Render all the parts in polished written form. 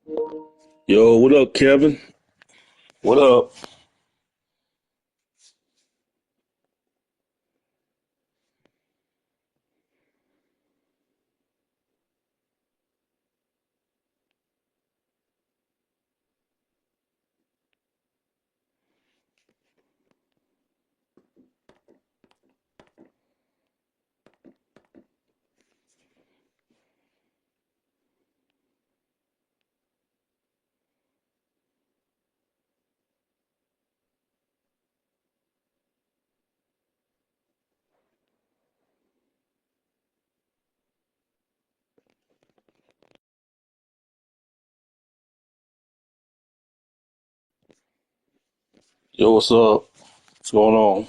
Yo, what up, Kevin? What up? Yo, what's up? What's going on?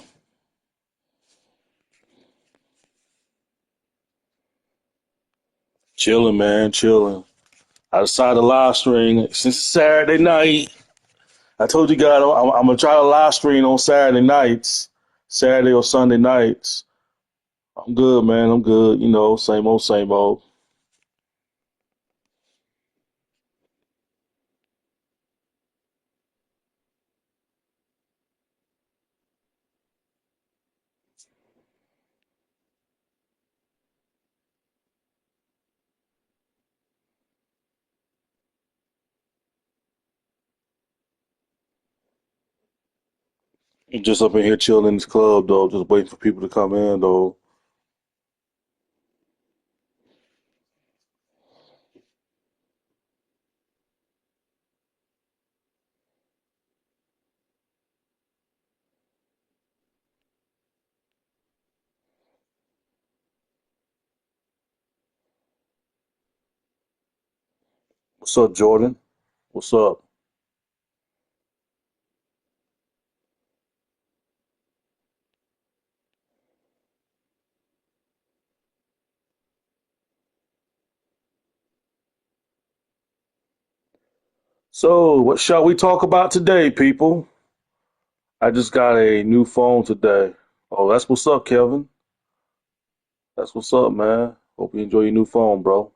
Chilling, man, chilling. I decided to live stream since it's Saturday night. I told you guys I'm gonna try to live stream on Saturday nights, Saturday or Sunday nights. I'm good, man. I'm good. Same old, same old. I'm just up in here chilling in this club, though. Just waiting for people to come in, though. What's up, Jordan? What's up? So, what shall we talk about today, people? I just got a new phone today. Oh, that's what's up, Kevin. That's what's up, man. Hope you enjoy your new phone, bro.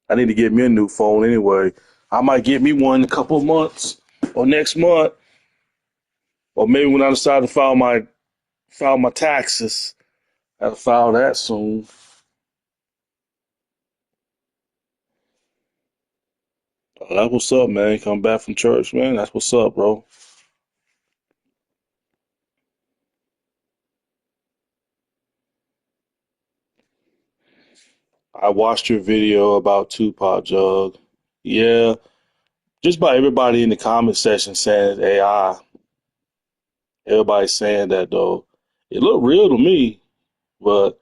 I need to get me a new phone anyway. I might get me one in a couple of months or next month, or maybe when I decide to file my taxes. I'll file that soon. That's what's up, man. Come back from church, man. That's what's up, bro. I watched your video about Tupac, Jug. Yeah, just about everybody in the comment section saying it's AI. Everybody's saying that though. It looked real to me, but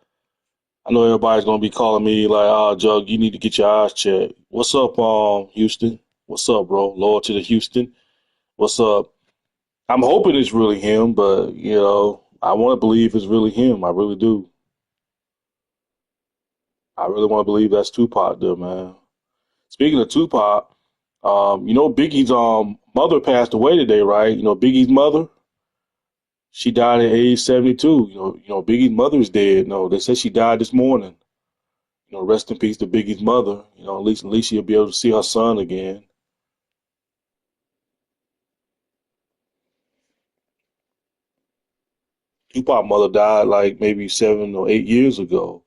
I know everybody's gonna be calling me like, "Oh, Jug, you need to get your eyes checked." What's up, Houston? What's up, bro? Loyal to the Houston. What's up? I'm hoping it's really him, but I want to believe it's really him. I really do. I really want to believe that's Tupac, though, man. Speaking of Tupac, Biggie's mother passed away today, right? Biggie's mother. She died at age 72. Biggie's mother's dead. No, they said she died this morning. Rest in peace to Biggie's mother. At least she'll be able to see her son again. Tupac mother died like maybe 7 or 8 years ago.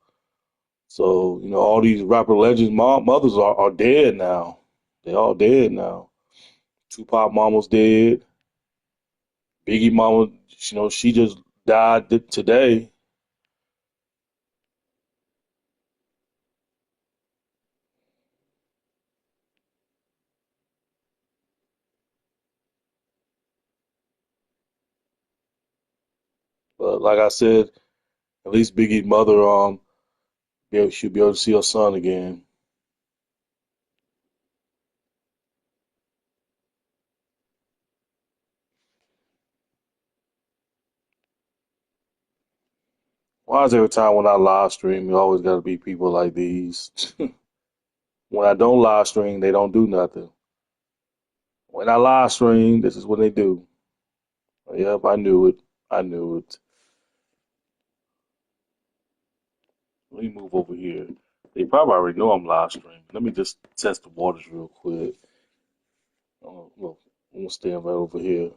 So, all these rapper legends, mothers are dead now. They all dead now. Tupac mama's dead. Biggie mama, she just died today. But like I said, at least Biggie's mother, she'll be able to see her son again. Why is every time when I live stream, you always got to be people like these? When I don't live stream, they don't do nothing. When I live stream, this is what they do. Yep, I knew it. I knew it. Let me move over here. They probably already know I'm live streaming. Let me just test the waters real quick. Well, I'm gonna stand right over here.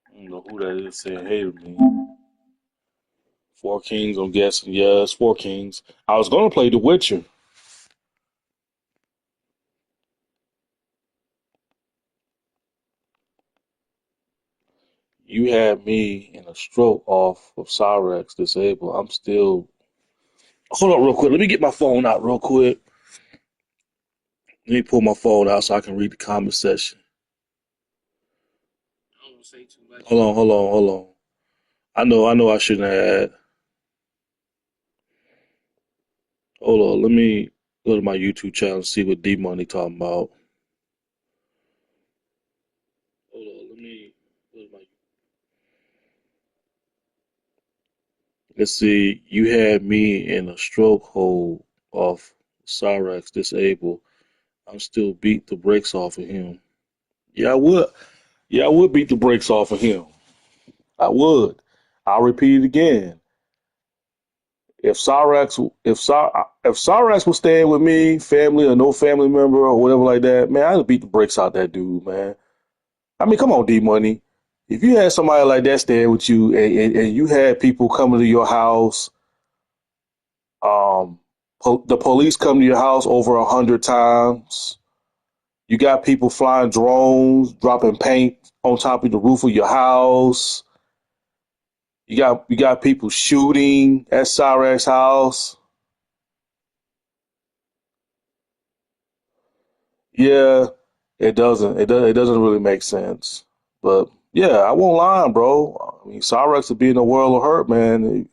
I don't know who that is saying hey to me. Four Kings, I'm guessing. Yes, Four Kings. I was gonna play The Witcher. You had me in a stroke off of Cyrex disabled. I'm still. Hold on, real quick. Let me get my phone out real quick. Let me pull my phone out so I can read the comment section. Hold on. I know I shouldn't have. Hold on, let me go to my YouTube channel and see what D Money talking about. Hold on, let me go to my. Let's see. You had me in a stroke hold off Cyrex disabled. I'm still beat the brakes off of him. Yeah, I would. Yeah, I would beat the brakes off of him. I would. I'll repeat it again. If Cyrax was staying with me, family or no family member or whatever like that, man, I'd beat the brakes out that dude, man. I mean, come on, D Money. If you had somebody like that staying with you and you had people coming to your house, um, the police come to your house over 100 times. You got people flying drones, dropping paint on top of the roof of your house. You got people shooting at Cyrax's house. Yeah, it doesn't really make sense. But yeah, I won't lie, bro. I mean, Cyrex would be in a world of hurt, man.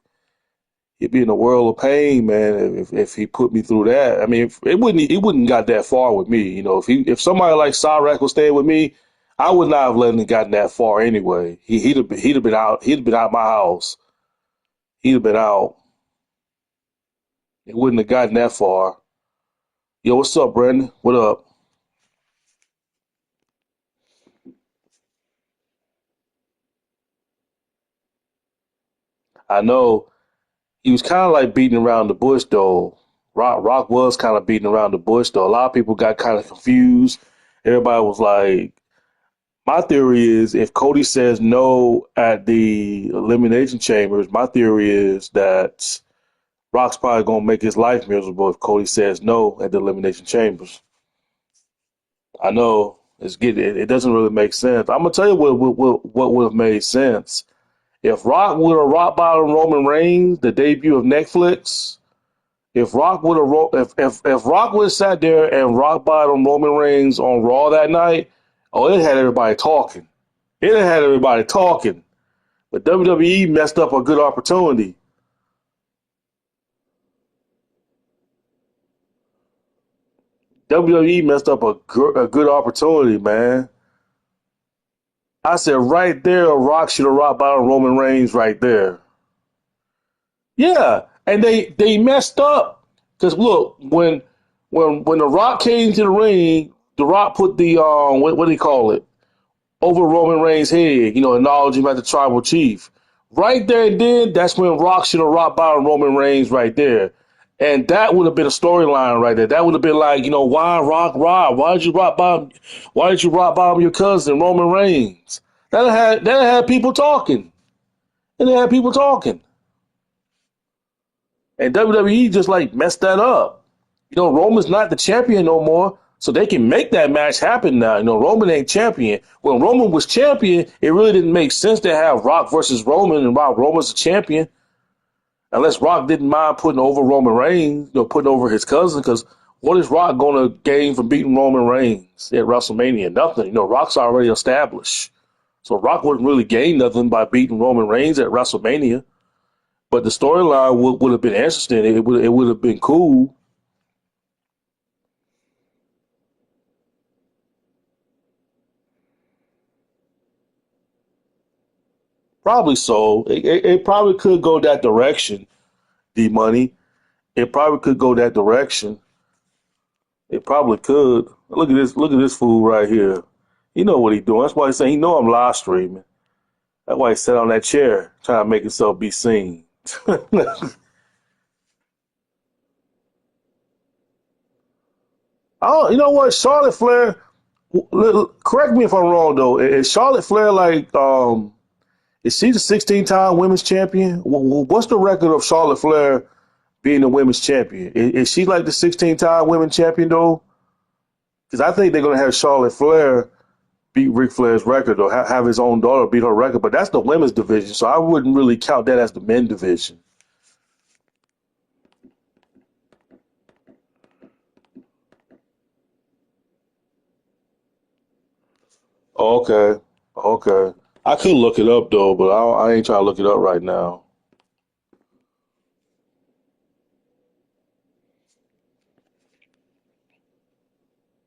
He'd be in a world of pain, man. If he put me through that, I mean, it wouldn't got that far with me. You know, if somebody like Cyrex was staying with me, I would not have let him gotten that far anyway. He'd have been out. He'd have been out my house. He'd have been out. It wouldn't have gotten that far. Yo, what's up, Brandon? What up? I know he was kind of like beating around the bush, though. Rock was kind of beating around the bush, though. A lot of people got kind of confused. Everybody was like, my theory is if Cody says no at the elimination chambers, my theory is that Rock's probably gonna make his life miserable if Cody says no at the elimination chambers. I know it doesn't really make sense. I'm gonna tell you what would have made sense if Rock would have rock bottom Roman Reigns, the debut of Netflix. If Rock would have if Rock would have sat there and rock bottom Roman Reigns on Raw that night, oh, it had everybody talking. It had everybody talking. But WWE messed up a good opportunity. WWE messed up a good opportunity, man. I said right there, Rock should have rock bottom Roman Reigns right there. Yeah, and they messed up because look when the Rock came to the ring, the Rock put the what do you call it over Roman Reigns' head, acknowledge him as the tribal chief. Right there and then, that's when Rock should have rock bottom Roman Reigns right there. And that would have been a storyline right there. That would have been like, why Rock Rob? Why did you rock bottom your cousin Roman Reigns? That had people talking. And they had people talking. And WWE just like messed that up. Roman's not the champion no more, so they can make that match happen now. Roman ain't champion. When Roman was champion, it really didn't make sense to have Rock versus Roman and Roman's the champion, unless Rock didn't mind putting over Roman Reigns, putting over his cousin. Because what is Rock going to gain from beating Roman Reigns at WrestleMania? Nothing. Rock's already established, so Rock wouldn't really gain nothing by beating Roman Reigns at WrestleMania. But the storyline would have been interesting. It would have been cool. Probably so. It probably could go that direction. D Money. It probably could go that direction. It probably could. Look at this fool right here. He know what he doing. That's why he saying he know I'm live streaming. That's why he sat on that chair trying to make himself be seen. Oh, you know what? Charlotte Flair. Correct me if I'm wrong though. Is Charlotte Flair like is she the 16-time women's champion? What's the record of Charlotte Flair being the women's champion? Is she like the 16-time women's champion though? Because I think they're gonna have Charlotte Flair beat Ric Flair's record or have his own daughter beat her record, but that's the women's division, so I wouldn't really count that as the men division. Okay, okay. I could look it up though, but I ain't trying to look it up right now.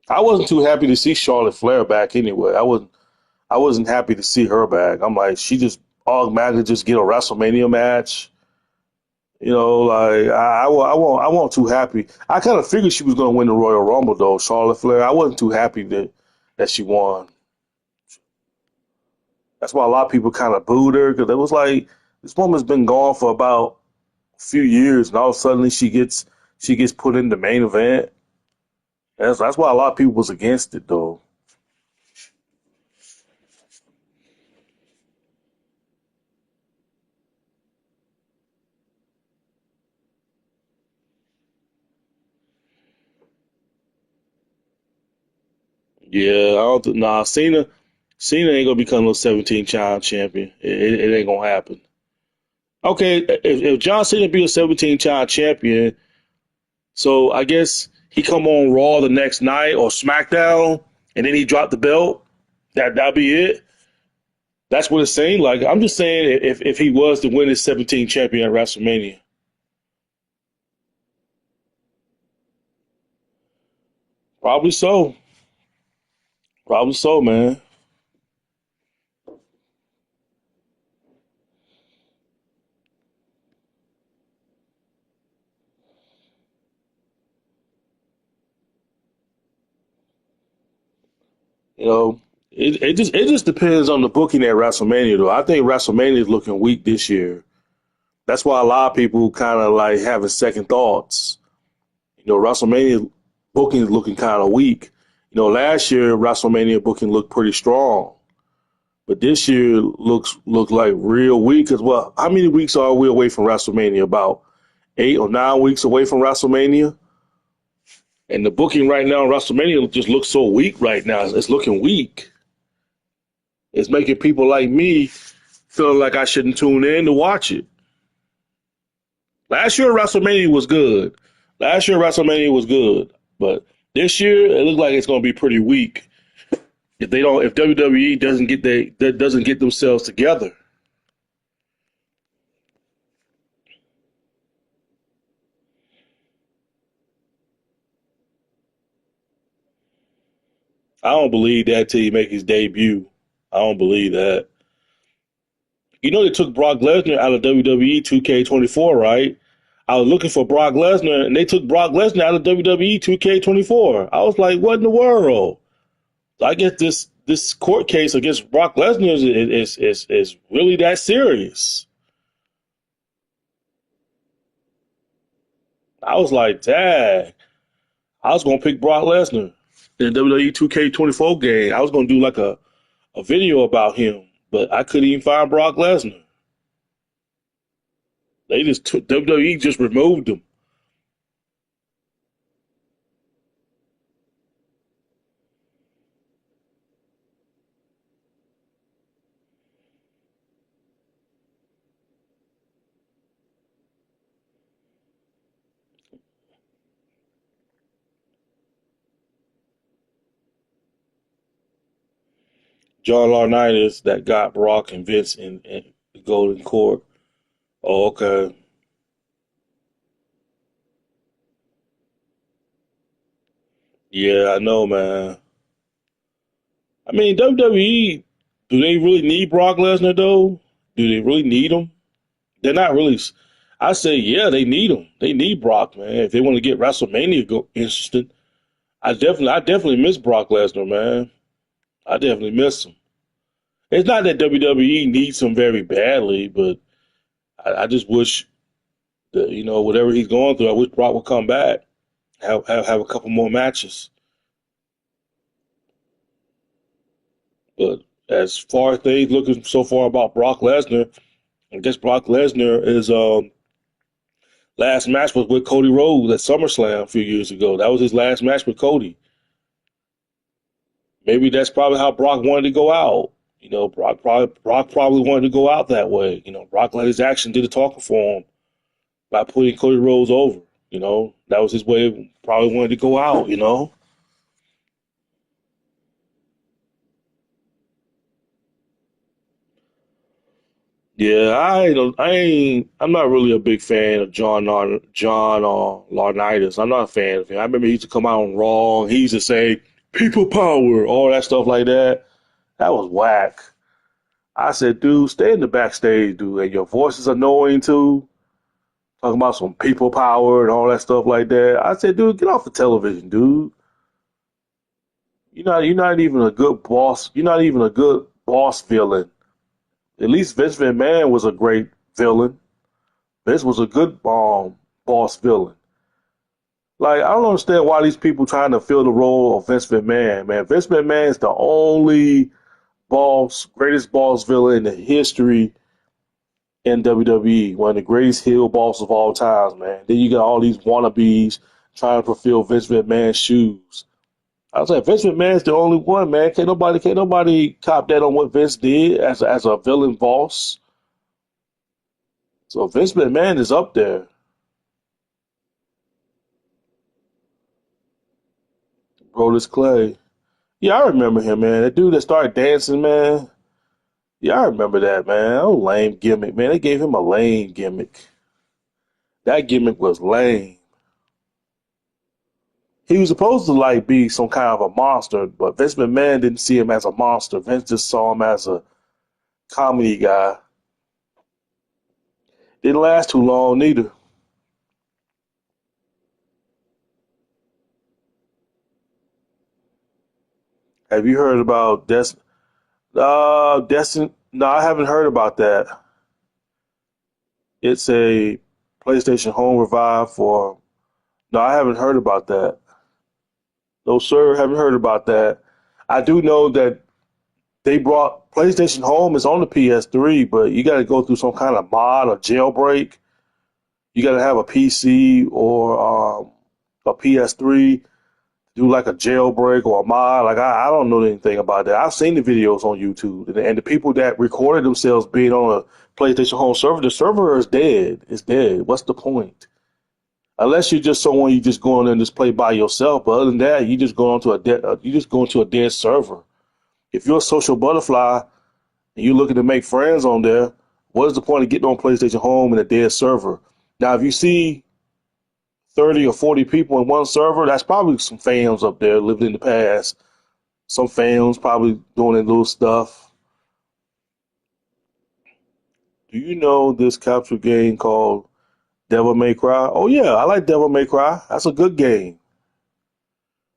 I wasn't too happy to see Charlotte Flair back anyway. I wasn't happy to see her back. I'm like, she just automatically just get a WrestleMania match. Like I wasn't too happy. I kind of figured she was going to win the Royal Rumble though, Charlotte Flair. I wasn't too happy that she won. That's why a lot of people kind of booed her because it was like this woman's been gone for about a few years, and all of a sudden she gets put in the main event. That's why a lot of people was against it though. Yeah, I don't. Nah, Cena ain't gonna become no 17-time champion. It ain't gonna happen. Okay, if John Cena be a 17-time champion, so I guess he come on Raw the next night or SmackDown, and then he dropped the belt. That'll be it. That's what it seemed like. I'm just saying if he was to win his 17 champion at WrestleMania, probably so. Probably so, man. You know, it just depends on the booking at WrestleMania though. I think WrestleMania is looking weak this year. That's why a lot of people kind of like having second thoughts. WrestleMania booking is looking kind of weak. Last year WrestleMania booking looked pretty strong, but this year looks like real weak. Cause well, how many weeks are we away from WrestleMania? About 8 or 9 weeks away from WrestleMania, and the booking right now, WrestleMania just looks so weak right now. It's looking weak. It's making people like me feel like I shouldn't tune in to watch it. Last year WrestleMania was good. Last year WrestleMania was good, but this year it looks like it's going to be pretty weak if WWE doesn't get themselves together. I don't believe that till he make his debut. I don't believe that. They took Brock Lesnar out of WWE 2K24, right? I was looking for Brock Lesnar, and they took Brock Lesnar out of WWE 2K24. I was like, what in the world? So I guess this court case against Brock Lesnar is really that serious. I was like, dang, I was gonna pick Brock Lesnar in the WWE 2K24 game. I was gonna do like a video about him, but I couldn't even find Brock Lesnar. They just took WWE just removed him. John Laurinaitis that got Brock and Vince in the Golden Court. Oh, okay. Yeah, I know, man. I mean, WWE, do they really need Brock Lesnar though? Do they really need him? They're not really. I say, yeah, they need him. They need Brock, man. If they want to get WrestleMania interesting, I definitely miss Brock Lesnar, man. I definitely miss him. It's not that WWE needs him very badly, but I just wish that, whatever he's going through, I wish Brock would come back, have a couple more matches. But as far as things looking so far about Brock Lesnar, I guess Brock Lesnar is last match was with Cody Rhodes at SummerSlam a few years ago. That was his last match with Cody. Maybe that's probably how Brock wanted to go out. Brock probably wanted to go out that way. Brock let his action do the talking for him by putting Cody Rhodes over. That was his way of probably wanted to go out. Yeah, I'm not really a big fan of John Laurinaitis. I'm not a fan of him. I remember he used to come out on Raw. He used to say "people power," all that stuff like that. That was whack. I said, dude, stay in the backstage, dude. And your voice is annoying too. Talking about some people power and all that stuff like that. I said, dude, get off the television, dude. You're not even a good boss. You're not even a good boss villain. At least Vince McMahon was a great villain. Vince was a good boss villain. Like, I don't understand why these people trying to fill the role of Vince McMahon, man. Vince McMahon is the only greatest boss villain in the history in WWE, one of the greatest heel bosses of all times, man. Then you got all these wannabes trying to fulfill Vince McMahon's shoes. I was like, Vince McMahon's the only one, man. Can't nobody cop that on what Vince did as a villain boss. So Vince McMahon is up there. Brodus Clay. Yeah, I remember him, man. That dude that started dancing, man. Yeah, I remember that, man. Oh, lame gimmick, man. They gave him a lame gimmick. That gimmick was lame. He was supposed to like be some kind of a monster, but Vince McMahon didn't see him as a monster. Vince just saw him as a comedy guy. Didn't last too long neither. Have you heard about Destin? No, I haven't heard about that. It's a PlayStation Home Revive for. No, I haven't heard about that. No, sir, haven't heard about that. I do know that they brought PlayStation Home is on the PS3, but you got to go through some kind of mod or jailbreak. You got to have a PC or a PS3, do like a jailbreak or a mod. Like I don't know anything about that. I've seen the videos on YouTube, and the people that recorded themselves being on a PlayStation Home server, the server is dead. It's dead. What's the point? Unless you're just someone you just go in there and just play by yourself. But other than that, you just go into a dead server. If you're a social butterfly and you're looking to make friends on there, what is the point of getting on PlayStation Home in a dead server? Now, if you see 30 or 40 people in one server, that's probably some fans up there living in the past. Some fans probably doing their little stuff. Do you know this capture game called Devil May Cry? Oh, yeah, I like Devil May Cry. That's a good game.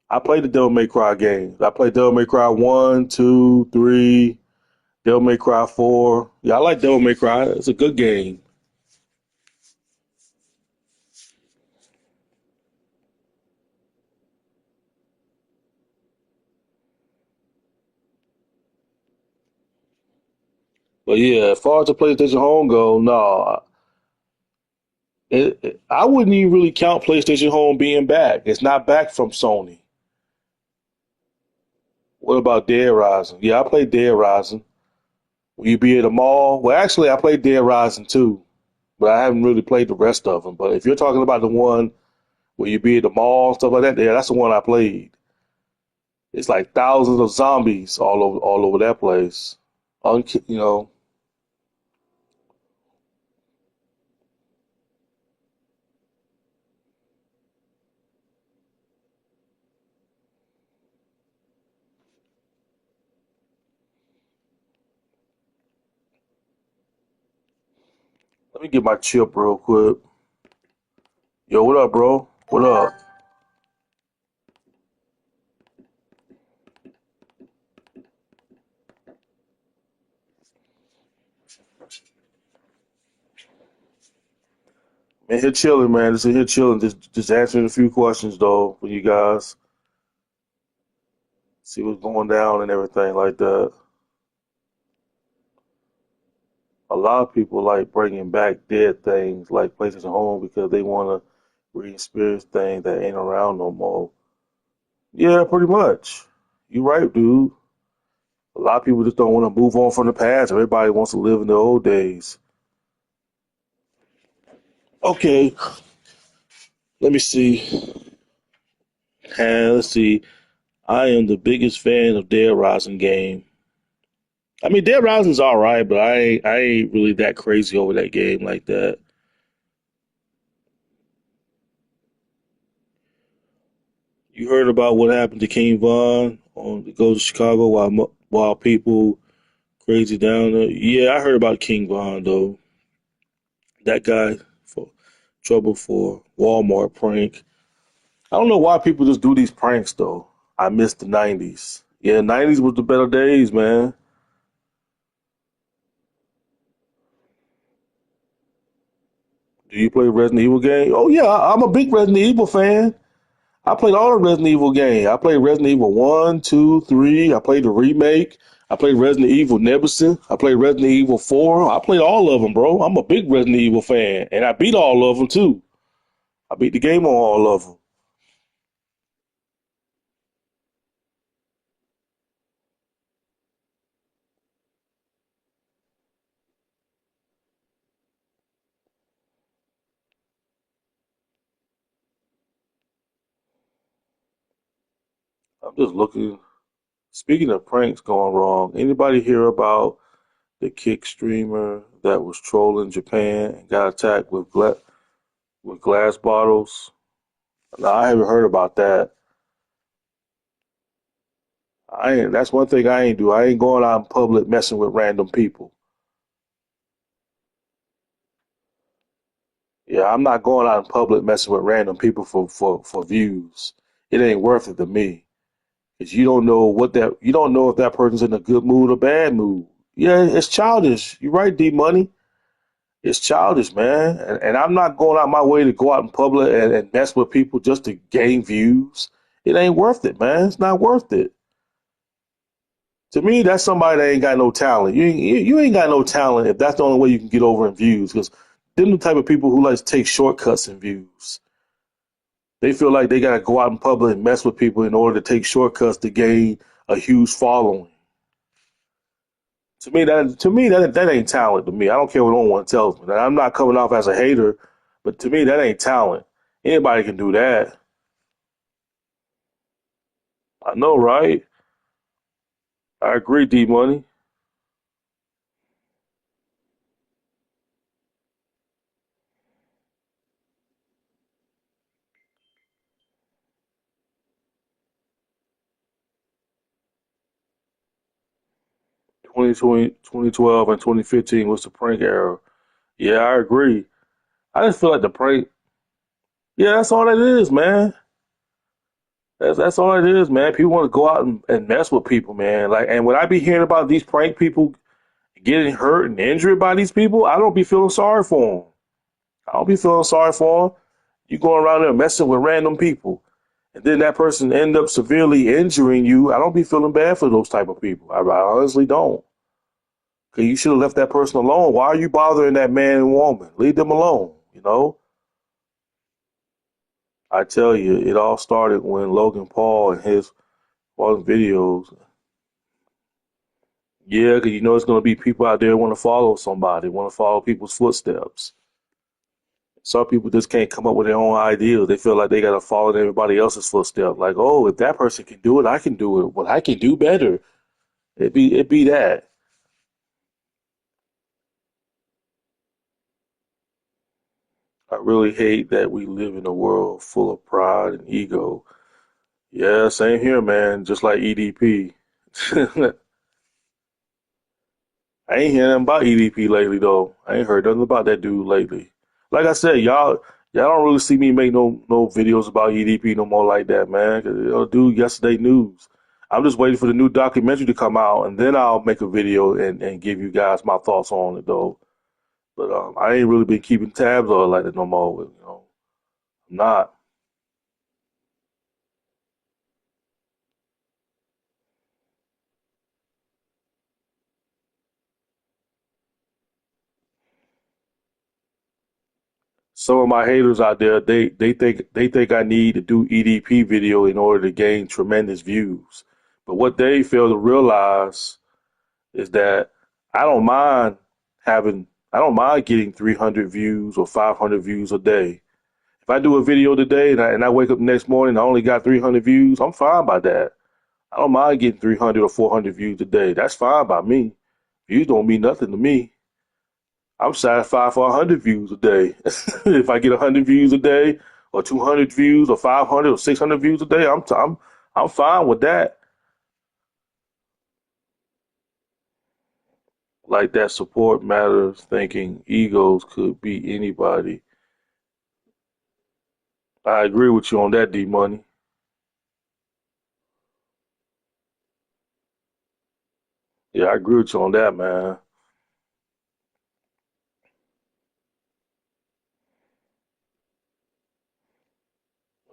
I played the Devil May Cry games. I played Devil May Cry 1, 2, 3, Devil May Cry 4. Yeah, I like Devil May Cry. It's a good game. But yeah, as far as the PlayStation Home go, no, I wouldn't even really count PlayStation Home being back. It's not back from Sony. What about Dead Rising? Yeah, I played Dead Rising. Will you be at the mall? Well, actually, I played Dead Rising too, but I haven't really played the rest of them. But if you're talking about the one where you be at the mall, stuff like that, yeah, that's the one I played. It's like thousands of zombies all over that place. You know, let me get my chip real quick. Yo, what up, bro? What up? Man, here chilling, man. Just in here chilling. Just answering a few questions though for you guys. See what's going down and everything like that. A lot of people like bringing back dead things like places at home because they want to re-experience things that ain't around no more. Yeah, pretty much. You right, dude. A lot of people just don't want to move on from the past. Everybody wants to live in the old days. Okay, let me see. Let's see. I am the biggest fan of Dead Rising game. I mean, Dead Rising's all right, but I ain't really that crazy over that game like that. You heard about what happened to King Von on the Go to Chicago while people crazy down there? Yeah, I heard about King Von though. That guy for trouble for Walmart prank. I don't know why people just do these pranks though. I miss the '90s. Yeah, '90s was the better days, man. Do you play Resident Evil game? Oh yeah, I'm a big Resident Evil fan. I played all the Resident Evil games. I played Resident Evil 1, 2, 3. I played the remake. I played Resident Evil Nemesis. I played Resident Evil 4. I played all of them, bro. I'm a big Resident Evil fan. And I beat all of them, too. I beat the game on all of them. I'm just looking. Speaking of pranks going wrong, anybody hear about the kick streamer that was trolling Japan and got attacked with glass bottles? No, I haven't heard about that. I ain't. That's one thing I ain't do. I ain't going out in public messing with random people. Yeah, I'm not going out in public messing with random people for views. It ain't worth it to me. Cause you don't know if that person's in a good mood or bad mood. Yeah, it's childish. You're right, D Money. It's childish, man. And I'm not going out my way to go out in public and mess with people just to gain views. It ain't worth it, man. It's not worth it. To me, that's somebody that ain't got no talent. You ain't got no talent if that's the only way you can get over in views. Because them the type of people who like to take shortcuts in views. They feel like they gotta go out in public and mess with people in order to take shortcuts to gain a huge following. To me that ain't talent to me. I don't care what anyone tells me. I'm not coming off as a hater, but to me that ain't talent. Anybody can do that. I know, right? I agree, D Money. 2020, 2012, and 2015 was the prank era. Yeah, I agree. I just feel like the prank. Yeah, that's all it is, man. That's all it is, man. People want to go out and mess with people, man. Like, and when I be hearing about these prank people getting hurt and injured by these people, I don't be feeling sorry for them. I don't be feeling sorry for them. You going around there messing with random people, and then that person end up severely injuring you. I don't be feeling bad for those type of people. I honestly don't. Cause you should have left that person alone. Why are you bothering that man and woman? Leave them alone. You know. I tell you, it all started when Logan Paul and his all the videos. Yeah, because you know it's going to be people out there who want to follow somebody, want to follow people's footsteps. Some people just can't come up with their own ideas. They feel like they got to follow in everybody else's footsteps. Like, oh, if that person can do it, I can do it. Well, I can do better. It be that. I really hate that we live in a world full of pride and ego. Yeah, same here, man. Just like EDP. I ain't hearing nothing about EDP lately though. I ain't heard nothing about that dude lately. Like I said, y'all don't really see me make no videos about EDP no more like that, man. 'Cause, dude, yesterday news. I'm just waiting for the new documentary to come out, and then I'll make a video and give you guys my thoughts on it though. But I ain't really been keeping tabs on it like that no more. I'm not. Some of my haters out there, they think I need to do EDP video in order to gain tremendous views. But what they fail to realize is that I don't mind I don't mind getting 300 views or 500 views a day. If I do a video today and I wake up the next morning and I only got 300 views, I'm fine by that. I don't mind getting 300 or 400 views a day. That's fine by me. Views don't mean nothing to me. I'm satisfied for 100 views a day. If I get 100 views a day, or 200 views, or 500 or 600 views a day, I'm fine with that. Like that support matters, thinking egos could be anybody. I agree with you on that, D Money. Yeah, I agree with you on that, man.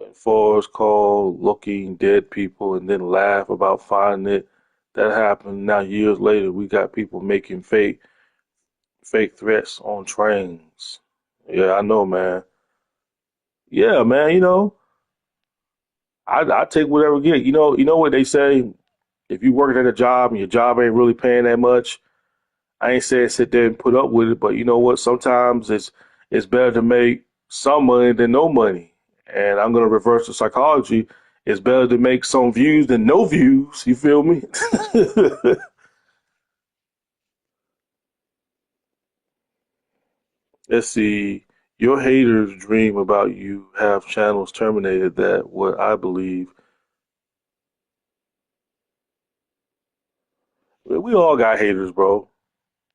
As far as call looking dead people and then laugh about finding it, that happened. Now years later, we got people making fake threats on trains. Yeah, I know, man. Yeah, man. I take whatever I get. You know what they say. If you working at a job and your job ain't really paying that much, I ain't saying sit there and put up with it, but you know what? Sometimes it's better to make some money than no money. And I'm gonna reverse the psychology. It's better to make some views than no views. You feel me? Let's see. Your haters dream about you have channels terminated that what I believe. We all got haters, bro.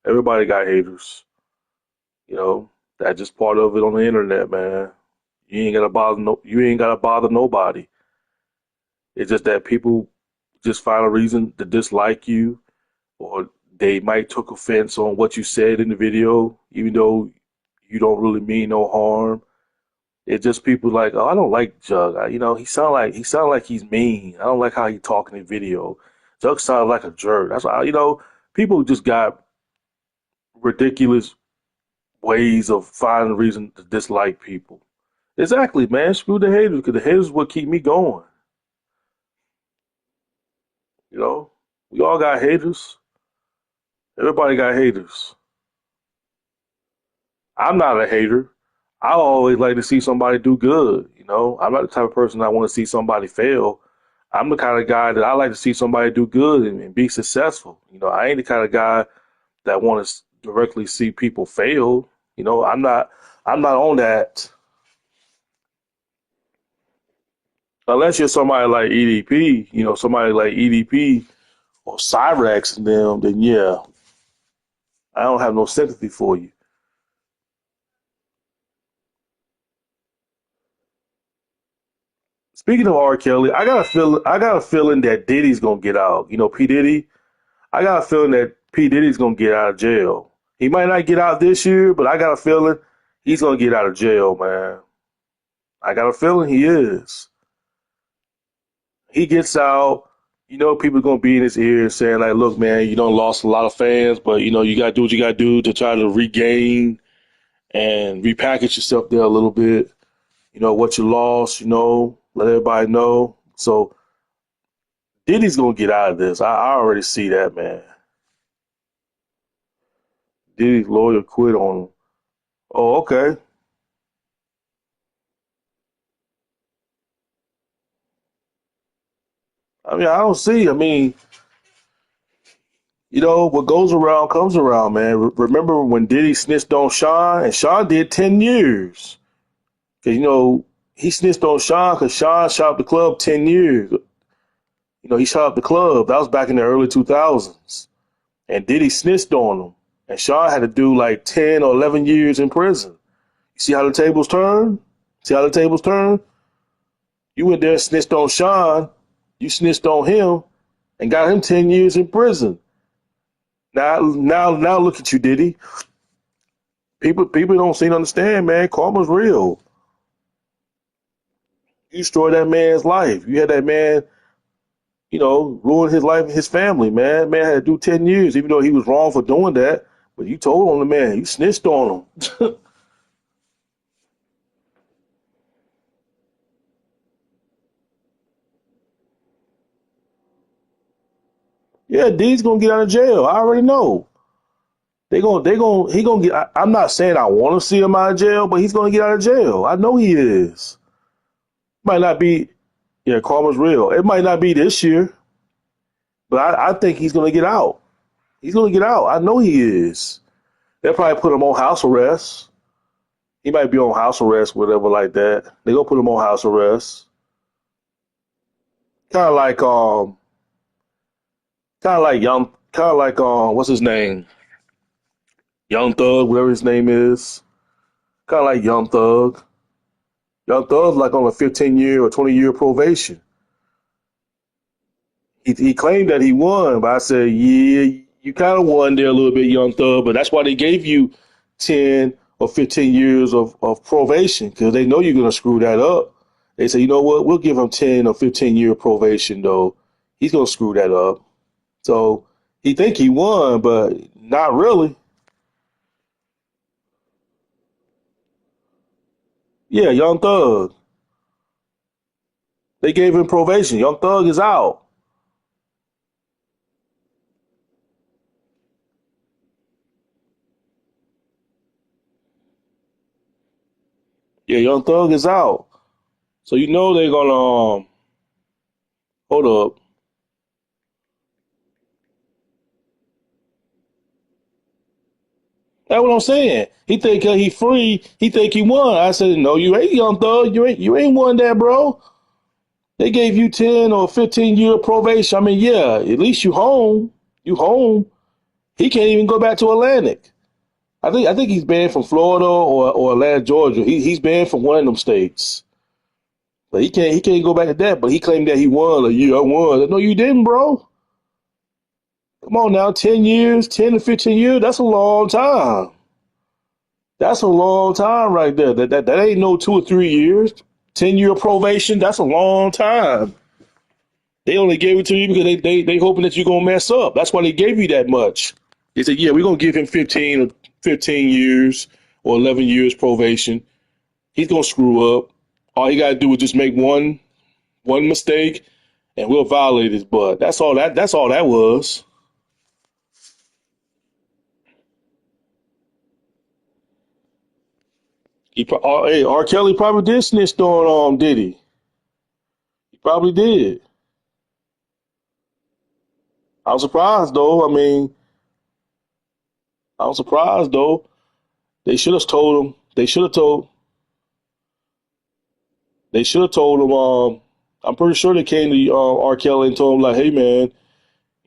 Everybody got haters. You know, that's just part of it on the internet, man. You ain't gotta bother nobody. It's just that people just find a reason to dislike you, or they might took offense on what you said in the video, even though you don't really mean no harm. It's just people like, oh, I don't like Jug. He sound like he's mean. I don't like how he talk in the video. Jug sounds like a jerk. That's why people just got ridiculous ways of finding a reason to dislike people. Exactly, man. Screw the haters, because the haters will keep me going. You know, we all got haters. Everybody got haters. I'm not a hater. I always like to see somebody do good. I'm not the type of person that want to see somebody fail. I'm the kind of guy that I like to see somebody do good and be successful. I ain't the kind of guy that want to directly see people fail. I'm not. I'm not on that unless you're somebody like EDP. Somebody like EDP or Cyrex and them. Then yeah, I don't have no sympathy for you. Speaking of R. Kelly, I got a feeling that Diddy's gonna get out. P Diddy. I got a feeling that P Diddy's gonna get out of jail. He might not get out this year, but I got a feeling he's gonna get out of jail, man. I got a feeling he is. He gets out. People gonna be in his ear saying like, "Look, man, you don't lost a lot of fans, but you gotta do what you gotta do to try to regain and repackage yourself there a little bit. What you lost. Let everybody know." So Diddy's gonna get out of this. I already see that, man. Diddy's lawyer quit on him. Oh, okay. I mean, I don't see. I mean, what goes around comes around, man. Remember when Diddy snitched on Shawn, and Shawn did 10 years. Cause he snitched on Shawn because Shawn shot up the club 10 years. He shot up the club. That was back in the early 2000s, and Diddy snitched on him, and Shawn had to do like 10 or 11 years in prison. You see how the tables turn? See how the tables turn? You went there and snitched on Shawn. You snitched on him and got him 10 years in prison. Now, look at you, Diddy. People don't seem to understand, man. Karma's real. You destroyed that man's life. You had that man, ruin his life and his family, man. Man had to do 10 years, even though he was wrong for doing that. But you told on the man. You snitched on him. Yeah, D's gonna get out of jail. I already know. He gonna get. I'm not saying I want to see him out of jail, but he's gonna get out of jail. I know he is. Might not be. Yeah, karma's real. It might not be this year, but I think he's gonna get out. He's gonna get out. I know he is. They'll probably put him on house arrest. He might be on house arrest, whatever like that. They gonna put him on house arrest. Kind of like kind of like what's his name? Young Thug, whatever his name is. Kind of like Young Thug. Young Thug's like on a 15-year or 20-year probation. He claimed that he won, but I said, yeah, you kind of won there a little bit, Young Thug, but that's why they gave you 10 or 15 years of probation because they know you're going to screw that up. They say, you know what, we'll give him 10 or 15-year probation, though. He's going to screw that up. So he think he won, but not really. Yeah, Young Thug. They gave him probation. Young Thug is out. Yeah, Young Thug is out. So you know they're gonna hold up. That's what I'm saying. He think he free. He think he won. I said, no, you ain't, Young Thug. You ain't won that, bro. They gave you 10 or 15 year probation. I mean, yeah, at least you home. You home. He can't even go back to Atlantic. I think he's banned from Florida or Atlanta, Georgia. He's banned from one of them states. But he can't go back to that. But he claimed that he won. Like, yeah, I won. No, you didn't, bro. Come on now, 10 years, 10 to 15 years. That's a long time. That's a long time right there. That ain't no 2 or 3 years. 10-year probation. That's a long time. They only gave it to you because they hoping that you're gonna mess up. That's why they gave you that much. They said, yeah, we're gonna give him 15 years or 11 years probation. He's gonna screw up. All he gotta do is just make one mistake, and we'll violate his butt. That's all that was. Hey, R. Kelly probably did snitch on Diddy. He probably did. I was surprised though. I mean, I was surprised though. They should have told him. They should have told him. I'm pretty sure they came to R. Kelly and told him like, "Hey man,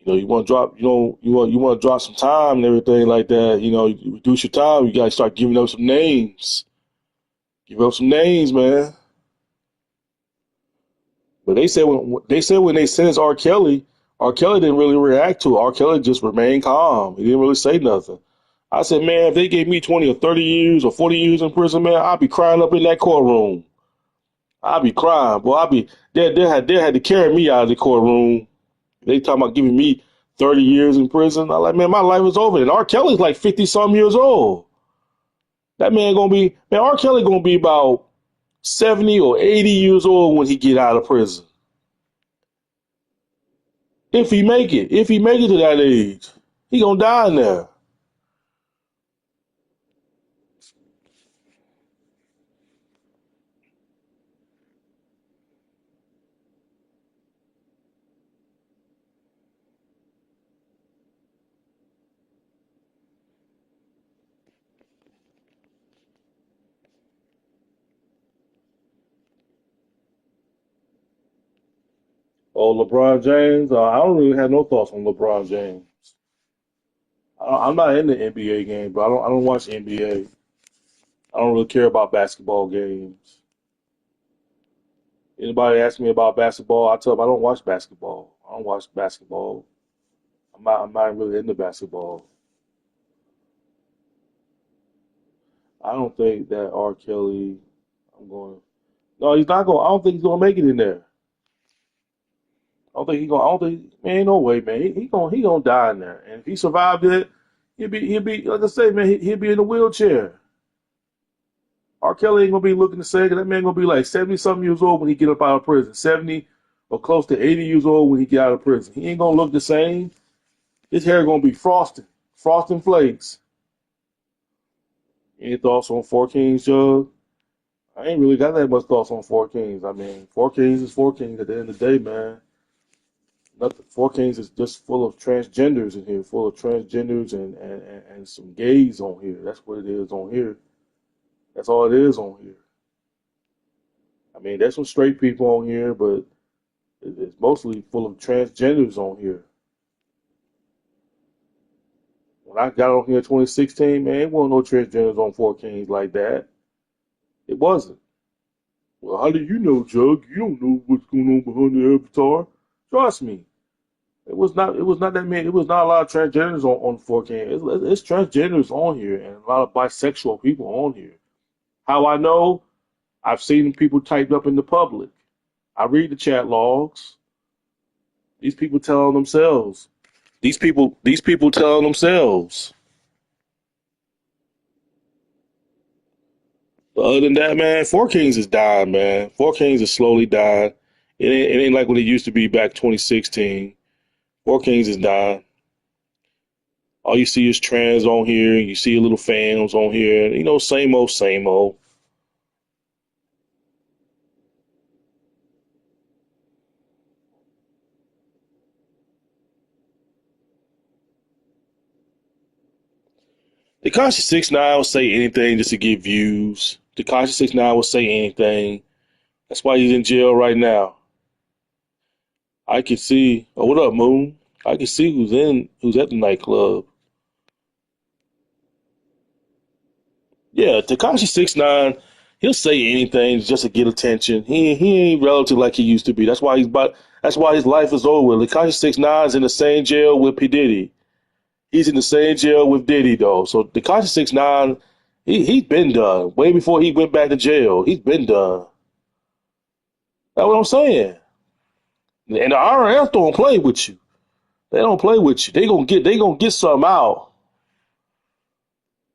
you want to drop, you want to drop some time and everything like that. You reduce your time. You got to start giving up some names. Give up some names, man." But they said when they sentenced R. Kelly didn't really react to it. R. Kelly just remained calm. He didn't really say nothing. I said, man, if they gave me 20 or 30 years or 40 years in prison, man, I'd be crying up in that courtroom. I'd be crying, boy. They had to carry me out of the courtroom. They talking about giving me 30 years in prison. I'm like, man, my life is over. And R. Kelly's like 50 some years old. That man gonna be, man, R. Kelly gonna be about 70 or 80 years old when he get out of prison. If he make it to that age, he gonna die in there. Oh, LeBron James, I don't really have no thoughts on LeBron James. I'm not in the NBA game, but I don't watch NBA. I don't really care about basketball games. Anybody ask me about basketball, I tell them I don't watch basketball. I don't watch basketball. I'm not really into basketball. I don't think that R. Kelly. I'm going. No, he's not going. I don't think he's going to make it in there. I don't think he's going. I don't think. Man, ain't no way, man. He gonna die in there. And if he survived it, he'll be like I say, man. He'll be in a wheelchair. R. Kelly ain't gonna be looking the same. That man gonna be like 70 something years old when he get up out of prison. 70 or close to 80 years old when he get out of prison. He ain't gonna look the same. His hair gonna be frosting flakes. Any thoughts on Four Kings, Jug? I ain't really got that much thoughts on Four Kings. I mean, Four Kings is Four Kings at the end of the day, man. Nothing. Four Kings is just full of transgenders in here, full of transgenders and some gays on here. That's what it is on here. That's all it is on here. I mean, there's some straight people on here, but it's mostly full of transgenders on here. When I got on here in 2016, man, it wasn't no transgenders on Four Kings like that. It wasn't. Well, how do you know, Jug? You don't know what's going on behind the avatar. Trust me. It was not. It was not that many. It was not a lot of transgenders on 4K. It's transgenders on here and a lot of bisexual people on here. How I know? I've seen people typed up in the public. I read the chat logs. These people telling themselves. These people telling themselves. But other than that, man, Four Kings is dying, man. Four Kings is slowly dying. It ain't like what it used to be back 2016. Four Kings is dying. All you see is trans on here. You see little fans on here. You know, same old, same old. Tekashi 6ix9ine will say anything just to get views. Tekashi 6ix9ine will say anything. That's why he's in jail right now. I can see. Oh, what up, Moon? I can see who's at the nightclub. Yeah, Tekashi 6ix9ine, he'll say anything just to get attention. He ain't relative like he used to be. That's why his life is over. Tekashi 6ix9ine is in the same jail with P Diddy. He's in the same jail with Diddy though. So Tekashi 6ix9ine, he's been done. Way before he went back to jail. He's been done. That's what I'm saying. And the RF don't play with you. They don't play with you. They gonna get something out.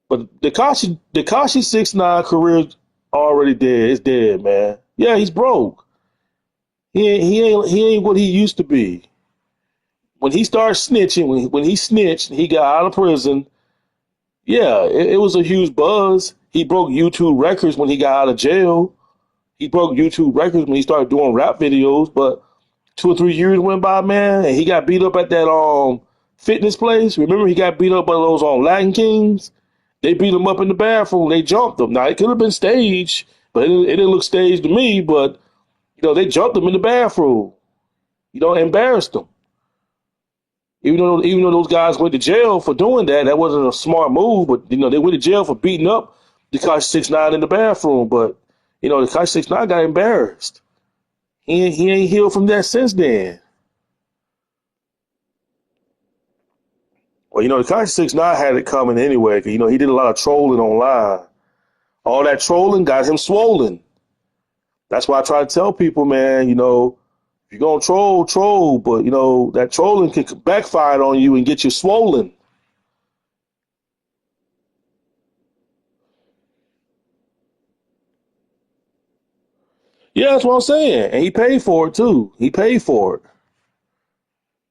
But Tekashi 6ix9ine career already dead. It's dead, man. Yeah, he's broke. He ain't what he used to be. When he started snitching, when he snitched, he got out of prison. Yeah, it was a huge buzz. He broke YouTube records when he got out of jail. He broke YouTube records when he started doing rap videos. But 2 or 3 years went by, man, and he got beat up at that fitness place. Remember, he got beat up by those Latin Kings. They beat him up in the bathroom. They jumped him. Now it could have been staged, but it didn't look staged to me. But they jumped him in the bathroom. Embarrassed him. Even though those guys went to jail for doing that, that wasn't a smart move. But they went to jail for beating up the 6ix9ine in the bathroom. But the 6ix9ine got embarrassed. He ain't healed from that since then. Well, the 6ix9ine had it coming anyway. 'Cause, he did a lot of trolling online. All that trolling got him swollen. That's why I try to tell people, man. If you're gonna troll, troll. But that trolling can backfire on you and get you swollen. Yeah, that's what I'm saying. And he paid for it too. He paid for it.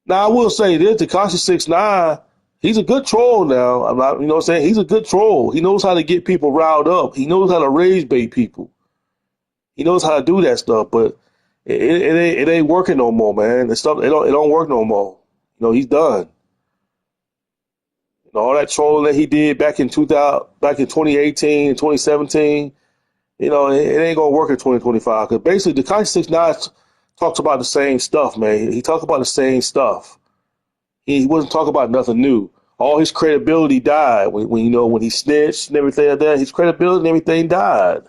Now I will say this: Tekashi 6ix9ine, he's a good troll. Now I'm not, what I'm saying, he's a good troll. He knows how to get people riled up. He knows how to rage bait people. He knows how to do that stuff. But it ain't working no more, man. The stuff it don't work no more. He's done. All that trolling that he did back in 2000, back in 2018 and 2017. It ain't gonna work in 2025 because basically the Tekashi 6ix9ine talks about the same stuff, man. He talked about the same stuff. He wasn't talking about nothing new. All his credibility died when he snitched and everything like that. His credibility and everything died.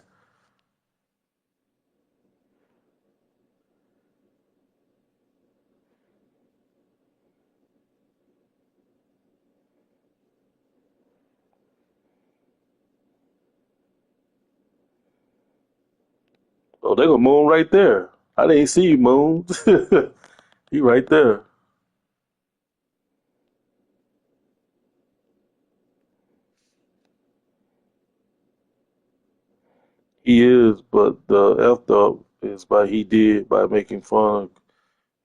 Oh, they go Moon right there. I didn't see you, Moon. He right there. He is, but the F up is by he did by making fun of.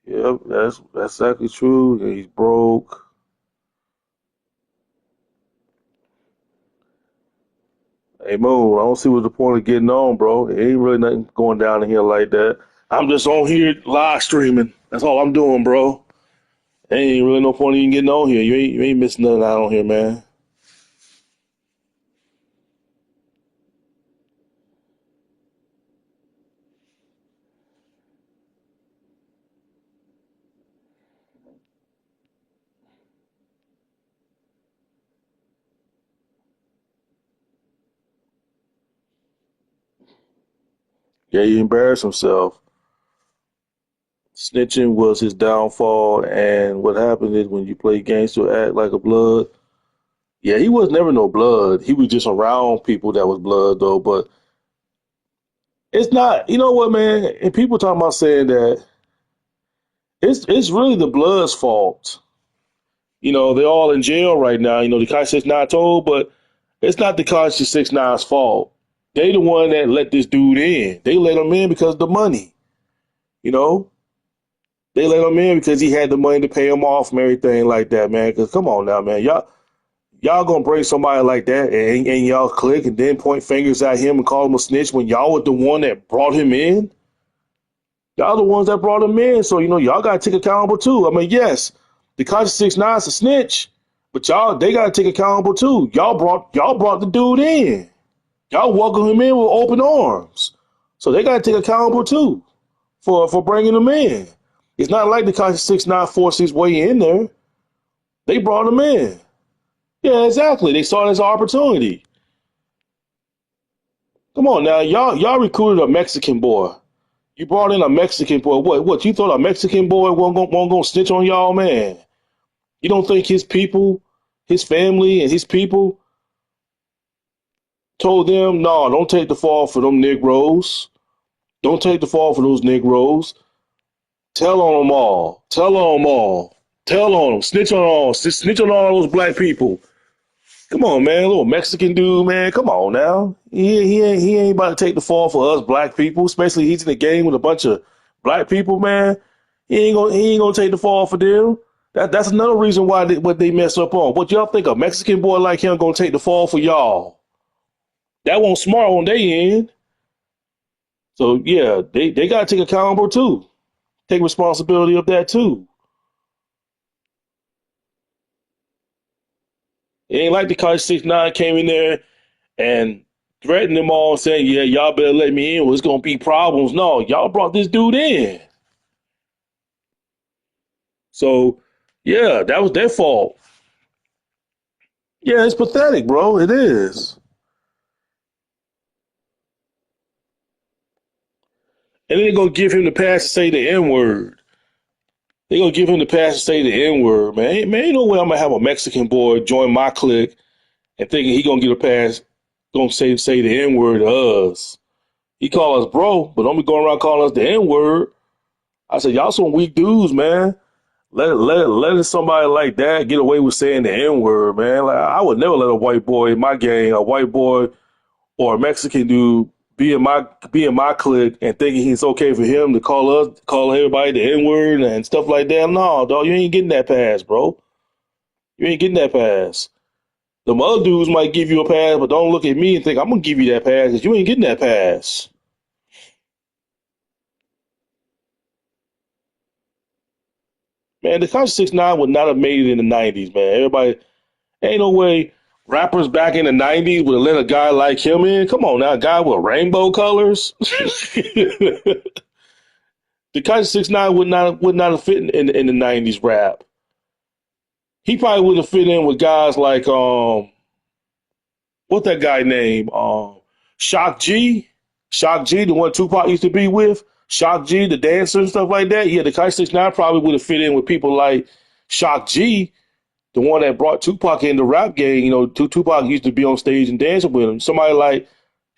Yep, that's exactly true. And he's broke. Hey Moon, I don't see what the point of getting on, bro. It ain't really nothing going down in here like that. I'm just on here live streaming. That's all I'm doing, bro. Ain't really no point in getting on here. You ain't missing nothing out on here, man. Yeah, he embarrassed himself. Snitching was his downfall, and what happened is when you play games to act like a blood. Yeah, he was never no blood. He was just around people that was blood though. But it's not. You know what, man? And people talking about saying that it's really the blood's fault. They're all in jail right now. The Tekashi not told, but it's not the Tekashi 6ix9ine's fault. They the one that let this dude in. They let him in because of the money. You know, they let him in because he had the money to pay him off and everything like that, man. Because come on now, man, y'all gonna bring somebody like that and y'all click and then point fingers at him and call him a snitch when y'all were the one that brought him in. Y'all the ones that brought him in, so y'all gotta take accountable too. I mean, yes, the Conscious 6ix9ine's a snitch, but y'all they gotta take accountable too. Y'all brought the dude in. Y'all welcome him in with open arms, so they gotta take accountable too for bringing him in. It's not like the Conscious 6ix9ine forced his way in there. They brought him in. Yeah, exactly. They saw it as an opportunity. Come on now, y'all recruited a Mexican boy. You brought in a Mexican boy. What? You thought a Mexican boy won't gonna snitch on y'all, man? You don't think his people, his family, and his people told them, no, don't take the fall for them Negroes. Don't take the fall for those Negroes. Tell on them all. Tell on them all. Tell on them. Snitch on all. Snitch on all those black people. Come on, man. A little Mexican dude, man. Come on now. He ain't about to take the fall for us black people, especially he's in the game with a bunch of black people, man. He ain't gonna take the fall for them. That's another reason why what they mess up on. What y'all think a Mexican boy like him gonna take the fall for y'all? That won't smart on their end. So yeah, they gotta take accountable too. Take responsibility of that too. It ain't like the college 6ix9ine came in there and threatened them all, saying, "Yeah, y'all better let me in. Or it's gonna be problems." No, y'all brought this dude in, so yeah, that was their fault. Yeah, it's pathetic, bro. It is, and then they're gonna give him the pass to say the N word. They're gonna give him the pass to say the N word, man. Ain't no way I'm gonna have a Mexican boy join my clique and thinking he gonna get a pass, gonna say the N word to us. He call us bro, but don't be going around calling us the N word. I said, y'all some weak dudes, man. Letting somebody like that get away with saying the N word, man. Like I would never let a white boy in my gang, a white boy or a Mexican dude be in my clique and thinking it's okay for him to call everybody the N word and stuff like that. No, dog, you ain't getting that pass, bro. You ain't getting that pass. The other dudes might give you a pass, but don't look at me and think I'm gonna give you that pass because you ain't getting that pass. Man, the Conscious 6ix9ine would not have made it in the '90s, man. Everybody, ain't no way rappers back in the '90s would have let a guy like him in. Come on now, a guy with rainbow colors. The Conscious 6ix9ine would not have fit in the '90s rap. He probably wouldn't have fit in with guys like what that guy name Shock G, Shock G, the one Tupac used to be with. Shock G, the dancer and stuff like that. Yeah, the Conscious 6ix9ine probably would have fit in with people like Shock G, the one that brought Tupac in the rap game. Tupac used to be on stage and dancing with him. Somebody like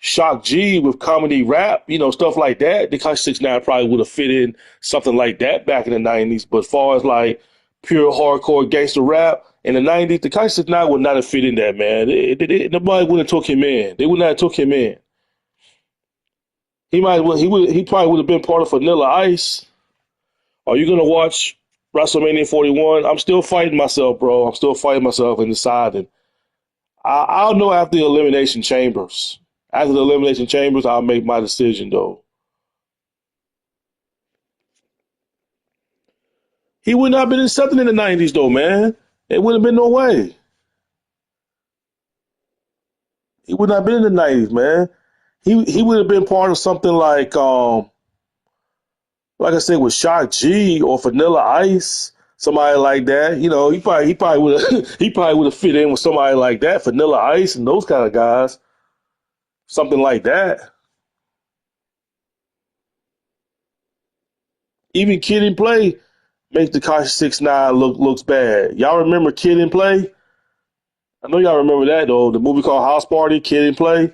Shock G with comedy rap, stuff like that. Tekashi 6ix9ine probably would have fit in something like that back in the 90s. But as far as like pure hardcore gangster rap in the 90s, Tekashi 6ix9ine would not have fit in that, man. Nobody would have took him in. They would not have took him in. He probably would have been part of Vanilla Ice. Are you gonna watch WrestleMania 41? I'm still fighting myself, bro. I'm still fighting myself and deciding. I'll know after the Elimination Chambers. After the Elimination Chambers, I'll make my decision, though. He would not have been accepted in the 90s, though, man. It would have been no way. He would not have been in the 90s, man. He would have been part of something like I said, with Shock G or Vanilla Ice, somebody like that. He probably would have he probably would have fit in with somebody like that, Vanilla Ice and those kind of guys, something like that. Even Kid and Play makes the Tekashi 6ix9ine looks bad. Y'all remember Kid and Play? I know y'all remember that though. The movie called House Party, Kid and Play.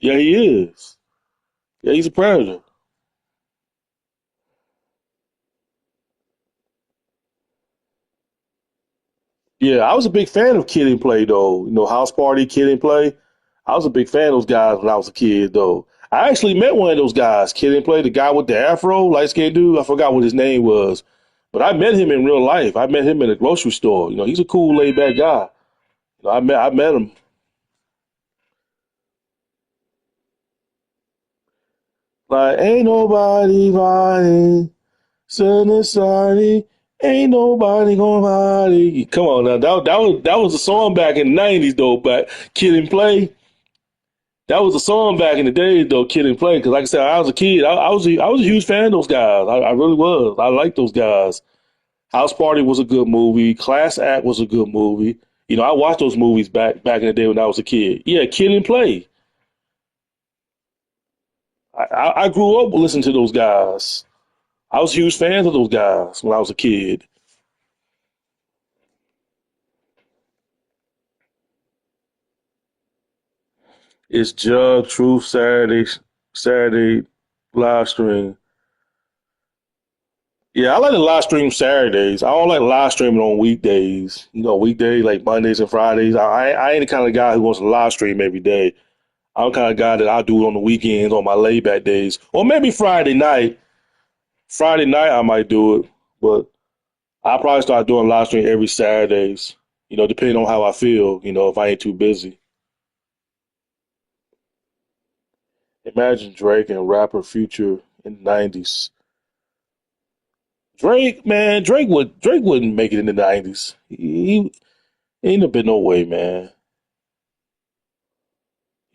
Yeah, he is. Yeah, he's a predator. Yeah, I was a big fan of Kid and Play though. House Party, Kid and Play. I was a big fan of those guys when I was a kid though. I actually met one of those guys, Kid and Play, the guy with the afro, light skinned dude. I forgot what his name was. But I met him in real life. I met him in a grocery store. He's a cool, laid back guy. I met him. Like, ain't nobody riding, sunny sunny, ain't nobody gonna ride. Come on now, that was a song back in the 90s though. But Kid and Play, that was a song back in the day though. Kid and Play, because like I said, I was a kid. I was a huge fan of those guys. I really was. I liked those guys. House Party was a good movie. Class Act was a good movie. I watched those movies back in the day when I was a kid. Yeah, Kid and Play. I grew up listening to those guys. I was huge fans of those guys when I was a kid. It's Jug Truth Saturday live stream. Yeah, I like the live stream Saturdays. I don't like live streaming on weekdays. Weekdays like Mondays and Fridays. I ain't the kind of guy who wants to live stream every day. I'm the kind of guy that I do it on the weekends, on my laid back days, or maybe Friday night. Friday night I might do it, but I'll probably start doing live stream every Saturdays. Depending on how I feel. If I ain't too busy. Imagine Drake and rapper Future in the 90s. Drake, man, Drake wouldn't make it in the 90s. He ain't have been no way, man.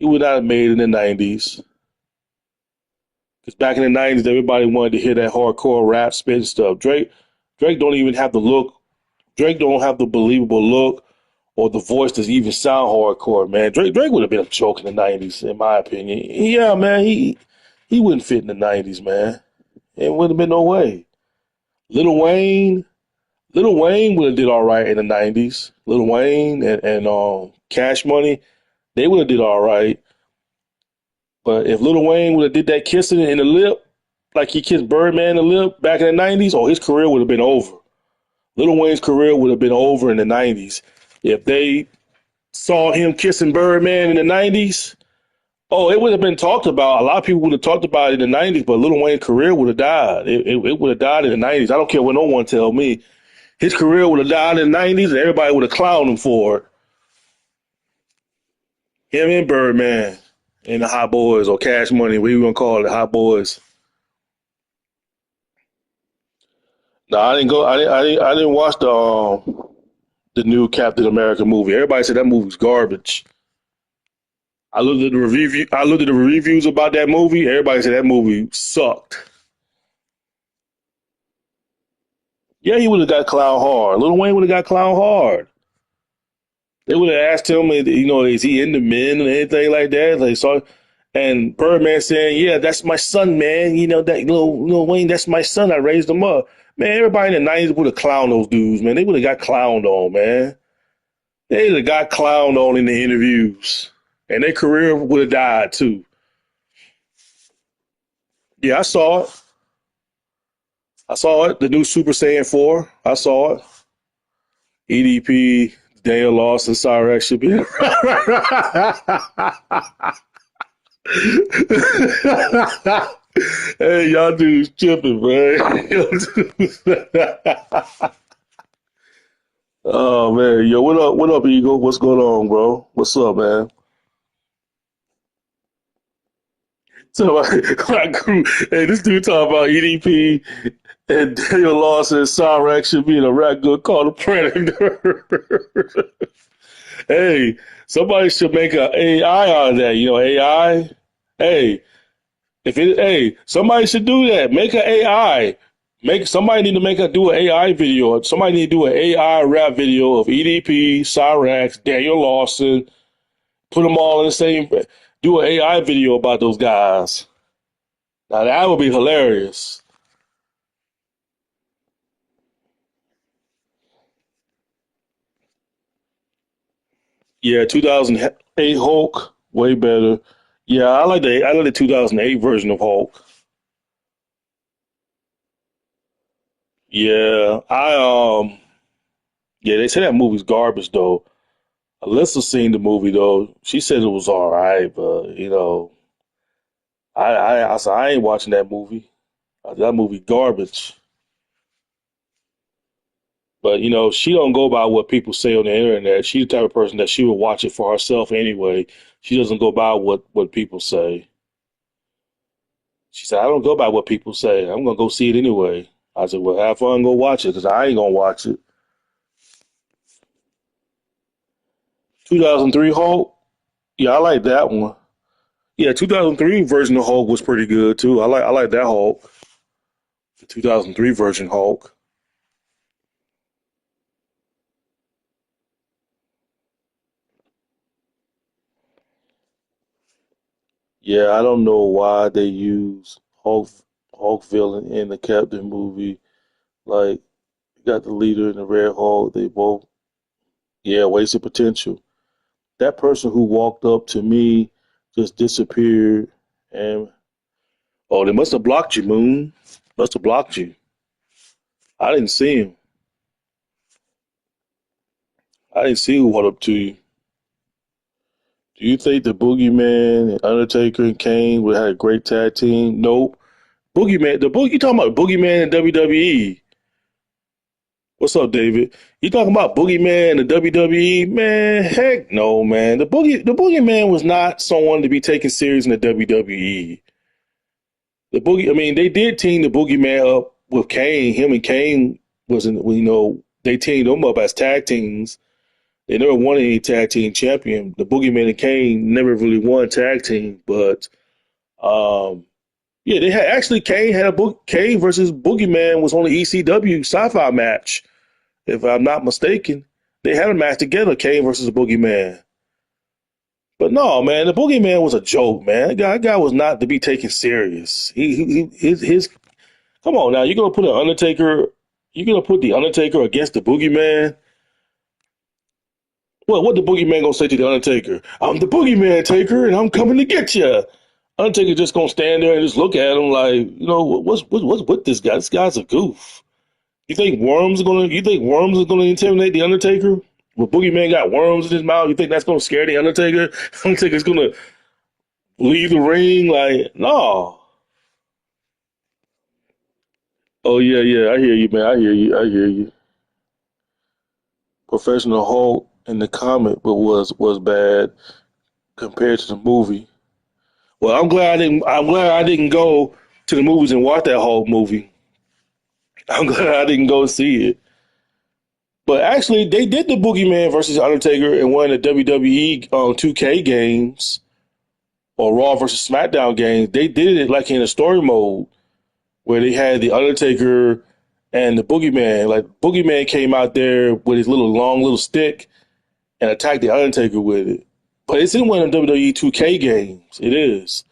He would not have made it in the 90s. Because back in the 90s, everybody wanted to hear that hardcore rap spit stuff. Drake don't even have the look. Drake don't have the believable look or the voice to even sound hardcore, man. Drake would have been a joke in the 90s, in my opinion. Yeah, man, he wouldn't fit in the 90s, man. It would have been no way. Lil Wayne, Lil Wayne would have did all right in the 90s. Lil Wayne and Cash Money, they would have did all right. But if Lil Wayne would have did that kissing in the lip, like he kissed Birdman in the lip back in the 90s, oh, his career would have been over. Lil Wayne's career would have been over in the 90s. If they saw him kissing Birdman in the 90s, oh, it would have been talked about. A lot of people would have talked about it in the 90s, but Lil Wayne's career would have died. It would have died in the 90s. I don't care what no one tell me. His career would have died in the 90s, and everybody would have clowned him for it. Him and Birdman and the Hot Boys or Cash Money, what you gonna call it, Hot Boys. No, I didn't go. I didn't watch the new Captain America movie. Everybody said that movie's garbage. I looked at the review. I looked at the reviews about that movie. Everybody said that movie sucked. Yeah, he would have got clown hard. Lil Wayne would have got clown hard. They would have asked him, is he into men and anything like that? Like so, and Birdman saying, "Yeah, that's my son, man. That Lil Wayne, that's my son. I raised him up." Man, everybody in the 90s would have clowned those dudes, man. They would have got clowned on, man. They would have got clowned on in the interviews. and their career would have died too. Yeah, I saw it. I saw it. The new Super Saiyan 4. I saw it. EDP, Daniel Lawson, Cyrex should be. Hey, y'all dudes tripping, bro. Oh man, yo, what up? What up, Eagle? What's going on, bro? What's up, man? So, hey, this dude talking about EDP and Daniel Lawson and Cyrex should be in a rap good called a predator. Hey, somebody should make an AI out of that. You know, AI. Hey, hey, somebody should do that. Make an AI. Make somebody need to do an AI video. Somebody need to do an AI rap video of EDP, Cyrax, Daniel Lawson. Put them all in the same. Do an AI video about those guys. Now that would be hilarious. Yeah, 2008 Hulk, way better. Yeah, I like the 2008 version of Hulk. Yeah, yeah, they say that movie's garbage though. Alyssa seen the movie though. She said it was all right, but I said I ain't watching that movie. That movie garbage. But she don't go by what people say on the internet. She's the type of person that she would watch it for herself anyway. She doesn't go by what people say. She said, I don't go by what people say. I'm gonna go see it anyway. I said, well, have fun, go watch it, because I ain't gonna watch it. 2003 Hulk, yeah, I like that one. Yeah, 2003 version of Hulk was pretty good too. I like that Hulk. The 2003 version Hulk. Yeah, I don't know why they use Hulk villain in the Captain movie. Like, you got the leader and the Red Hulk. They both, yeah, wasted potential. That person who walked up to me just disappeared, and oh, they must have blocked you, Moon. Must have blocked you. I didn't see him. I didn't see who walked up to you. Do you think the Boogeyman and Undertaker and Kane would have had a great tag team? Nope. Boogeyman, you talking about Boogeyman in WWE? What's up, David? You talking about Boogeyman in the WWE? Man, heck no, man. The Boogeyman was not someone to be taken serious in the WWE. I mean, they did team the Boogeyman up with Kane. Him and Kane wasn't, they teamed them up as tag teams. They never won any tag team champion. The Boogeyman and Kane never really won tag team, but um, yeah, they had actually Kane versus Boogeyman was on the ECW sci-fi match, if I'm not mistaken. They had a match together, Kane versus the Boogeyman. But no, man, the Boogeyman was a joke, man. That guy was not to be taken serious. His come on now, you're gonna put the Undertaker against the Boogeyman. What the Boogeyman gonna say to the Undertaker? I'm the Boogeyman Taker, and I'm coming to get you. Undertaker just gonna stand there and just look at him like, what's with this guy? This guy's a goof. You think Worms is gonna intimidate the Undertaker? Well, Boogeyman got worms in his mouth. You think that's gonna scare the Undertaker? Undertaker's gonna leave the ring like, no. Oh yeah, yeah, I hear you, man. I hear you. I hear you. Professional Hulk in the comic book was bad compared to the movie. Well, I'm glad I didn't go to the movies and watch that whole movie. I'm glad I didn't go see it. But actually, they did the Boogeyman versus Undertaker in one of the WWE 2K games or Raw versus SmackDown games. They did it like in a story mode where they had the Undertaker and the Boogeyman. Like Boogeyman came out there with his long little stick and attacked the Undertaker with it. But it's in one of the WWE 2K games. It is.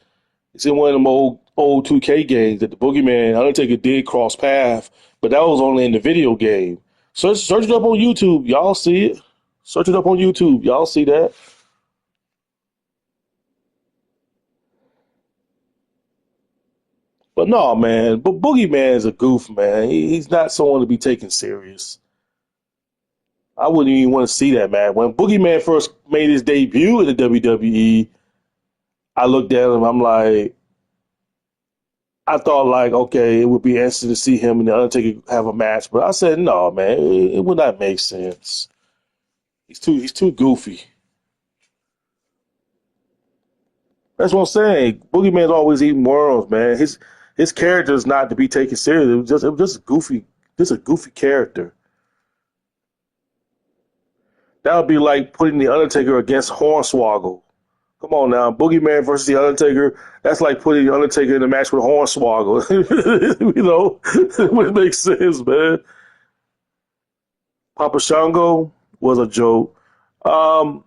It's in one of them old 2K games that the Boogeyman Undertaker did cross path, but that was only in the video game. Search it up on YouTube, y'all see it. Search it up on YouTube, y'all see that. But no, man. But Boogeyman is a goof, man. He's not someone to be taken serious. I wouldn't even want to see that, man. When Boogeyman first made his debut in the WWE, I looked at him. I'm like, I thought like, okay, it would be interesting to see him and the Undertaker have a match, but I said, no, man, it would not make sense. He's too goofy. That's what I'm saying. Boogeyman's always eating worms, man. His character is not to be taken serious. It was just goofy, just a goofy character. That would be like putting the Undertaker against Hornswoggle. Come on now, Boogeyman versus the Undertaker. That's like putting the Undertaker in a match with Hornswoggle. It would make sense, man. Papa Shango was a joke. Um,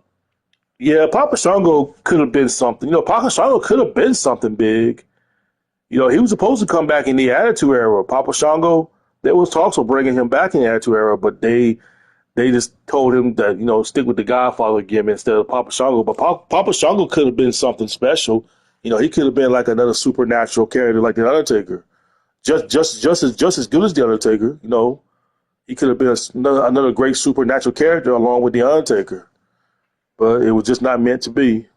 yeah, Papa Shango could have been something. Papa Shango could have been something big. He was supposed to come back in the Attitude Era. Papa Shango, there was talks of bringing him back in the Attitude Era, but they just told him that, stick with the Godfather gimmick instead of Papa Shango. But Papa Shango could have been something special. He could have been like another supernatural character like the Undertaker. Just as good as the Undertaker. He could have been another great supernatural character along with the Undertaker. But it was just not meant to be.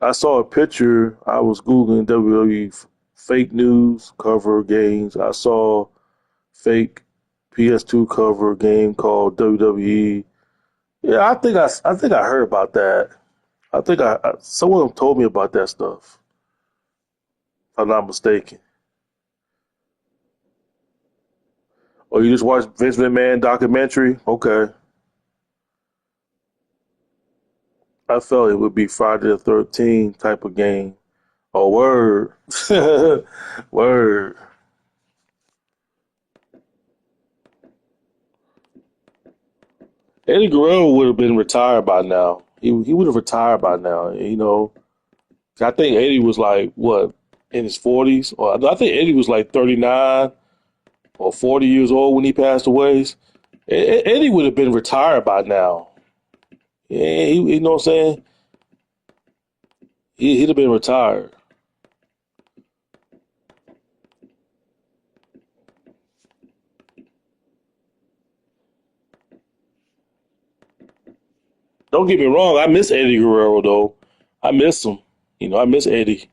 I saw a picture. I was Googling WWE fake news cover games. I saw fake PS2 cover game called WWE. Yeah, I think I heard about that. Someone told me about that stuff. If I'm not mistaken. Or you just watched Vince McMahon documentary? Okay. I felt it would be Friday the 13th type of game. Oh, word. Word. Eddie Guerrero would have been retired by now. He would have retired by now. I think Eddie was like what in his 40s, or I think Eddie was like 39 or 40 years old when he passed away. Eddie would have been retired by now. Yeah, you know what I'm saying? He'd have been retired. Don't get me wrong, I miss Eddie Guerrero though. I miss him. I miss Eddie.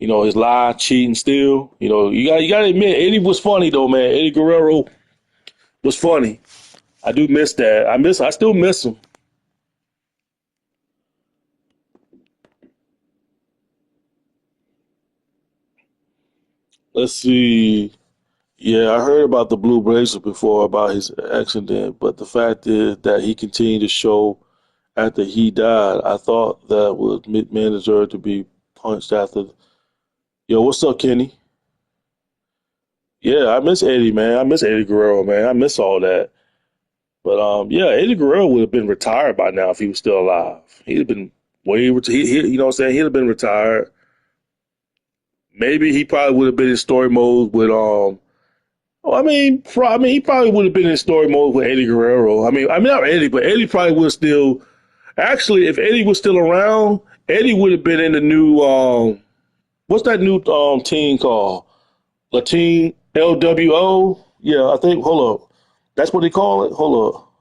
His lie, cheating, still. You got to admit, Eddie was funny though, man. Eddie Guerrero was funny. I do miss that. I still miss him. Let's see. Yeah, I heard about the Blue Blazer before about his accident, but the fact is that he continued to show after he died. I thought that was McMahon deserved to be punched after. Yo, what's up, Kenny? Yeah, I miss Eddie, man. I miss Eddie Guerrero, man. I miss all that. But yeah, Eddie Guerrero would have been retired by now if he was still alive. He'd have been you know what I'm saying? He'd have been retired. Maybe he probably would have been in story mode with oh, he probably would have been in story mode with Eddie Guerrero. I mean not Eddie, but Eddie probably would have still. Actually, if Eddie was still around, Eddie would have been in the new what's that new team called? Latin LWO? Yeah, I think. Hold up, that's what they call it. Hold up,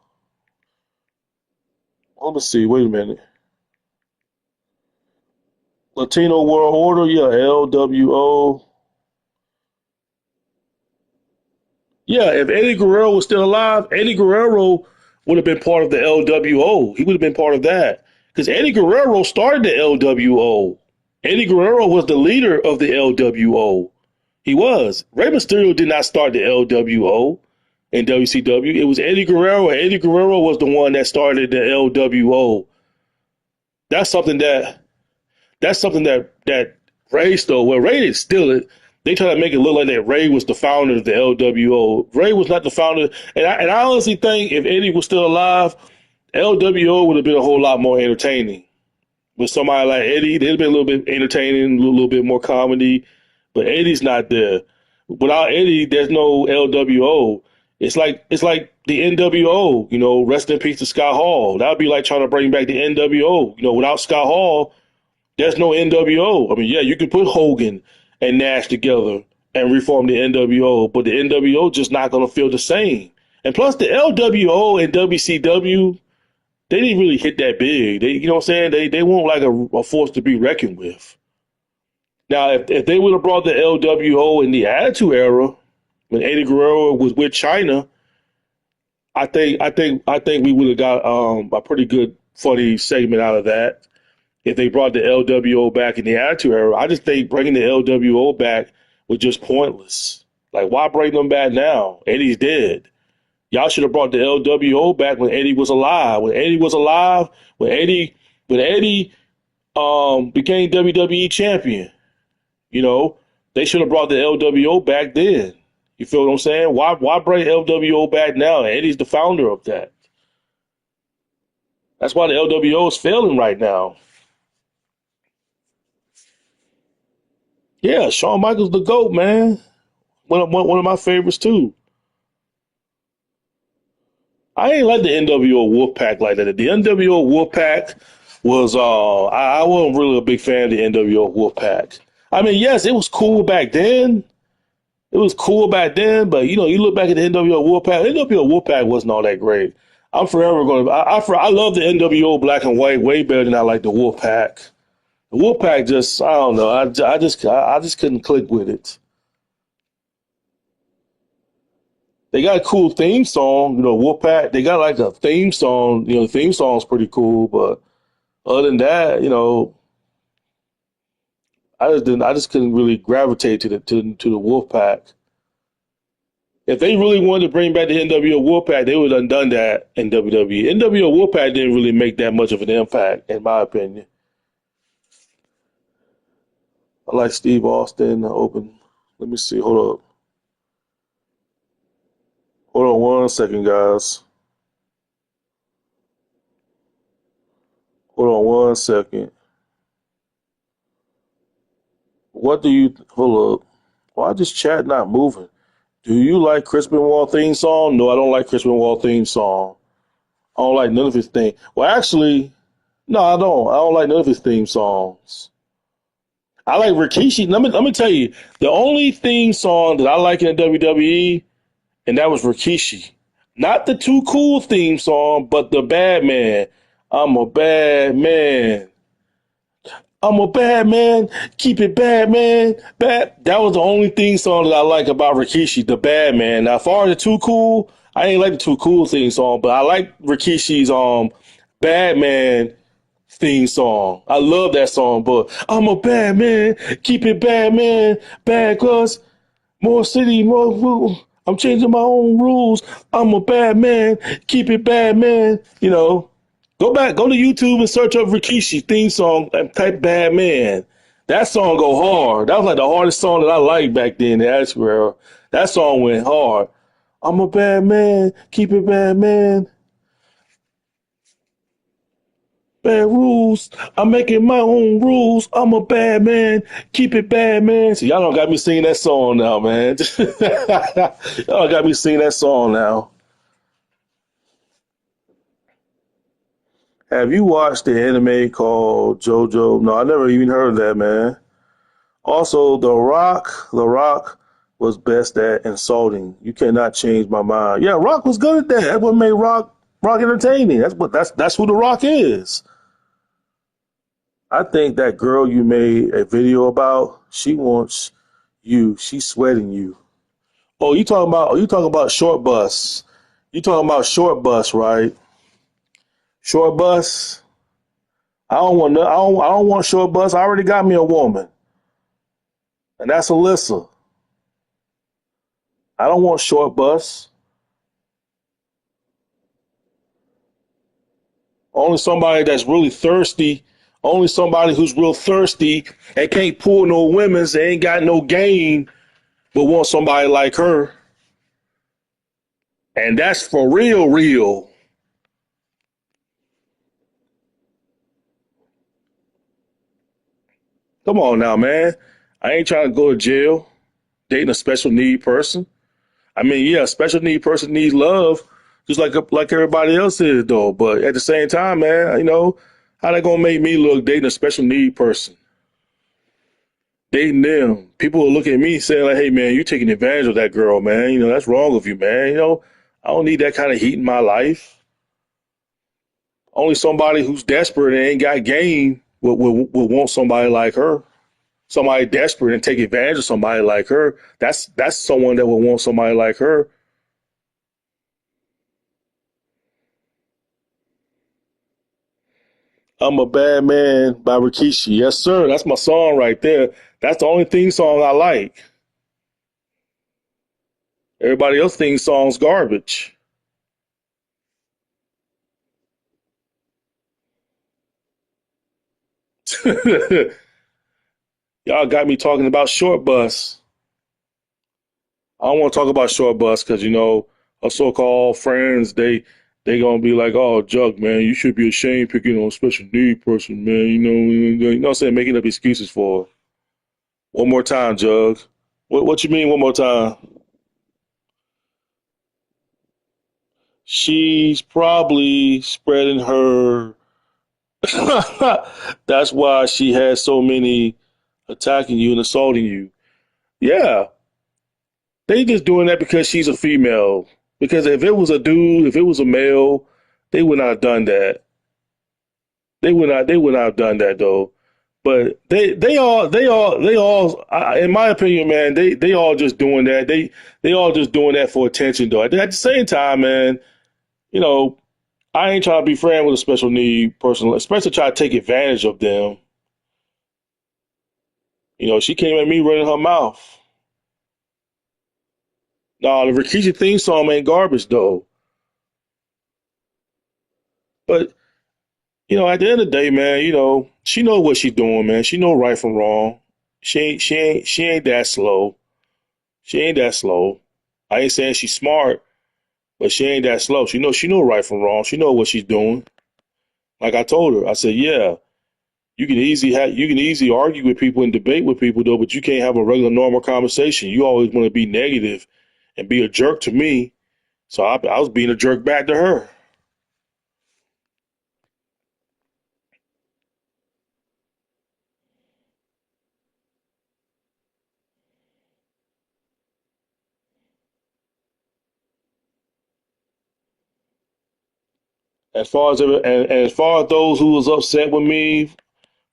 let me see. Wait a minute. Latino World Order. Yeah, LWO. Yeah, if Eddie Guerrero was still alive, Eddie Guerrero would have been part of the LWO. He would have been part of that because Eddie Guerrero started the LWO. Eddie Guerrero was the leader of the LWO. He was. Rey Mysterio did not start the LWO in WCW. It was Eddie Guerrero. Eddie Guerrero was the one that started the LWO. That's something that that Ray stole. Well, Ray didn't steal it. They try to make it look like that Ray was the founder of the LWO. Ray was not the founder, and I honestly think if Eddie was still alive, LWO would have been a whole lot more entertaining. With somebody like Eddie, it'd have been a little bit entertaining, a little bit more comedy. But Eddie's not there. Without Eddie, there's no LWO. It's like the NWO. Rest in peace to Scott Hall. That would be like trying to bring back the NWO. Without Scott Hall, There's no NWO. I mean, yeah, you can put Hogan and Nash together and reform the NWO, but the NWO just not going to feel the same. And plus, the LWO and WCW, they didn't really hit that big. They, you know what I'm saying? They weren't like a force to be reckoned with. Now, if they would have brought the LWO in the Attitude Era when Eddie Guerrero was with China, I think we would have got a pretty good funny segment out of that if they brought the LWO back in the Attitude Era. I just think bringing the LWO back was just pointless. Like, why bring them back now? Eddie's dead. Y'all should have brought the LWO back when Eddie was alive. When Eddie became WWE champion. You know, they should have brought the LWO back then. You feel what I'm saying? Why bring LWO back now? Eddie's the founder of that. That's why the LWO is failing right now. Yeah, Shawn Michaels the GOAT, man. One of my favorites too. I ain't like the NWO Wolfpack like that. The NWO Wolfpack was I wasn't really a big fan of the NWO Wolfpack. I mean, yes, it was cool back then. It was cool back then, but you look back at the NWO Wolfpack. NWO Wolfpack wasn't all that great. I'm forever going to. I love the NWO Black and White way better than I like the Wolfpack. The Wolfpack just I don't know. I just couldn't click with it. They got a cool theme song, Wolfpack. They got like a theme song. The theme song's pretty cool, but other than that, I just didn't. I just couldn't really gravitate to the Wolfpack. If they really wanted to bring back the NWO Wolfpack, they would have done that in WWE. NWO Wolfpack didn't really make that much of an impact, in my opinion. I like Steve Austin open. Let me see. Hold up. Hold on 1 second, guys. Hold on 1 second. What do you hold up? Why is this chat not moving? Do you like Chris Benoit theme song? No, I don't like Chris Benoit theme song. I don't like none of his theme. Well, actually, no, I don't. I don't like none of his theme songs. I like Rikishi. Let me tell you, the only theme song that I like in the WWE, and that was Rikishi. Not the Too Cool theme song, but the Bad Man. I'm a bad man. I'm a bad man. Keep it bad, man. Bad. That was the only theme song that I like about Rikishi, the Bad Man. Now, as far as the Too Cool, I ain't like the Too Cool theme song, but I like Rikishi's Bad Man theme song. I love that song, but I'm a bad man. Keep it bad, man. Bad cause more city, more rule. I'm changing my own rules. I'm a bad man. Keep it bad, man. Go to YouTube and search up Rikishi theme song and type "Bad Man." That song go hard. That was like the hardest song that I liked back then. The Attitude Era. That song went hard. I'm a bad man. Keep it bad, man. Bad rules. I'm making my own rules. I'm a bad man. Keep it bad, man. So y'all don't got me singing that song now, man. Y'all got me singing that song now. Have you watched the anime called JoJo? No, I never even heard of that, man. Also, The Rock was best at insulting. You cannot change my mind. Yeah, Rock was good at that. That's what made Rock entertaining. That's who The Rock is. I think that girl you made a video about, she wants you. She's sweating you. Oh, you talking about short bus. You talking about short bus, right? Short bus. I don't want short bus. I already got me a woman. And that's Alyssa. I don't want short bus. Only somebody that's really thirsty. Only somebody who's real thirsty and can't pull no women's, ain't got no game, but want somebody like her. And that's for real, real. Come on now, man. I ain't trying to go to jail dating a special need person. I mean, yeah, a special need person needs love, just like everybody else is, though. But at the same time, man, How they gonna make me look dating a special need person? Dating them. People will look at me saying like, hey man, you taking advantage of that girl, man. That's wrong of you, man. I don't need that kind of heat in my life. Only somebody who's desperate and ain't got game would want somebody like her. Somebody desperate and take advantage of somebody like her. That's someone that would want somebody like her. I'm a Bad Man by Rikishi. Yes, sir. That's my song right there. That's the only theme song I like. Everybody else theme song's garbage. Y'all got me talking about Short Bus. I don't want to talk about Short Bus because our so-called friends they gonna be like, oh, Jug, man, you should be ashamed picking on a special need person, man. What I'm saying, making up excuses for her. One more time, Jug. What you mean one more time? She's probably spreading her. That's why she has so many attacking you and assaulting you. Yeah, they just doing that because she's a female. Because if it was a dude, if it was a male, they would not have done that. They would not have done that though. But they all in my opinion, man, they all just doing that. They all just doing that for attention though. At the same time, man, you know, I ain't trying to be friends with a special need person, especially try to take advantage of them. She came at me running her mouth. No, the Rikishi theme song ain't garbage though. But at the end of the day, man, she know what she's doing, man. She know right from wrong. She ain't that slow. She ain't that slow. I ain't saying she's smart, but she ain't that slow. She know right from wrong. She know what she's doing. Like I told her, I said, yeah, you can easily argue with people and debate with people though, but you can't have a regular normal conversation. You always want to be negative and be a jerk to me. So I was being a jerk back to her. And as far as those who was upset with me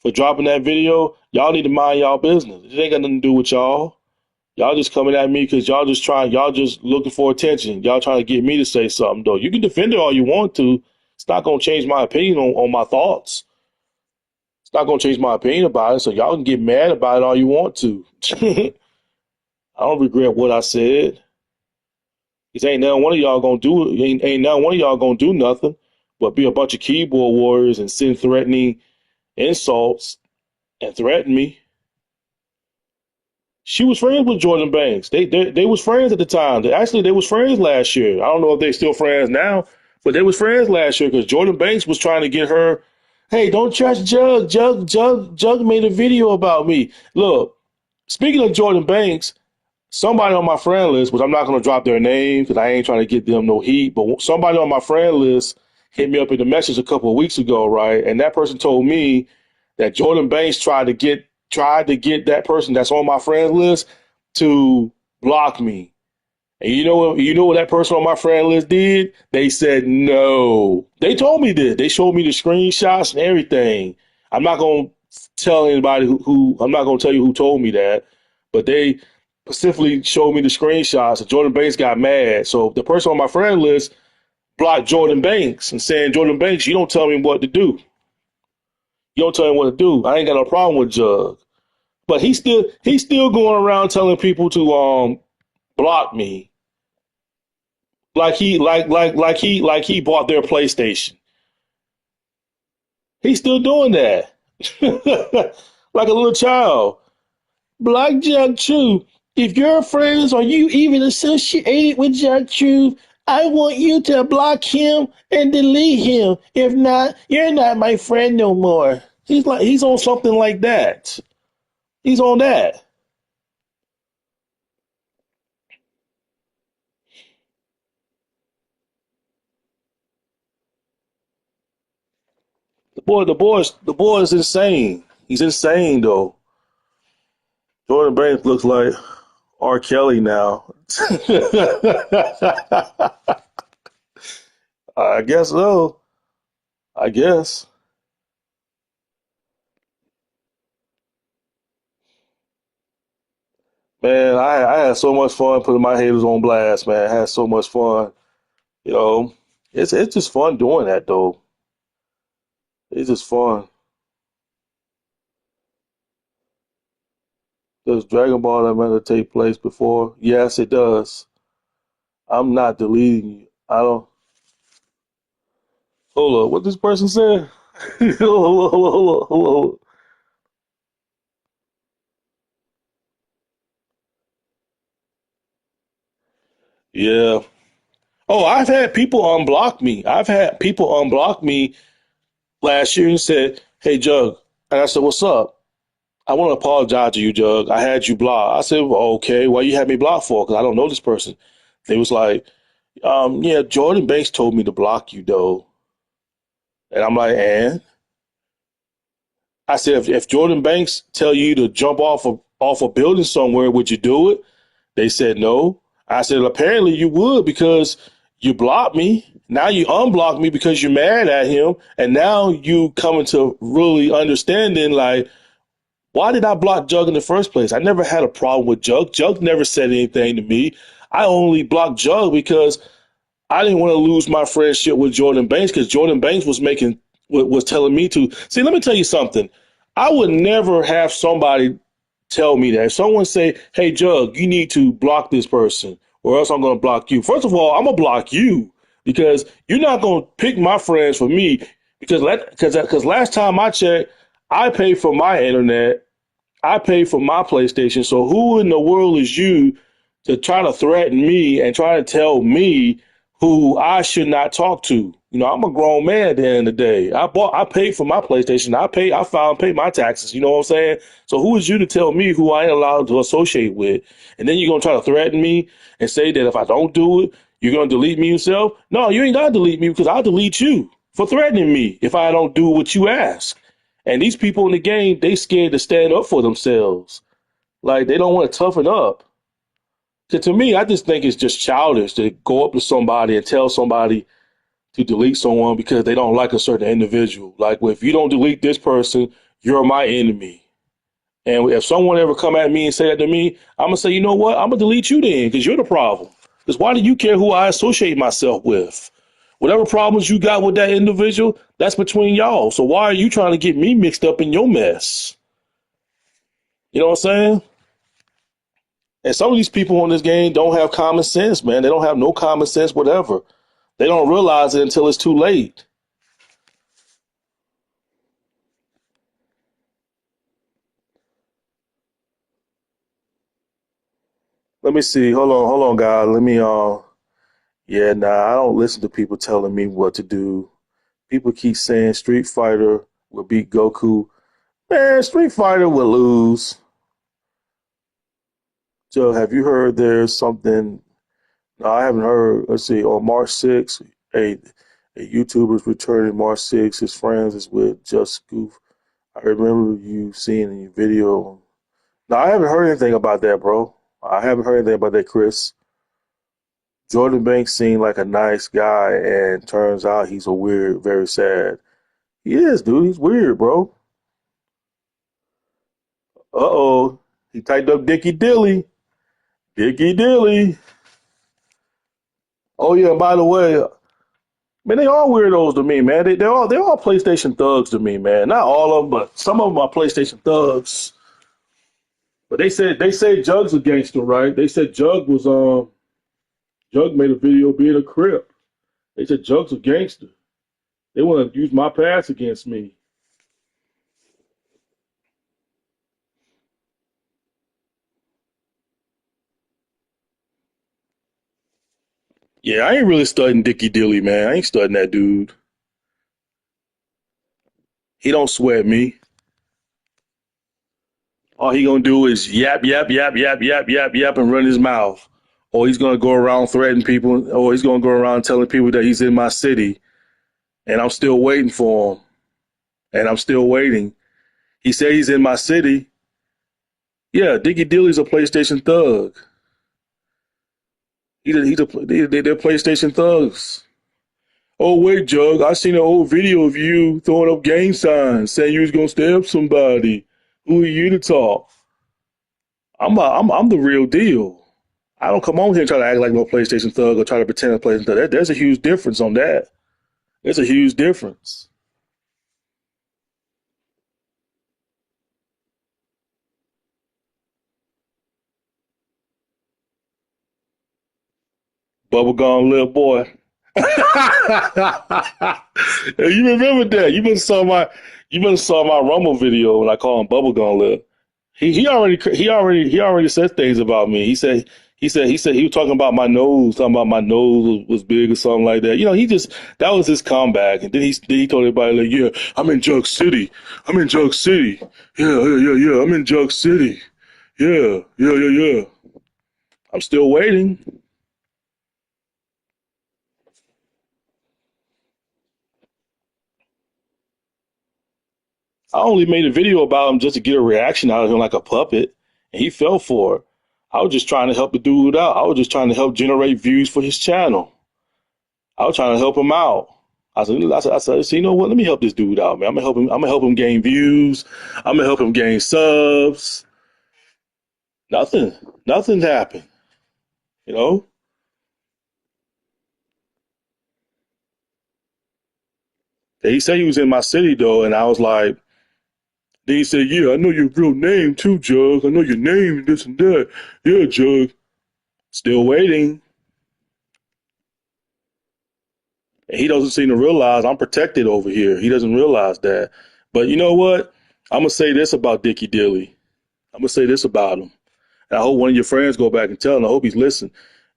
for dropping that video, y'all need to mind y'all business. It ain't got nothing to do with y'all. Y'all just coming at me because y'all just looking for attention. Y'all trying to get me to say something though. You can defend it all you want to. It's not gonna change my opinion on my thoughts. It's not gonna change my opinion about it. So y'all can get mad about it all you want to. I don't regret what I said. Because ain't none one of y'all gonna do ain't none one of y'all gonna do nothing but be a bunch of keyboard warriors and send threatening insults and threaten me. She was friends with Jordan Banks. They was friends at the time. They was friends last year. I don't know if they still friends now, but they was friends last year because Jordan Banks was trying to get her. Hey, don't trust Jug. Jug made a video about me. Look, speaking of Jordan Banks, somebody on my friend list, which I'm not going to drop their name because I ain't trying to get them no heat, but somebody on my friend list hit me up in the message a couple of weeks ago, right? And that person told me that Jordan Banks tried to get that person that's on my friend list to block me. And you know what that person on my friend list did? They said no. They told me this. They showed me the screenshots and everything. I'm not gonna tell anybody who I'm not gonna tell you who told me that, but they specifically showed me the screenshots. And Jordan Banks got mad. So the person on my friend list blocked Jordan Banks and saying, Jordan Banks, you don't tell me what to do. You don't tell me what to do. I ain't got no problem with Jug. But he's still going around telling people to block me like he bought their PlayStation. He's still doing that. Like a little child. Block Jack True. If you're friends or you even associated with Jack True, I want you to block him and delete him. If not, you're not my friend no more. He's on something like that. He's on that. The boy is insane. He's insane though. Jordan Banks looks like R. Kelly now. I guess so. I guess. Man, I had so much fun putting my haters on blast, man. I had so much fun. You know, it's just fun doing that though. It's just fun. Does Dragon Ball ever take place before? Yes, it does. I'm not deleting you. I don't. Hold up. What this person said? Hold up. Yeah. Oh, I've had people unblock me. I've had people unblock me last year and said, "Hey, Jug," and I said, "What's up?" I want to apologize to you, Jug. I had you blocked. I said, well, "Okay, why you had me blocked for? Because I don't know this person." They was like, "Yeah, Jordan Banks told me to block you, though." And I'm like, "And?" I said, if Jordan Banks tell you to jump off a building somewhere, would you do it? They said no. I said, apparently you would because you blocked me. Now you unblock me because you're mad at him. And now you coming to really understanding like, why did I block Jug in the first place? I never had a problem with Jug. Jug never said anything to me. I only blocked Jug because I didn't want to lose my friendship with Jordan Banks because Jordan Banks was telling me to. See, let me tell you something. I would never have somebody tell me that. If someone say, "Hey, Jug, you need to block this person, or else I'm going to block you." First of all, I'm gonna block you because you're not going to pick my friends for me. Because last time I checked, I paid for my internet, I pay for my PlayStation. So who in the world is you to try to threaten me and try to tell me who I should not talk to? You know, I'm a grown man at the end of the day. I paid for my PlayStation. I filed and paid my taxes. You know what I'm saying? So who is you to tell me who I ain't allowed to associate with? And then you're gonna try to threaten me and say that if I don't do it, you're gonna delete me yourself? No, you ain't gotta delete me because I'll delete you for threatening me if I don't do what you ask. And these people in the game, they scared to stand up for themselves. Like they don't want to toughen up. To me, I just think it's just childish to go up to somebody and tell somebody to delete someone because they don't like a certain individual. Like, well, if you don't delete this person, you're my enemy. And if someone ever come at me and say that to me, I'm gonna say, you know what? I'm gonna delete you then because you're the problem. Because why do you care who I associate myself with? Whatever problems you got with that individual, that's between y'all. So why are you trying to get me mixed up in your mess? You know what I'm saying? And some of these people on this game don't have common sense, man. They don't have no common sense, whatever. They don't realize it until it's too late. Let me see. Hold on, guys. Let me yeah, nah, I don't listen to people telling me what to do. People keep saying Street Fighter will beat Goku. Man, Street Fighter will lose. So have you heard there's something? No, I haven't heard. Let's see. On March 6th, a YouTuber's returning March 6th. His friends is with Just Goof. I remember you seeing in your video. No, I haven't heard anything about that, bro. I haven't heard anything about that, Chris. Jordan Banks seemed like a nice guy, and turns out he's a weird, very sad. He is, dude. He's weird, bro. Uh-oh. He typed up Dicky Dilly. Dicky Dilly. Oh, yeah, by the way, man, they all weirdos to me, man. They're all PlayStation thugs to me, man. Not all of them, but some of them are PlayStation thugs. But they said Jug's a gangster, right? They said Jug made a video being a crip. They said Jug's a gangster. They want to use my past against me. Yeah, I ain't really studying Dicky Dilly, man. I ain't studying that dude. He don't sweat me. All he gonna do is yap, yap, yap, yap, yap, yap, yap, and run his mouth. Or he's gonna go around threatening people, or he's gonna go around telling people that he's in my city, and I'm still waiting for him. and I'm still waiting. He said he's in my city. Yeah, Diggy Dilly's a PlayStation thug. They're PlayStation thugs. Oh wait, Jug, I seen an old video of you throwing up gang signs saying you was gonna stab somebody. Who are you to talk? I'm the real deal. I don't come on here and try to act like no PlayStation thug or try to pretend a PlayStation thug. There's a huge difference on that. There's a huge difference. Bubblegum little boy. You remember that? You been saw my Rumble video when I call him Bubblegum Lip. He already said things about me. He was talking about my nose, talking about my nose was big or something like that. You know, that was his comeback. And then he told everybody like, yeah, I'm in Jug City. I'm in Jug City. Yeah. I'm in Jug City. Yeah. I'm still waiting. I only made a video about him just to get a reaction out of him like a puppet, and he fell for it. I was just trying to help the dude out. I was just trying to help generate views for his channel. I was trying to help him out. I said, so you know what? Let me help this dude out, man. I'm gonna help him. I'm gonna help him gain views. I'm gonna help him gain subs. Nothing, nothing happened. You know. He said he was in my city though, and I was like, then he said, yeah, I know your real name too, Jug. I know your name and this and that. Yeah, Jug. Still waiting. And he doesn't seem to realize I'm protected over here. He doesn't realize that. But you know what? I'm gonna say this about Dickie Dilly. I'm gonna say this about him. And I hope one of your friends go back and tell him. I hope he's listening.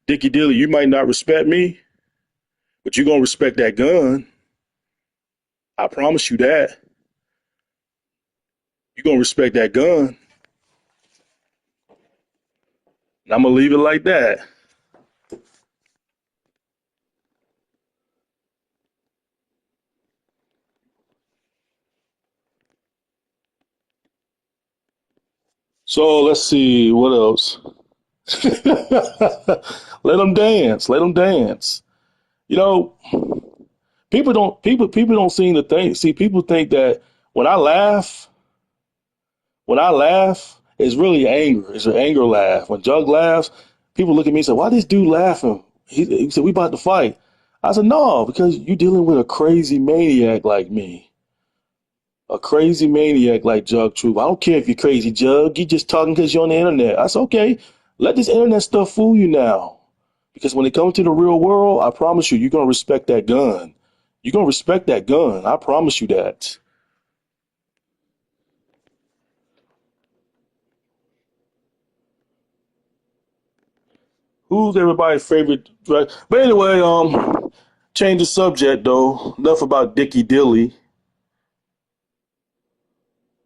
Dickie Dilly, you might not respect me, but you're gonna respect that gun. I promise you that. You're gonna respect that gun. And I'm gonna leave it like that. So let's see what else. Let them dance. Let them dance. You know, people don't seem to think. See, people think that when I laugh, when I laugh, it's really anger. It's an anger laugh. When Jug laughs, people look at me and say, "Why this dude laughing?" He said, "We about to fight." I said, "No, because you're dealing with a crazy maniac like me, a crazy maniac like Jug Troop. I don't care if you're crazy, Jug. You just talking because you're on the internet." I said, "Okay, let this internet stuff fool you now, because when it comes to the real world, I promise you, you're gonna respect that gun. You're gonna respect that gun. I promise you that." Who's everybody's favorite? But anyway, change the subject though. Enough about Dickie Dilly.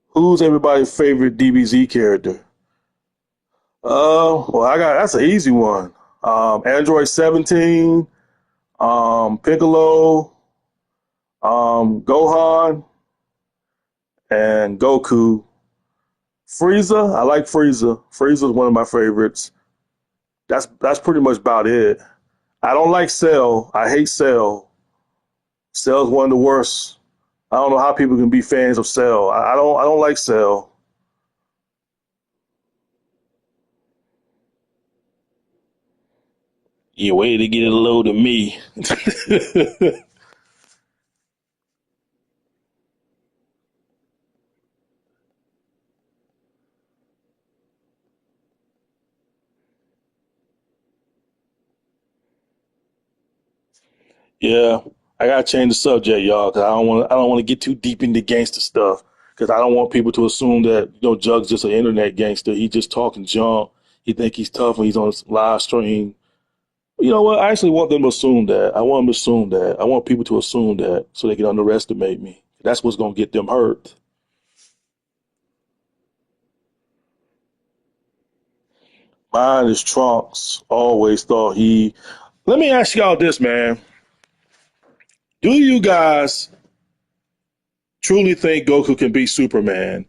Who's everybody's favorite DBZ character? Well, I got that's an easy one. Android 17, Piccolo, Gohan, and Goku. Frieza, I like Frieza. Frieza is one of my favorites. That's pretty much about it. I don't like Cell. I hate Cell. Cell's one of the worst. I don't know how people can be fans of Cell. I don't like Cell. You waited to get a load of me. Yeah, I gotta change the subject, y'all, because I don't want to get too deep into gangster stuff. Because I don't want people to assume that Jug's just an internet gangster. He just talking junk. He think he's tough when he's on his live stream. You know what? I actually want them to assume that. I want them to assume that. I want people to assume that so they can underestimate me. That's what's gonna get them hurt. Mine is Trunks. Always thought he. Let me ask y'all this, man. Do you guys truly think Goku can beat Superman?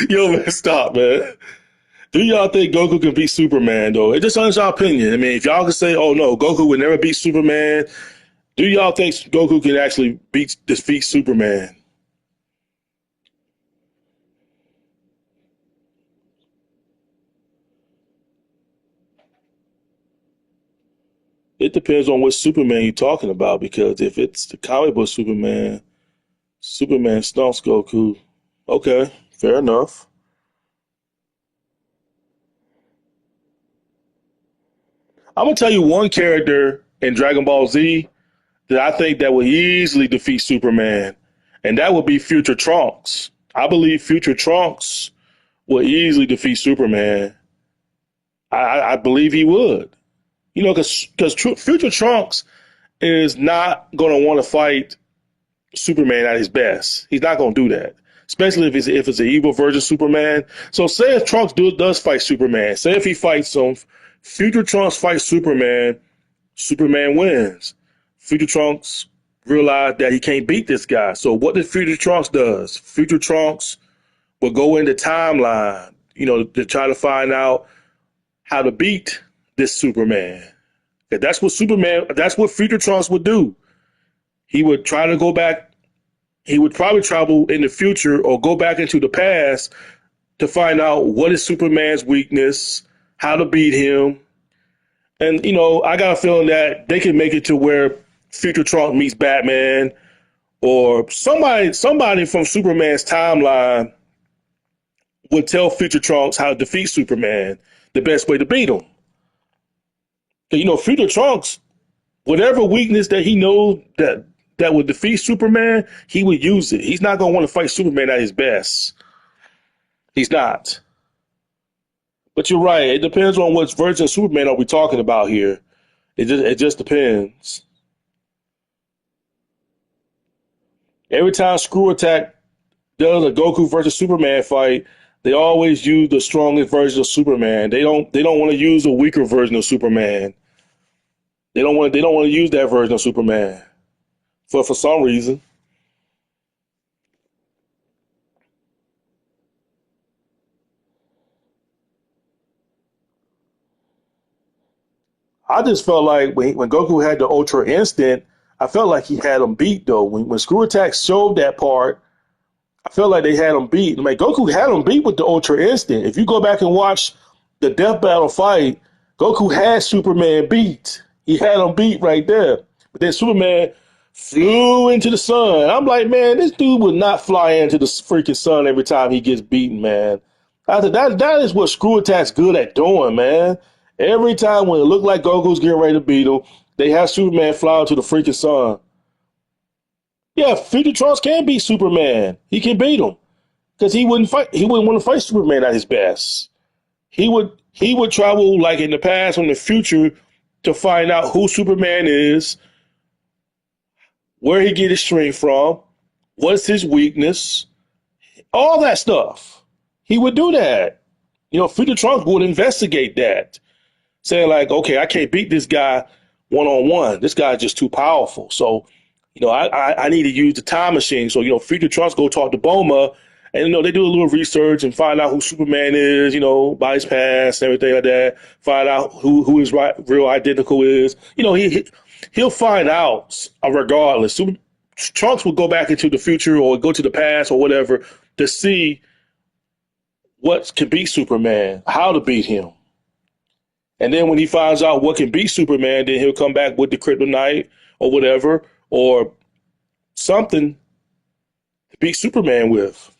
Yo, man, stop, man. Do y'all think Goku can beat Superman, though? It's just on y'all opinion. I mean, if y'all can say, oh, no, Goku would never beat Superman, do y'all think Goku can actually defeat Superman? It depends on what Superman you're talking about, because if it's the comic book Superman, Superman stomps Goku. Okay, fair enough. I'm gonna tell you one character in Dragon Ball Z that I think that would easily defeat Superman, and that would be Future Trunks. I believe Future Trunks would easily defeat Superman. I believe he would. You know, because Future Trunks is not going to want to fight Superman at his best. He's not going to do that, especially if it's an evil version of Superman. So say if Trunks does fight Superman, say if he fights him, Future Trunks fights Superman, Superman wins. Future Trunks realized that he can't beat this guy. So what did Future Trunks does? Future Trunks will go into timeline, you know, to try to find out how to beat this Superman. That's what Future Trunks would do. He would try to go back. He would probably travel in the future or go back into the past to find out what is Superman's weakness, how to beat him. And, you know, I got a feeling that they can make it to where Future Trunks meets Batman, or somebody from Superman's timeline would tell Future Trunks how to defeat Superman, the best way to beat him. You know, Future Trunks, whatever weakness that he knows that would defeat Superman, he would use it. He's not going to want to fight Superman at his best. He's not. But you're right. It depends on which version of Superman are we talking about here. It just depends. Every time Screw Attack does a Goku versus Superman fight, they always use the strongest version of Superman. They don't want to use a weaker version of Superman. They don't want to use that version of Superman for some reason. I just felt like when Goku had the Ultra Instinct, I felt like he had him beat though. When Screw Attack showed that part, I felt like they had him beat. Like Goku had him beat with the Ultra Instinct. If you go back and watch the Death Battle fight, Goku had Superman beat. He had him beat right there. But then Superman flew into the sun. I'm like, man, this dude would not fly into the freaking sun every time he gets beaten, man. I said, that is what Screw Attack's good at doing, man. Every time when it looked like Goku's getting ready to beat him, they have Superman fly into the freaking sun. Yeah, Future Trunks can beat Superman. He can beat him because he wouldn't fight. He wouldn't want to fight Superman at his best. He would travel like in the past or in the future to find out who Superman is, where he get his strength from, what's his weakness, all that stuff. He would do that. You know, Future Trunks would investigate that, saying like, okay, I can't beat this guy one on one. This guy's just too powerful. So, you know, I need to use the time machine. So, you know, Future Trunks go talk to Boma, and you know they do a little research and find out who Superman is. You know, by his past and everything like that. Find out who his real identical is. You know, he'll find out regardless. Trunks will go back into the future or go to the past or whatever to see what can beat Superman, how to beat him. And then when he finds out what can beat Superman, then he'll come back with the kryptonite or whatever, or something to beat Superman with.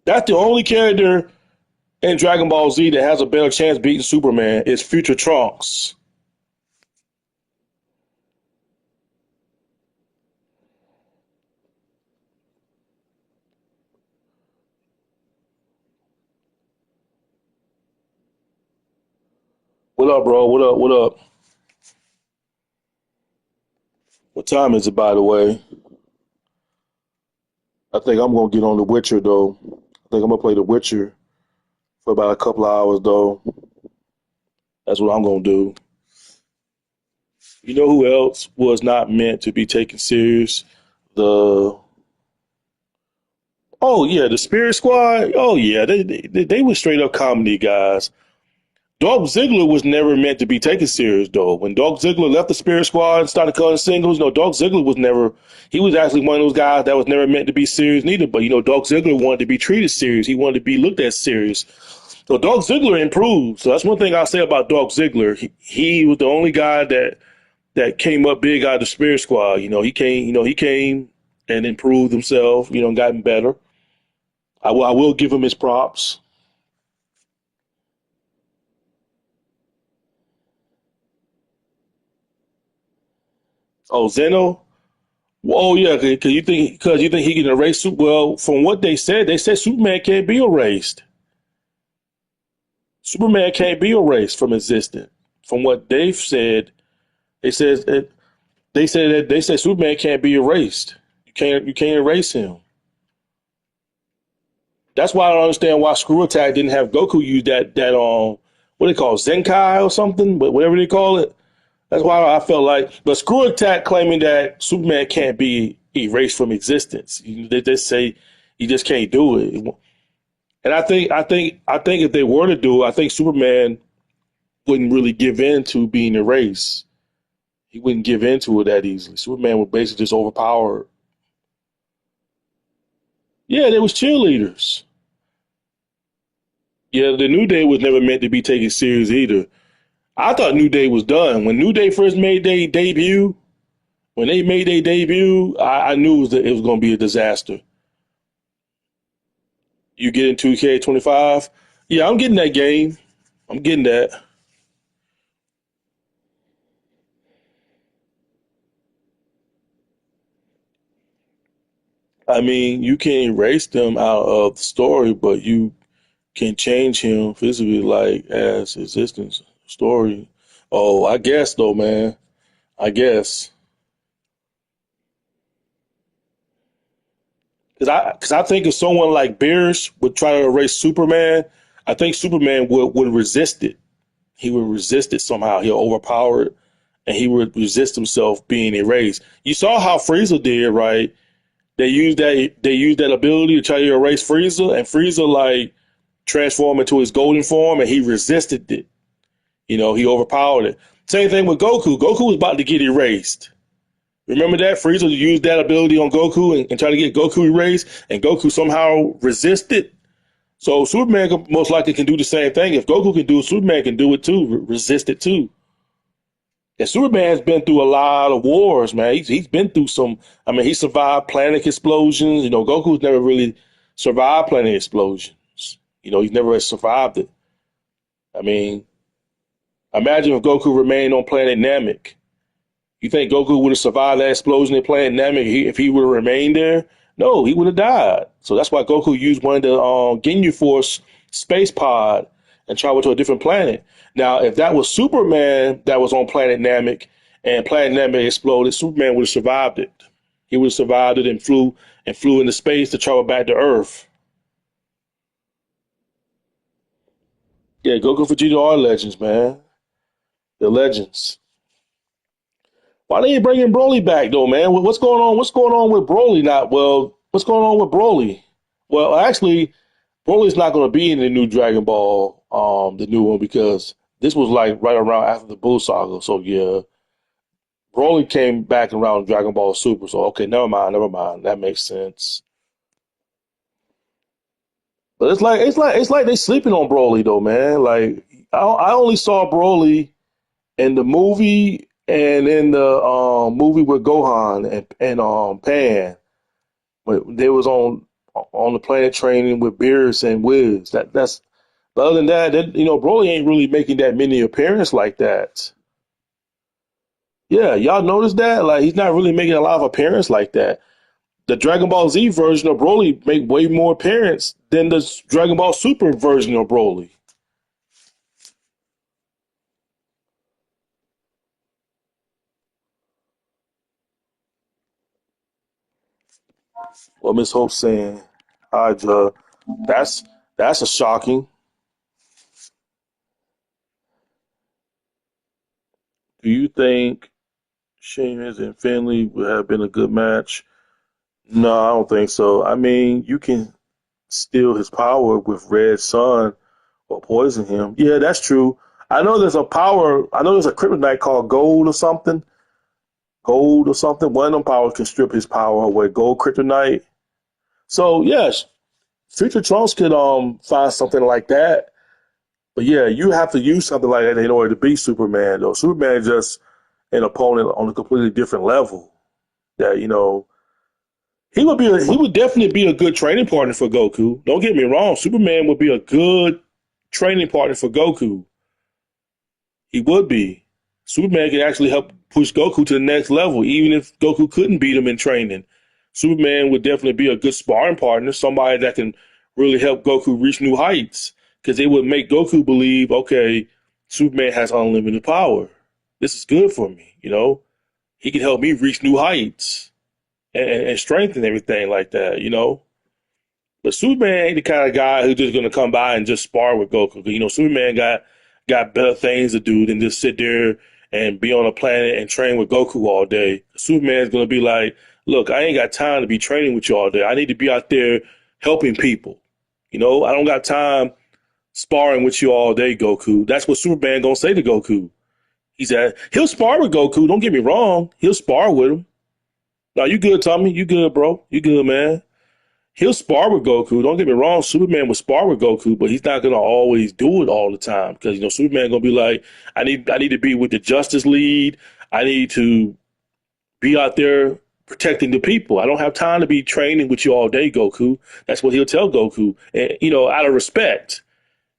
That's the only character in Dragon Ball Z that has a better chance beating Superman is Future Trunks. What up, bro? What up? What up? What time is it, by the way? I think I'm gonna get on The Witcher though. I think I'm gonna play The Witcher for about a couple of hours though. That's what I'm gonna do. You know who else was not meant to be taken serious? The Oh yeah, the Spirit Squad. Oh yeah, they were straight up comedy guys. Dolph Ziggler was never meant to be taken serious though. When Dolph Ziggler left the Spirit Squad and started cutting singles, no, Dolph Ziggler was never. He was actually one of those guys that was never meant to be serious neither. But Dolph Ziggler wanted to be treated serious. He wanted to be looked at serious. So Dolph Ziggler improved. So that's one thing I'll say about Dolph Ziggler. He was the only guy that came up big out of the Spirit Squad. He came and improved himself. And gotten better. I will give him his props. Oh, Zeno. Oh yeah, because you think he can erase. Well, from what they said Superman can't be erased. Superman can't be erased from existence. From what they've said, they said they said Superman can't be erased. You can't erase him. That's why I don't understand why Screw Attack didn't have Goku use that what they call it, Zenkai or something, but whatever they call it. That's why I felt like, but Screw Attack claiming that Superman can't be erased from existence. They just say you just can't do it. And I think if they were to do it, I think Superman wouldn't really give in to being erased. He wouldn't give in to it that easily. Superman would basically just overpower. Yeah, they was cheerleaders. Yeah, the New Day was never meant to be taken serious either. I thought New Day was done when New Day first made their debut. When they made their debut, I knew it was going to be a disaster. You get in 2K25. Yeah, I'm getting that game. I'm getting that. I mean, you can't erase them out of the story, but you can change him physically, like as existence story. Oh, I guess though, man. I guess because I think if someone like Beerus would try to erase Superman, I think Superman would resist it. He would resist it somehow. He'll overpower it, and he would resist himself being erased. You saw how Frieza did, right? They used that ability to try to erase Frieza, and Frieza like transformed into his golden form, and he resisted it. He overpowered it. Same thing with Goku. Goku was about to get erased. Remember that Frieza used that ability on Goku and tried to get Goku erased, and Goku somehow resisted. So Superman most likely can do the same thing. If Goku can do it, Superman can do it too. Resist it too. And Superman's been through a lot of wars, man. He's been through some. I mean, he survived planet explosions. Goku's never really survived planet explosions. He's never survived it. I mean, imagine if Goku remained on planet Namek. You think Goku would have survived that explosion in planet Namek if he would have remained there? No, he would have died. So that's why Goku used one of the Ginyu Force space pod and traveled to a different planet. Now, if that was Superman that was on planet Namek and planet Namek exploded, Superman would have survived it. He would have survived it and flew into space to travel back to Earth. Yeah, Goku and Vegeta are legends, man. They're legends. Why they ain't bringing Broly back though, man? What's going on? What's going on with Broly? Not well. What's going on with Broly? Well, actually, Broly's not going to be in the new Dragon Ball, the new one, because this was like right around after the Bull Saga. So yeah, Broly came back around Dragon Ball Super. So okay, never mind, never mind. That makes sense. But it's like they sleeping on Broly though, man. Like I only saw Broly in the movie and in the movie with Gohan and Pan. But they was on the planet training with Beerus and Wiz. That's but other than that, Broly ain't really making that many appearances like that. Yeah, y'all noticed that? Like he's not really making a lot of appearances like that. The Dragon Ball Z version of Broly make way more appearance than the Dragon Ball Super version of Broly. What Miss Hope saying? Hydra. That's that's a shocking. Do you think? Sheamus and Finley would have been a good match. No, I don't think so. I mean, you can steal his power with Red Sun or poison him. Yeah, that's true. I know there's a power. I know there's a kryptonite called Gold or something. Gold or something. One of them powers can strip his power away. Gold kryptonite. So yes, future Trunks could find something like that. But yeah, you have to use something like that in order to beat Superman. Though Superman is just an opponent on a completely different level. That he would definitely be a good training partner for Goku. Don't get me wrong, Superman would be a good training partner for Goku. He would be. Superman can actually help push Goku to the next level, even if Goku couldn't beat him in training. Superman would definitely be a good sparring partner, somebody that can really help Goku reach new heights. Because it would make Goku believe, okay, Superman has unlimited power. This is good for me, He can help me reach new heights and strengthen everything like that. But Superman ain't the kind of guy who's just gonna come by and just spar with Goku. Superman got better things to do than just sit there and be on a planet and train with Goku all day. Superman's gonna be like, look, I ain't got time to be training with you all day. I need to be out there helping people. I don't got time sparring with you all day, Goku. That's what Superman gonna say to Goku. He'll spar with Goku. Don't get me wrong. He'll spar with him. No, you good, Tommy? You good, bro? You good, man? He'll spar with Goku. Don't get me wrong. Superman will spar with Goku, but he's not gonna always do it all the time because Superman gonna be like, I need to be with the Justice League. I need to be out there protecting the people. I don't have time to be training with you all day, Goku. That's what he'll tell Goku, and out of respect,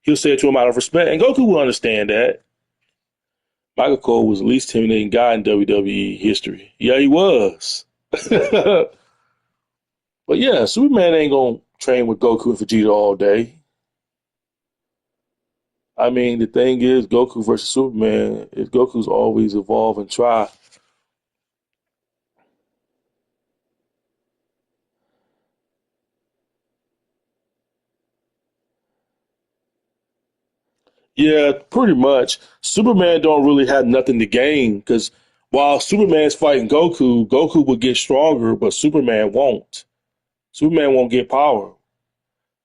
he'll say it to him out of respect, and Goku will understand that. Michael Cole was the least intimidating guy in WWE history. Yeah, he was. But yeah, Superman ain't gonna train with Goku and Vegeta all day. I mean, the thing is, Goku versus Superman is Goku's always evolve and try. Yeah, pretty much. Superman don't really have nothing to gain because while Superman's fighting Goku, Goku will get stronger, but Superman won't. Superman won't get power.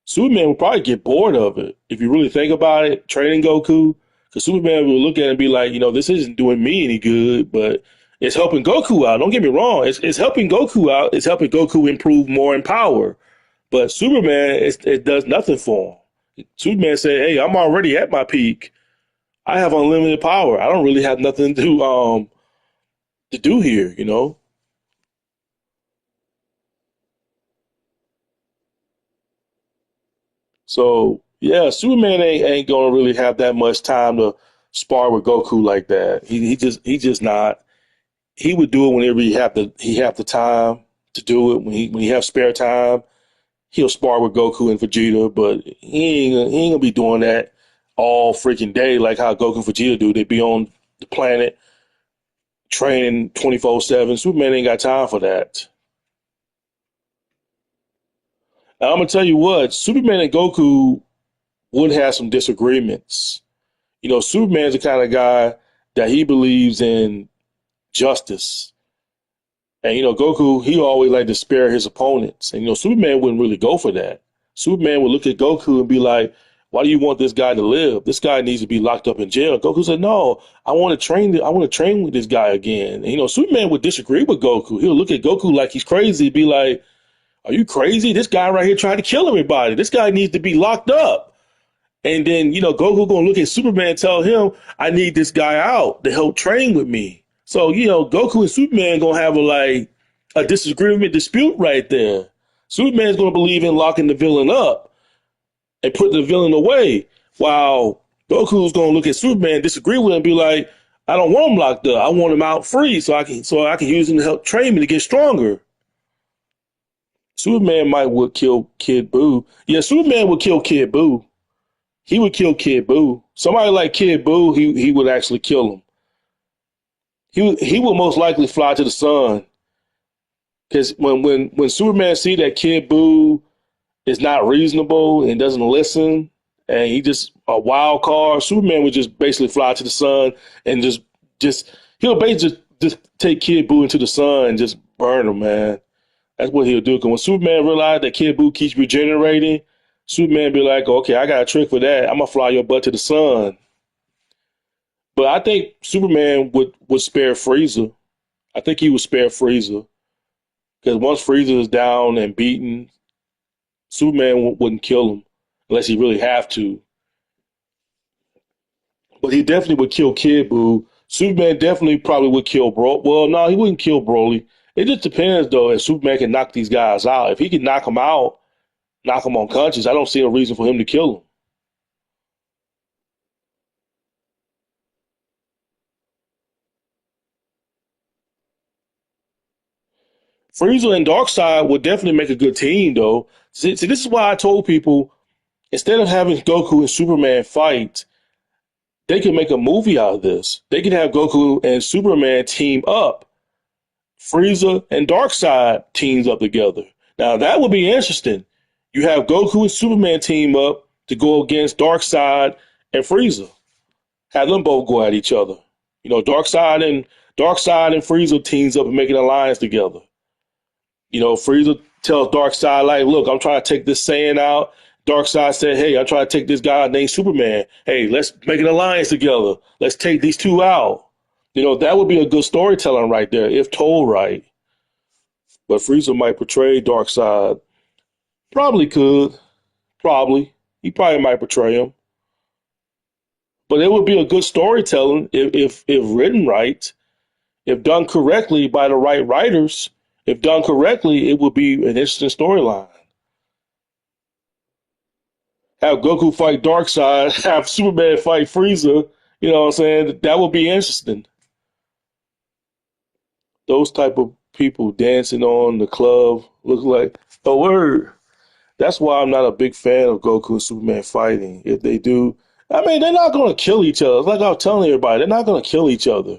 Superman would probably get bored of it if you really think about it, training Goku. Because Superman will look at it and be like, this isn't doing me any good, but it's helping Goku out. Don't get me wrong. It's helping Goku out. It's helping Goku improve more in power. But Superman, it does nothing for him. Superman said, hey, I'm already at my peak. I have unlimited power. I don't really have nothing to do here. So yeah, Superman ain't gonna really have that much time to spar with Goku like that. He just not. He would do it whenever he have the time to do it. When he have spare time, he'll spar with Goku and Vegeta. But he ain't gonna be doing that all freaking day like how Goku and Vegeta do. They be on the planet training 24/7. Superman ain't got time for that. And I'm gonna tell you what, Superman and Goku would have some disagreements. Superman's the kind of guy that he believes in justice. And Goku, he always like to spare his opponents. And Superman wouldn't really go for that. Superman would look at Goku and be like, "Why do you want this guy to live? This guy needs to be locked up in jail." Goku said, "No, I want to train. I want to train with this guy again." And, Superman would disagree with Goku. He'll look at Goku like he's crazy, be like, "Are you crazy? This guy right here tried to kill everybody. This guy needs to be locked up." And then, Goku gonna look at Superman and tell him, I need this guy out to help train with me. So, Goku and Superman gonna have a disagreement dispute right there. Superman's gonna believe in locking the villain up and putting the villain away. While Goku's gonna look at Superman, disagree with him, and be like, I don't want him locked up. I want him out free so I can use him to help train me to get stronger. Superman would kill Kid Buu. Yeah, Superman would kill Kid Buu. He would kill Kid Buu. Somebody like Kid Buu, he would actually kill him. He would most likely fly to the sun because when Superman see that Kid Buu is not reasonable and doesn't listen, and he just a wild card, Superman would just basically fly to the sun and just he'll basically just take Kid Buu into the sun and just burn him, man. That's what he'll do. Because when Superman realized that Kid Buu keeps regenerating, Superman be like, okay, I got a trick for that. I'm gonna fly your butt to the sun. But I think Superman would spare Frieza. I think he would spare Frieza because once Frieza is down and beaten, Superman wouldn't kill him unless he really have to. But he definitely would kill Kid Buu. Superman definitely probably would kill Bro. Well, no, he wouldn't kill Broly. It just depends though if Superman can knock these guys out. If he can knock them out, knock them unconscious, I don't see a reason for him to kill them. Frieza and Darkseid would definitely make a good team though. See, this is why I told people instead of having Goku and Superman fight, they could make a movie out of this. They could have Goku and Superman team up. Frieza and Darkseid teams up together. Now that would be interesting. You have Goku and Superman team up to go against Darkseid and Frieza. Have them both go at each other. You know, Darkseid and Frieza teams up and make an alliance together. You know, Frieza tells Darkseid, like, look, I'm trying to take this Saiyan out. Darkseid said, hey, I'm trying to take this guy named Superman. Hey, let's make an alliance together. Let's take these two out. You know, that would be a good storytelling right there, if told right. But Frieza might portray Darkseid. Probably could. Probably. He probably might portray him. But it would be a good storytelling if written right, if done correctly by the right writers. If done correctly, it would be an interesting storyline. Have Goku fight Darkseid, have Superman fight Frieza. You know what I'm saying? That would be interesting. Those type of people dancing on the club look like a word. That's why I'm not a big fan of Goku and Superman fighting. If they do, I mean, they're not going to kill each other. It's like I was telling everybody, they're not going to kill each other.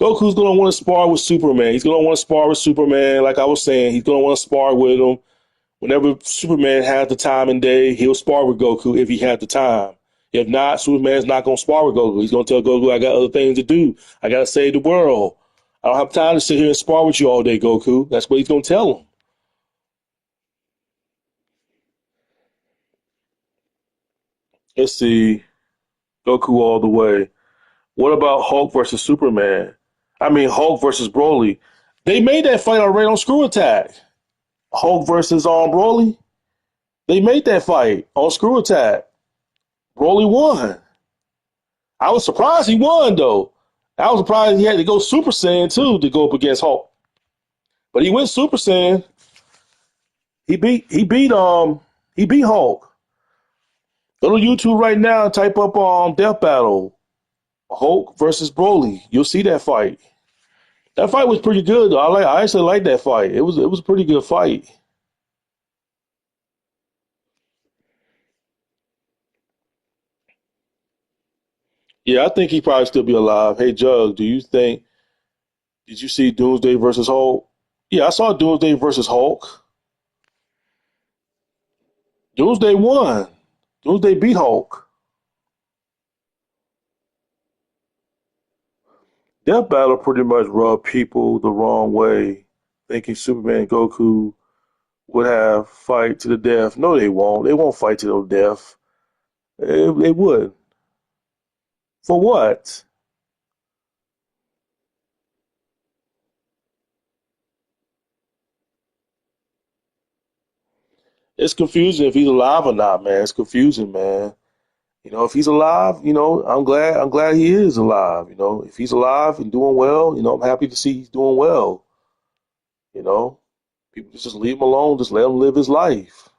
Goku's going to want to spar with Superman. He's going to want to spar with Superman. Like I was saying, he's going to want to spar with him. Whenever Superman has the time and day, he'll spar with Goku if he had the time. If not, Superman's not going to spar with Goku. He's going to tell Goku, I got other things to do. I got to save the world. I don't have time to sit here and spar with you all day, Goku. That's what he's going to tell him. Let's see. Goku all the way. What about Hulk versus Superman? I mean, Hulk versus Broly. They made that fight already on Screw Attack. Hulk versus Broly. They made that fight on Screw Attack. Broly won. I was surprised he won though. I was surprised he had to go Super Saiyan too to go up against Hulk. But he went Super Saiyan. He beat Hulk. Go to YouTube right now and type up Death Battle. Hulk versus Broly. You'll see that fight. That fight was pretty good though. I actually like that fight. It was a pretty good fight. Yeah, I think he probably still be alive. Hey Jug, did you see Doomsday versus Hulk? Yeah, I saw Doomsday versus Hulk. Doomsday won. Doomsday beat Hulk. Death Battle pretty much rubbed people the wrong way, thinking Superman and Goku would have fight to the death. No, they won't. They won't fight to the death. They would. For what? It's confusing if he's alive or not, man. It's confusing, man. You know, if he's alive, I'm glad he is alive. You know, if he's alive and doing well, I'm happy to see he's doing well. You know, people just leave him alone, just let him live his life.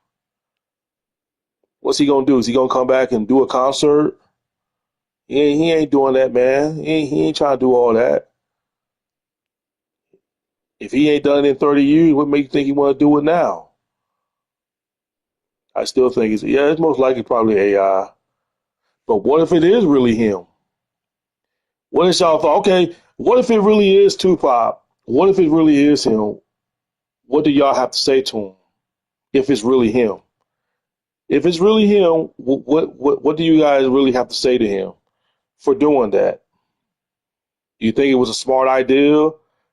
What's he gonna do? Is he gonna come back and do a concert? He ain't doing that, man. He ain't trying to do all that. If he ain't done it in 30 years, what makes you think he want to do it now? I still think it's most likely probably AI. But what if it is really him? What is y'all thought? Okay, what if it really is Tupac? What if it really is him? What do y'all have to say to him if it's really him? If it's really him, what do you guys really have to say to him for doing that? You think it was a smart idea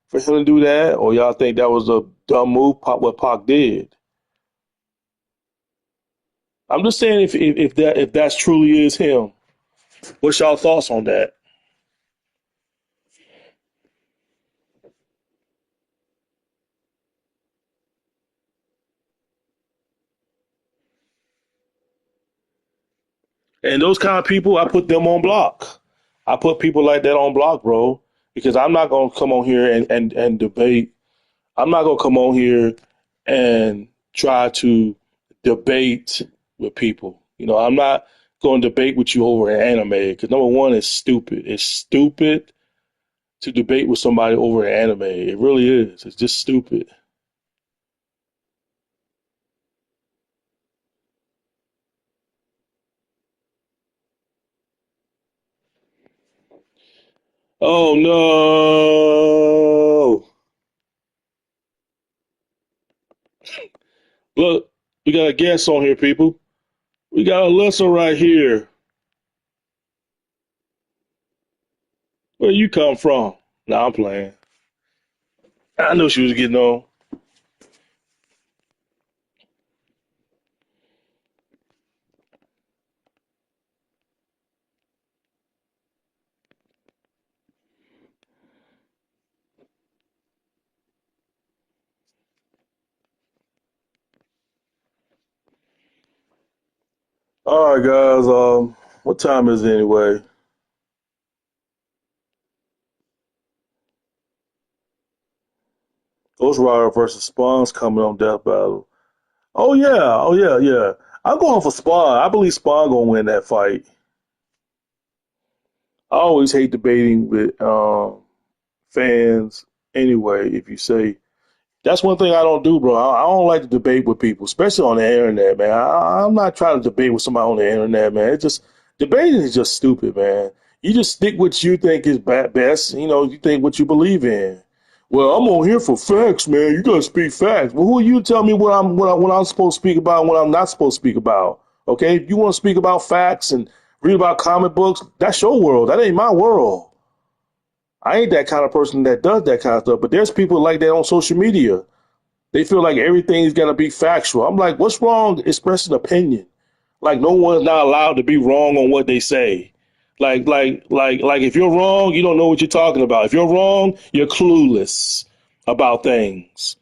for him to do that, or y'all think that was a dumb move? What Pac did? I'm just saying if that's truly is him. What's y'all thoughts on that? And those kind of people, I put them on block. I put people like that on block, bro, because I'm not gonna come on here and debate. I'm not gonna come on here and try to debate with people. I'm not going to debate with you over an anime because number one, it's stupid. It's stupid to debate with somebody over an anime. It really is. It's just stupid. Oh no! Look, we got a guest on here, people. We got Alyssa right here. Where you come from? Nah, I'm playing. I knew she was getting on. All right, guys. What time is it anyway? Ghost Rider versus Spawn's coming on Death Battle. Oh yeah, oh yeah, yeah. I'm going for Spawn. I believe Spawn gonna win that fight. I always hate debating with fans anyway. If you say that's one thing I don't do, bro. I don't like to debate with people, especially on the internet, man. I'm not trying to debate with somebody on the internet, man. It's just debating is just stupid, man. You just stick what you think is best. You think what you believe in. Well, I'm on here for facts, man. You gotta speak facts. Well, who are you to tell me what I'm supposed to speak about and what I'm not supposed to speak about? Okay, if you want to speak about facts and read about comic books, that's your world. That ain't my world. I ain't that kind of person that does that kind of stuff. But there's people like that on social media. They feel like everything's gonna be factual. I'm like, what's wrong expressing opinion? Like no one's not allowed to be wrong on what they say. Like if you're wrong, you don't know what you're talking about. If you're wrong, you're clueless about things.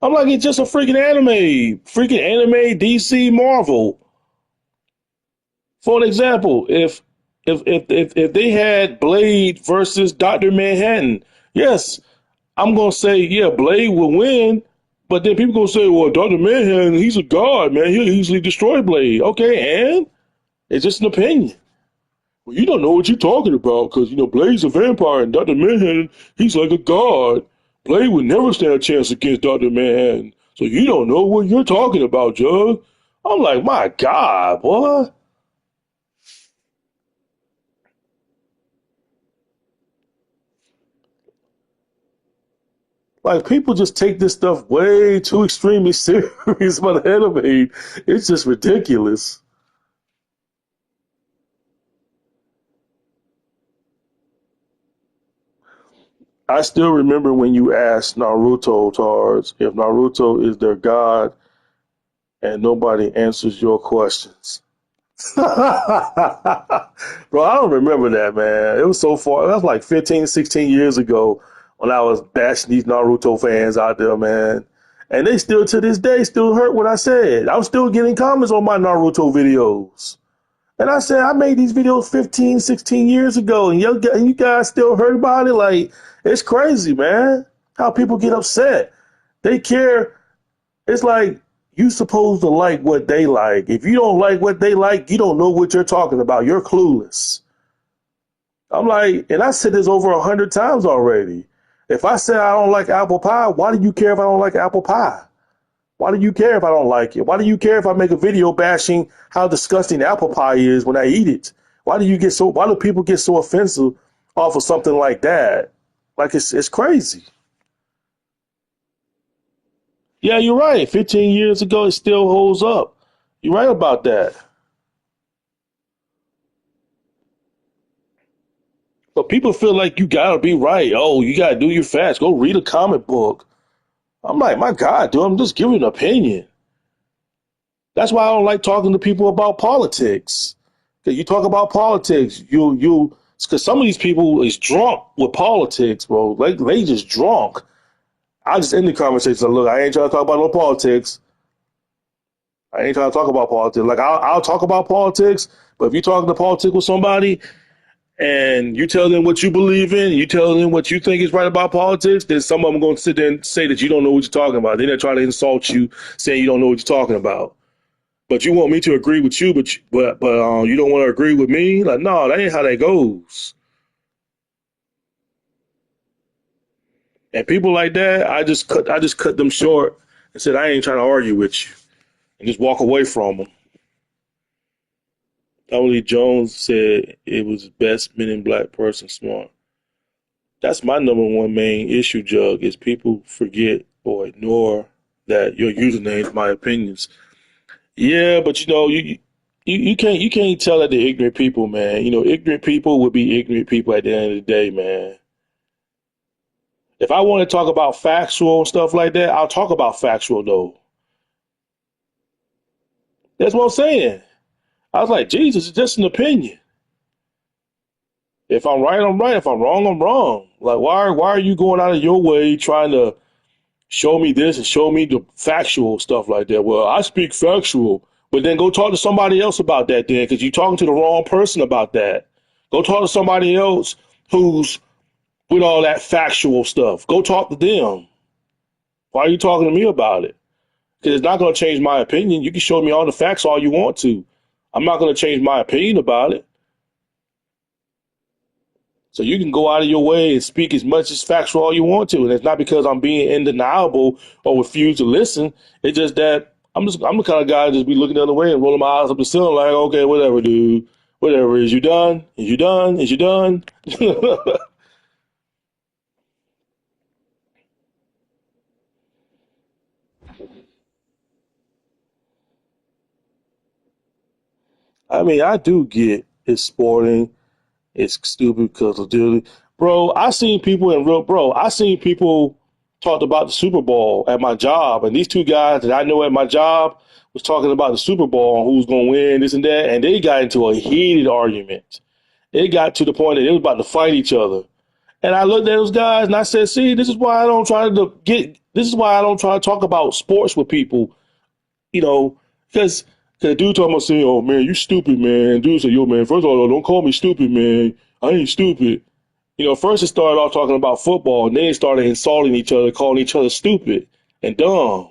I'm like, it's just a freaking anime, DC, Marvel. For an example, if they had Blade versus Doctor Manhattan, yes, I'm gonna say yeah, Blade will win. But then people gonna say, well, Doctor Manhattan, he's a god, man. He'll easily destroy Blade. Okay, and it's just an opinion. Well, you don't know what you're talking about because Blade's a vampire and Doctor Manhattan, he's like a god. Blade would never stand a chance against Doctor Manhattan. So you don't know what you're talking about, Jug. I'm like, my God, boy. Like people just take this stuff way too extremely serious by the anime. It's just ridiculous. I still remember when you asked Naruto Tards if Naruto is their god and nobody answers your questions. Bro, I don't remember that, man. It was so far. That was like 15, 16 years ago when I was bashing these Naruto fans out there, man. And they still, to this day, still hurt what I said. I'm still getting comments on my Naruto videos. And I said, I made these videos 15, 16 years ago, and you guys still heard about it? Like, it's crazy, man. How people get upset. They care. It's like you supposed to like what they like. If you don't like what they like, you don't know what you're talking about. You're clueless. I'm like, and I said this over 100 times already. If I say I don't like apple pie, why do you care if I don't like apple pie? Why do you care if I don't like it? Why do you care if I make a video bashing how disgusting apple pie is when I eat it? Why do people get so offensive off of something like that? Like it's crazy. Yeah, you're right. 15 years ago it still holds up. You're right about that. But people feel like you gotta be right. Oh, you gotta do your facts. Go read a comic book. I'm like, my God, dude, I'm just giving an opinion. That's why I don't like talking to people about politics. Because you talk about politics, because some of these people is drunk with politics, bro. Like they just drunk. I just end the conversation. Look, I ain't trying to talk about no politics. I ain't trying to talk about politics. Like I'll talk about politics, but if you're talking to politics with somebody and you tell them what you believe in, you tell them what you think is right about politics, then some of them going to sit there and say that you don't know what you're talking about. Then they're trying to insult you, saying you don't know what you're talking about. But you want me to agree with you, but you don't want to agree with me. Like, no, that ain't how that goes. And people like that, I just cut them short and said I ain't trying to argue with you, and just walk away from them. Tony Jones said it was best men in black person smart. That's my number one main issue, Jug, is people forget or ignore that your username is my opinions. Yeah, but you can't tell that to ignorant people, man. Ignorant people will be ignorant people at the end of the day, man. If I want to talk about factual and stuff like that, I'll talk about factual though. That's what I'm saying. I was like, Jesus, it's just an opinion. If I'm right, I'm right. If I'm wrong, I'm wrong. Like, why are you going out of your way trying to show me this and show me the factual stuff like that? Well, I speak factual, but then go talk to somebody else about that then, because you're talking to the wrong person about that. Go talk to somebody else who's with all that factual stuff. Go talk to them. Why are you talking to me about it? Because it's not going to change my opinion. You can show me all the facts all you want to. I'm not going to change my opinion about it. So you can go out of your way and speak as much as factual all you want to. And it's not because I'm being undeniable or refuse to listen. It's just that I'm the kind of guy that just be looking the other way and rolling my eyes up the ceiling like, okay, whatever, dude. Whatever. Is you done? Is you done? Is you done? I mean, I do get it's sporting. It's stupid because of Diddy. Bro, I seen people talked about the Super Bowl at my job, and these two guys that I know at my job was talking about the Super Bowl and who's going to win, this and that, and they got into a heated argument. It got to the point that they was about to fight each other. And I looked at those guys and I said, see, this is why I don't try to talk about sports with people, you know, because the dude talking about saying, oh man, you stupid, man. And dude said, yo, man, first of all, don't call me stupid, man. I ain't stupid. First it started off talking about football, and then it started insulting each other, calling each other stupid and dumb.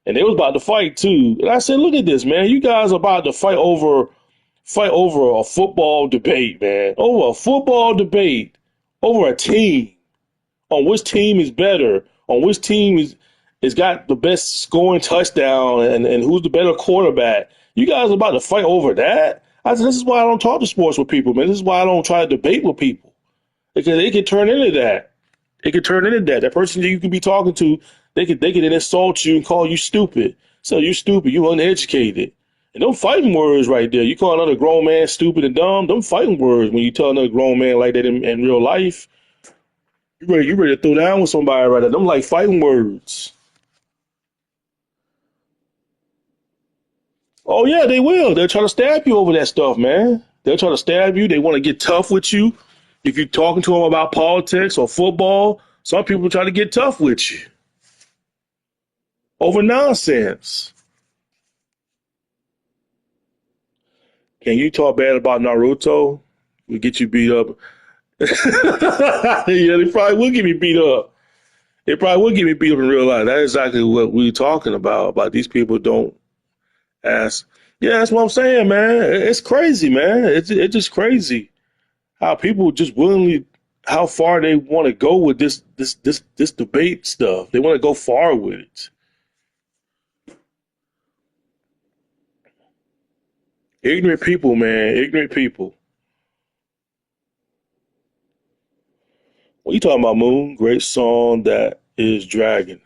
And they was about to fight too. And I said, look at this, man. You guys are about to fight over a football debate, man. Over a football debate, over a team, on which team is better, on which team is got the best scoring touchdown and who's the better quarterback. You guys are about to fight over that? I said, this is why I don't talk to sports with people, man. This is why I don't try to debate with people. Because it can turn into that. It can turn into that. That person that you can be talking to, they can then insult you and call you stupid. So you're stupid, you uneducated. And them fighting words right there. You call another grown man stupid and dumb, them fighting words when you tell another grown man like that in real life. You ready to throw down with somebody right there. Them like fighting words. Oh yeah, they will. They'll try to stab you over that stuff, man. They'll try to stab you. They want to get tough with you. If you're talking to them about politics or football, some people try to get tough with you over nonsense. Can you talk bad about Naruto? We get you beat up. Yeah, they probably will get me beat up. They probably will get me beat up in real life. That's exactly what we're talking about. About these people don't ask. Yeah, that's what I'm saying, man. It's crazy, man. It's just crazy how people just willingly how far they want to go with this debate stuff. They want to go far with it. Ignorant people, man. Ignorant people. What you talking about, Moon? Great song that is Dragon.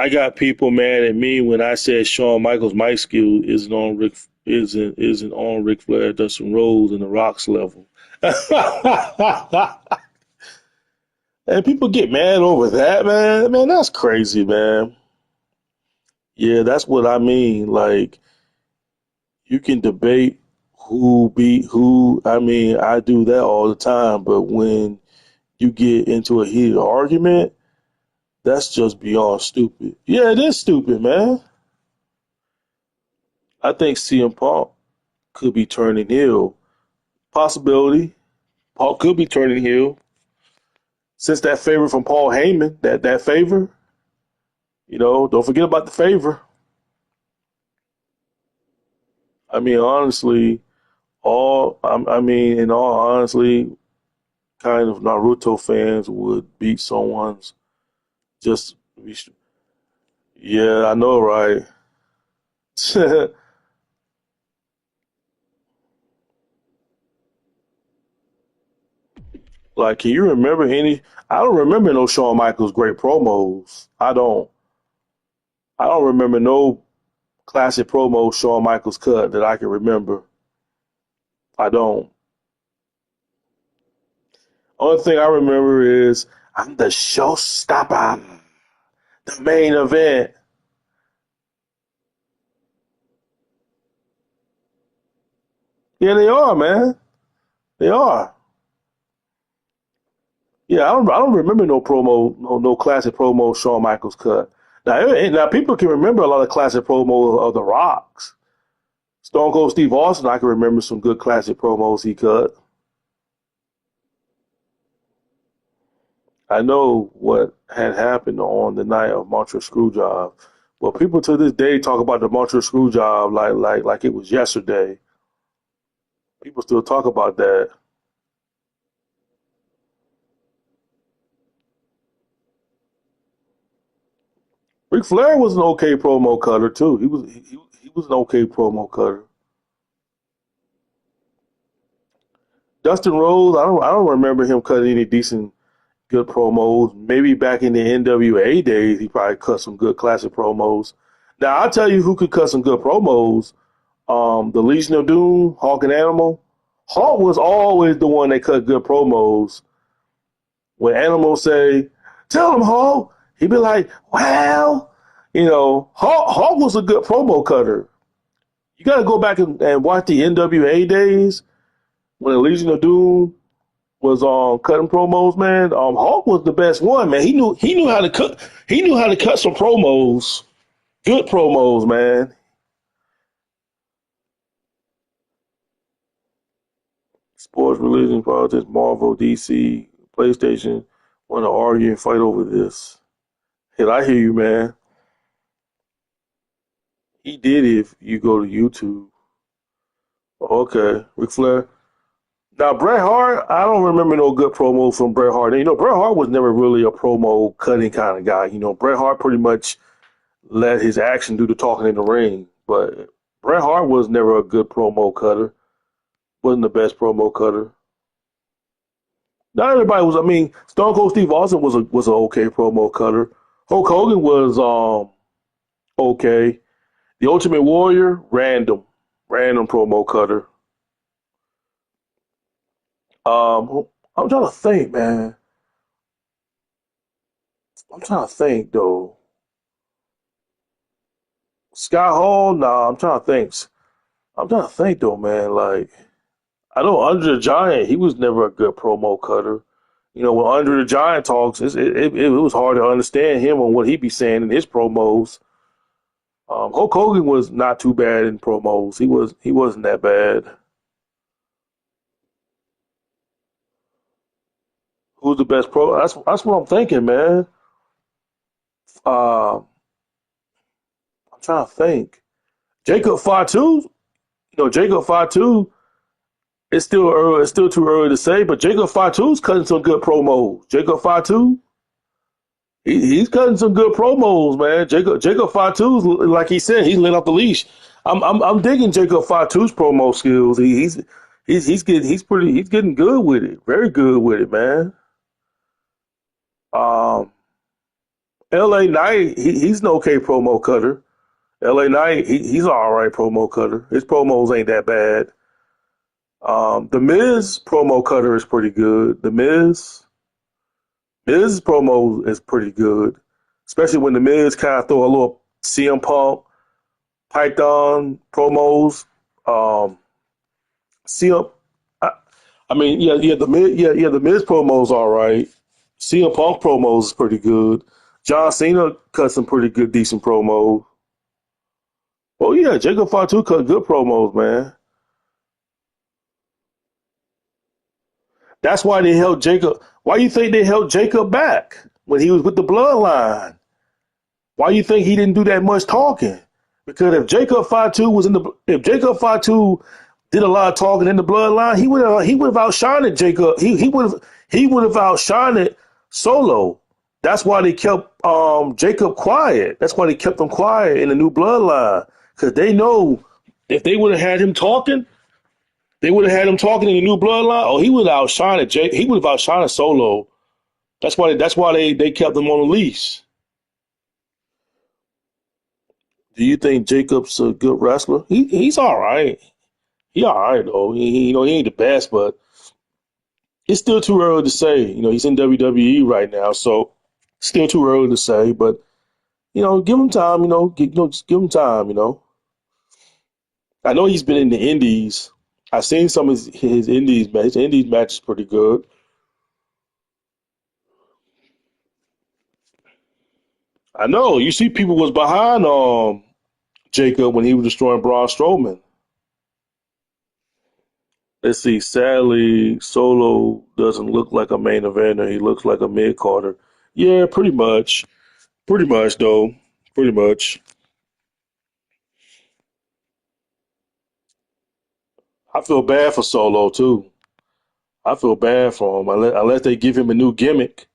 I got people mad at me when I said Shawn Michaels' mic skill isn't on Ric Flair, Dustin Rhodes, and the Rock's level. And people get mad over that, man. Man, that's crazy, man. Yeah, that's what I mean. Like, you can debate who beat who. I mean, I do that all the time. But when you get into a heated argument, that's just beyond stupid. Yeah, it is stupid, man. I think CM Punk could be turning heel. Possibility. Punk could be turning heel. Since that favor from Paul Heyman, that favor, don't forget about the favor. I mean, honestly, in all honesty, kind of Naruto fans would beat someone's just. Yeah, I know, right? Like, can you remember any? I don't remember no Shawn Michaels great promos. I don't. I don't remember no classic promo Shawn Michaels cut that I can remember. I don't. Only thing I remember is I'm the showstopper, the main event. Yeah, they are, man. They are. Yeah, I don't remember no promo, no classic promo Shawn Michaels cut. Now people can remember a lot of classic promo of the Rocks. Stone Cold Steve Austin, I can remember some good classic promos he cut. I know what had happened on the night of Montreal Screwjob. Well, people to this day talk about the Montreal Screwjob like it was yesterday. People still talk about that. Ric Flair was an okay promo cutter too. He was an okay promo cutter. Dustin Rhodes, I don't remember him cutting any decent good promos. Maybe back in the NWA days, he probably cut some good classic promos. Now I'll tell you who could cut some good promos. The Legion of Doom, Hawk and Animal. Hawk was always the one that cut good promos. When Animal say, "Tell him, Hawk," he'd be like, "Well," Hawk was a good promo cutter. You got to go back and watch the NWA days when the Legion of Doom was cutting promos, man. Hawk was the best one, man. He knew how to cut. He knew how to cut some promos, good promos, man. Sports, religion, politics, Marvel, DC, PlayStation want to argue and fight over this. Hell, I hear you, man. He did it if you go to YouTube. Okay, Ric Flair. Now, Bret Hart, I don't remember no good promo from Bret Hart. Bret Hart was never really a promo cutting kind of guy. Bret Hart pretty much let his action do the talking in the ring. But Bret Hart was never a good promo cutter. Wasn't the best promo cutter. Not everybody was. I mean, Stone Cold Steve Austin was an okay promo cutter. Hulk Hogan was okay. The Ultimate Warrior, random promo cutter. I'm trying to think, man. I'm trying to think though. Scott Hall, nah. I'm trying to think though, man. Like I know Andre the Giant, he was never a good promo cutter. When Andre the Giant talks, it was hard to understand him on what he be saying in his promos. Hulk Hogan was not too bad in promos. He wasn't that bad. Who's the best pro? That's what I'm thinking, man. I'm trying to think. Jacob Fatu, Jacob Fatu. It's still early. It's still too early to say, but Jacob Fatu's cutting some good promos. Jacob Fatu, he's cutting some good promos, man. Jacob Fatu's like he said, he's let off the leash. I'm digging Jacob Fatu's promo skills. He's getting good with it. Very good with it, man. Um, LA Knight, he's an okay promo cutter. LA Knight, he's an all right promo cutter. His promos ain't that bad. The Miz promo cutter is pretty good. Miz promo is pretty good, especially when the Miz kind of throw a little CM Punk, Python promos. Um, CM, I, I mean, the Miz promos all right. CM Punk promos is pretty good. John Cena cut some pretty good, decent promos. Oh yeah, Jacob Fatu cut good promos, man. That's why they held Jacob. Why you think they held Jacob back when he was with the Bloodline? Why you think he didn't do that much talking? Because if Jacob Fatu did a lot of talking in the Bloodline, he would have outshined Jacob. He would have outshined it Solo. That's why they kept Jacob quiet. That's why they kept him quiet in the new Bloodline because they know if they would have had him talking, they would have had him talking in the new Bloodline. Oh, he would have outshined Jake. He would have outshined Solo. That's why they kept him on the leash. Do you think Jacob's a good wrestler? He's all right. He all right though. He ain't the best, but it's still too early to say. He's in WWE right now, so still too early to say. But give him time. Just give him time. I know he's been in the Indies. I've seen some of his Indies match. His Indies match is pretty good. I know. You see, people was behind Jacob when he was destroying Braun Strowman. Let's see. Sadly, Solo doesn't look like a main eventer. He looks like a mid Carter. Yeah, pretty much. Pretty much, though. Pretty much. I feel bad for Solo too. I feel bad for him unless they give him a new gimmick.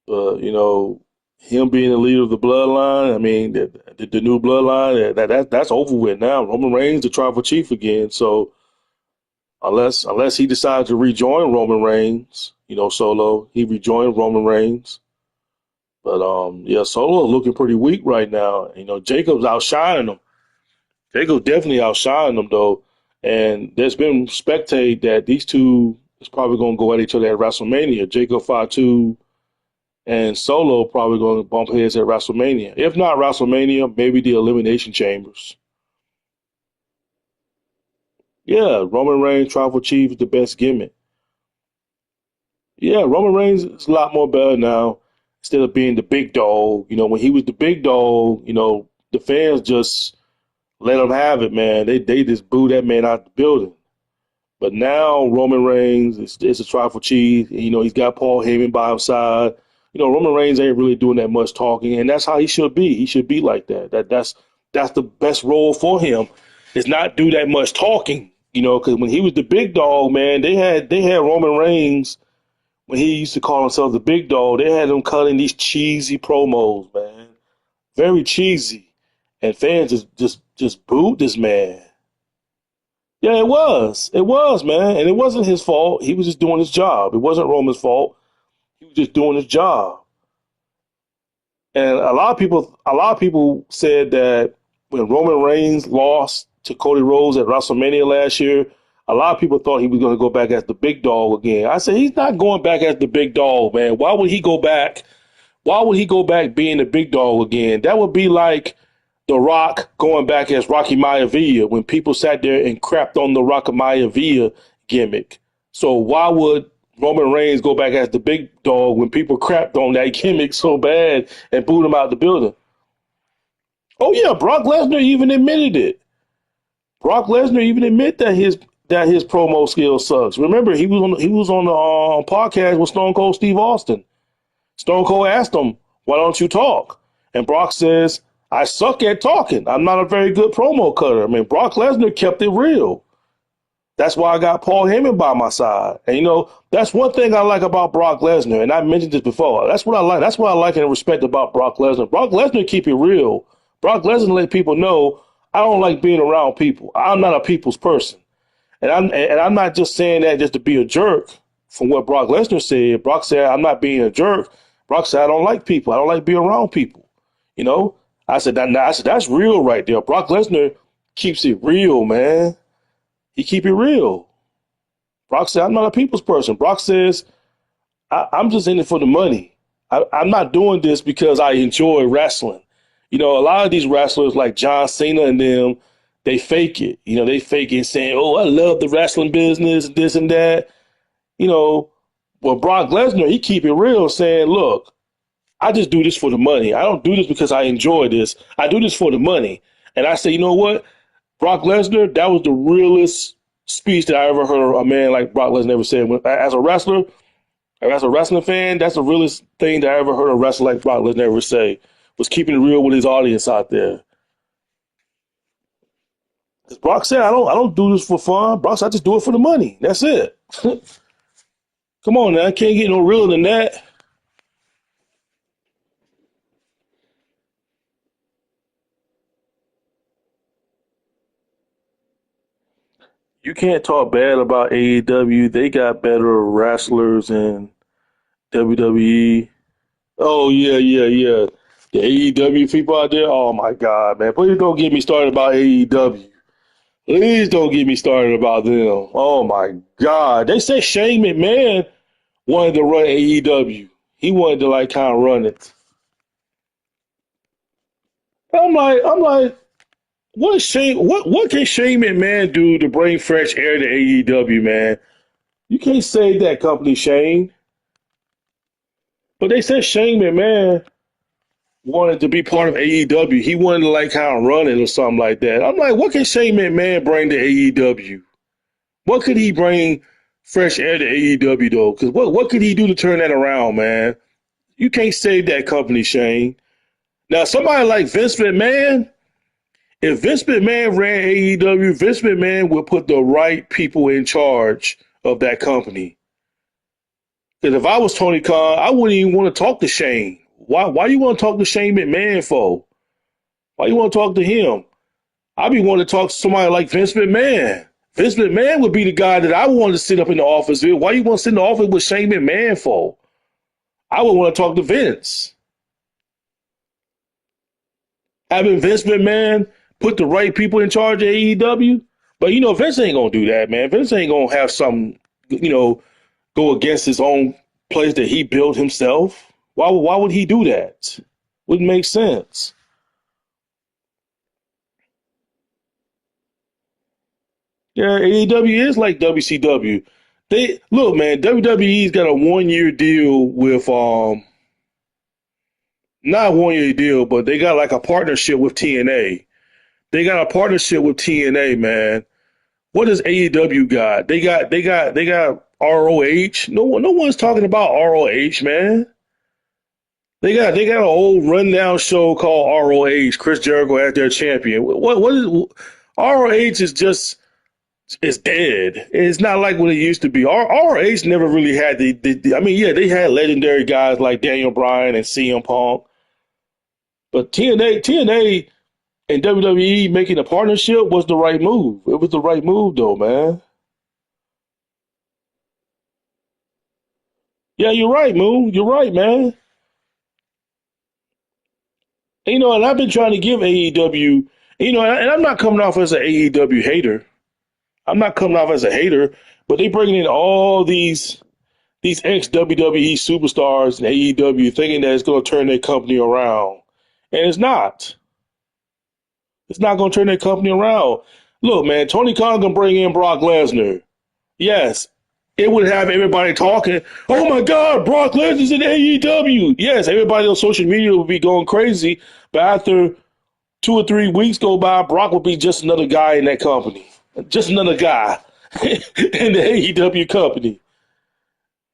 But him being the leader of the bloodline. I mean, the new bloodline that's over with now. Roman Reigns, the tribal chief again. So unless he decides to rejoin Roman Reigns, Solo, he rejoined Roman Reigns. But yeah, Solo is looking pretty weak right now. Jacob's outshining him. Jacob's definitely outshining him though. And there's been spectate that these two is probably going to go at each other at WrestleMania. Jacob Fatu and Solo probably going to bump heads at WrestleMania. If not WrestleMania, maybe the Elimination Chambers. Yeah, Roman Reigns, Tribal Chief is the best gimmick. Yeah, Roman Reigns is a lot more better now instead of being the big dog. When he was the big dog, the fans just let him have it, man. They just boo that man out the building. But now Roman Reigns is a trifle chief. He's got Paul Heyman by his side. Roman Reigns ain't really doing that much talking, and that's how he should be. He should be like that. That's the best role for him. Is not do that much talking. Because when he was the big dog, man, they had Roman Reigns when he used to call himself the big dog. They had him cutting these cheesy promos, man, very cheesy, and fans just booed this man. Yeah, it was, man, and it wasn't his fault. He was just doing his job. It wasn't Roman's fault. He was just doing his job. And a lot of people said that when Roman Reigns lost to Cody Rhodes at WrestleMania last year, a lot of people thought he was going to go back as the big dog again. I said he's not going back as the big dog, man. Why would he go back? Why would he go back being the big dog again? That would be like The Rock going back as Rocky Maivia when people sat there and crapped on the Rocky Maivia gimmick. So why would Roman Reigns go back as the big dog when people crapped on that gimmick so bad and booed him out the building? Oh yeah, Brock Lesnar even admitted it. Brock Lesnar even admit that his promo skill sucks. Remember, he was on the podcast with Stone Cold Steve Austin. Stone Cold asked him, "Why don't you talk?" And Brock says, "I suck at talking. I'm not a very good promo cutter." I mean, Brock Lesnar kept it real. That's why I got Paul Heyman by my side. And that's one thing I like about Brock Lesnar. And I mentioned this before. That's what I like. That's what I like and respect about Brock Lesnar. Brock Lesnar keep it real. Brock Lesnar let people know I don't like being around people. I'm not a people's person. And I'm not just saying that just to be a jerk from what Brock Lesnar said. Brock said I'm not being a jerk. Brock said, I don't like people. I don't like being around people. You know? I said, that's real right there. Brock Lesnar keeps it real, man. He keep it real. Brock said, I'm not a people's person. Brock says, I'm just in it for the money. I'm not doing this because I enjoy wrestling. You know, a lot of these wrestlers like John Cena and them, they fake it. You know, they fake it saying, oh, I love the wrestling business, this and that. You know, well, Brock Lesnar, he keep it real saying, look, I just do this for the money. I don't do this because I enjoy this. I do this for the money. And I say, you know what? Brock Lesnar, that was the realest speech that I ever heard a man like Brock Lesnar ever said. As a wrestler, or as a wrestling fan, that's the realest thing that I ever heard a wrestler like Brock Lesnar ever say, was keeping it real with his audience out there. Because Brock said, I don't do this for fun. Brock said, I just do it for the money. That's it. Come on now, I can't get no realer than that. You can't talk bad about AEW. They got better wrestlers in WWE. Oh yeah, yeah, yeah. The AEW people out there. Oh my God, man! Please don't get me started about AEW. Please don't get me started about them. Oh my God! They say Shane McMahon wanted to run AEW. He wanted to like kind of run it. I'm like, what is Shane? What can Shane McMahon do to bring fresh air to AEW, man? You can't save that company, Shane. But they said Shane McMahon wanted to be part of AEW. He wanted to like kind of run it or something like that. I'm like, what can Shane McMahon bring to AEW? What could he bring fresh air to AEW though? Because what could he do to turn that around, man? You can't save that company, Shane. Now somebody like Vince McMahon, if Vince McMahon ran AEW, Vince McMahon would put the right people in charge of that company. Because if I was Tony Khan, I wouldn't even want to talk to Shane. Why you want to talk to Shane McMahon for? Why you want to talk to him? I'd be wanting to talk to somebody like Vince McMahon. Vince McMahon would be the guy that I would want to sit up in the office with. Why you want to sit in the office with Shane McMahon for? I would want to talk to Vince. Having Vince McMahon put the right people in charge of AEW. But you know, Vince ain't gonna do that, man. Vince ain't gonna have some, you know, go against his own place that he built himself. Why would he do that? Wouldn't make sense. Yeah, AEW is like WCW. They look, man, WWE's got a 1 year deal with not a 1 year deal, but they got like a partnership with TNA. They got a partnership with TNA, man. What does AEW got? They got ROH. No one's talking about ROH, man. They got an old rundown show called ROH. Chris Jericho as their champion. What is ROH is just it's dead. It's not like what it used to be. ROH never really had I mean, yeah, they had legendary guys like Daniel Bryan and CM Punk, but TNA and WWE making a partnership was the right move. It was the right move, though, man. Yeah, you're right, Moon. You're right, man. And, you know, and I've been trying to give AEW, you know, and I'm not coming off as an AEW hater. I'm not coming off as a hater, but they bringing in all these ex WWE superstars in AEW thinking that it's going to turn their company around. And it's not. It's not going to turn their company around. Look, man, Tony Khan can bring in Brock Lesnar. Yes, it would have everybody talking. Oh my God, Brock Lesnar's in AEW. Yes, everybody on social media would be going crazy. But after 2 or 3 weeks go by, Brock will be just another guy in that company. Just another guy in the AEW company.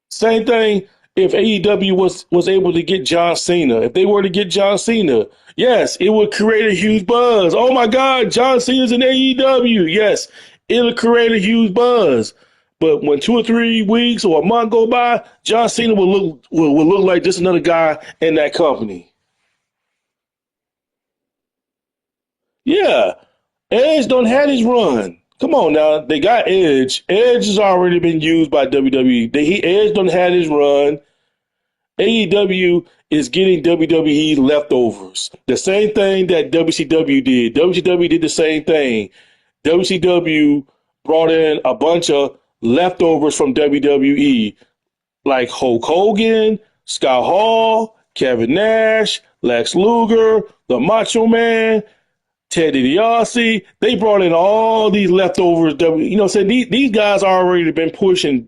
Same thing if AEW was able to get John Cena. If they were to get John Cena, yes, it would create a huge buzz. Oh my God, John Cena's in AEW. Yes, it'll create a huge buzz. But when 2 or 3 weeks or a month go by, John Cena will look like just another guy in that company. Yeah, Edge don't have his run. Come on now, they got Edge. Edge has already been used by WWE. Edge don't have his run. AEW is getting WWE leftovers. The same thing that WCW did. WCW did the same thing. WCW brought in a bunch of leftovers from WWE, like Hulk Hogan, Scott Hall, Kevin Nash, Lex Luger, the Macho Man, Ted DiBiase. They brought in all these leftovers. Saying these guys already been pushing,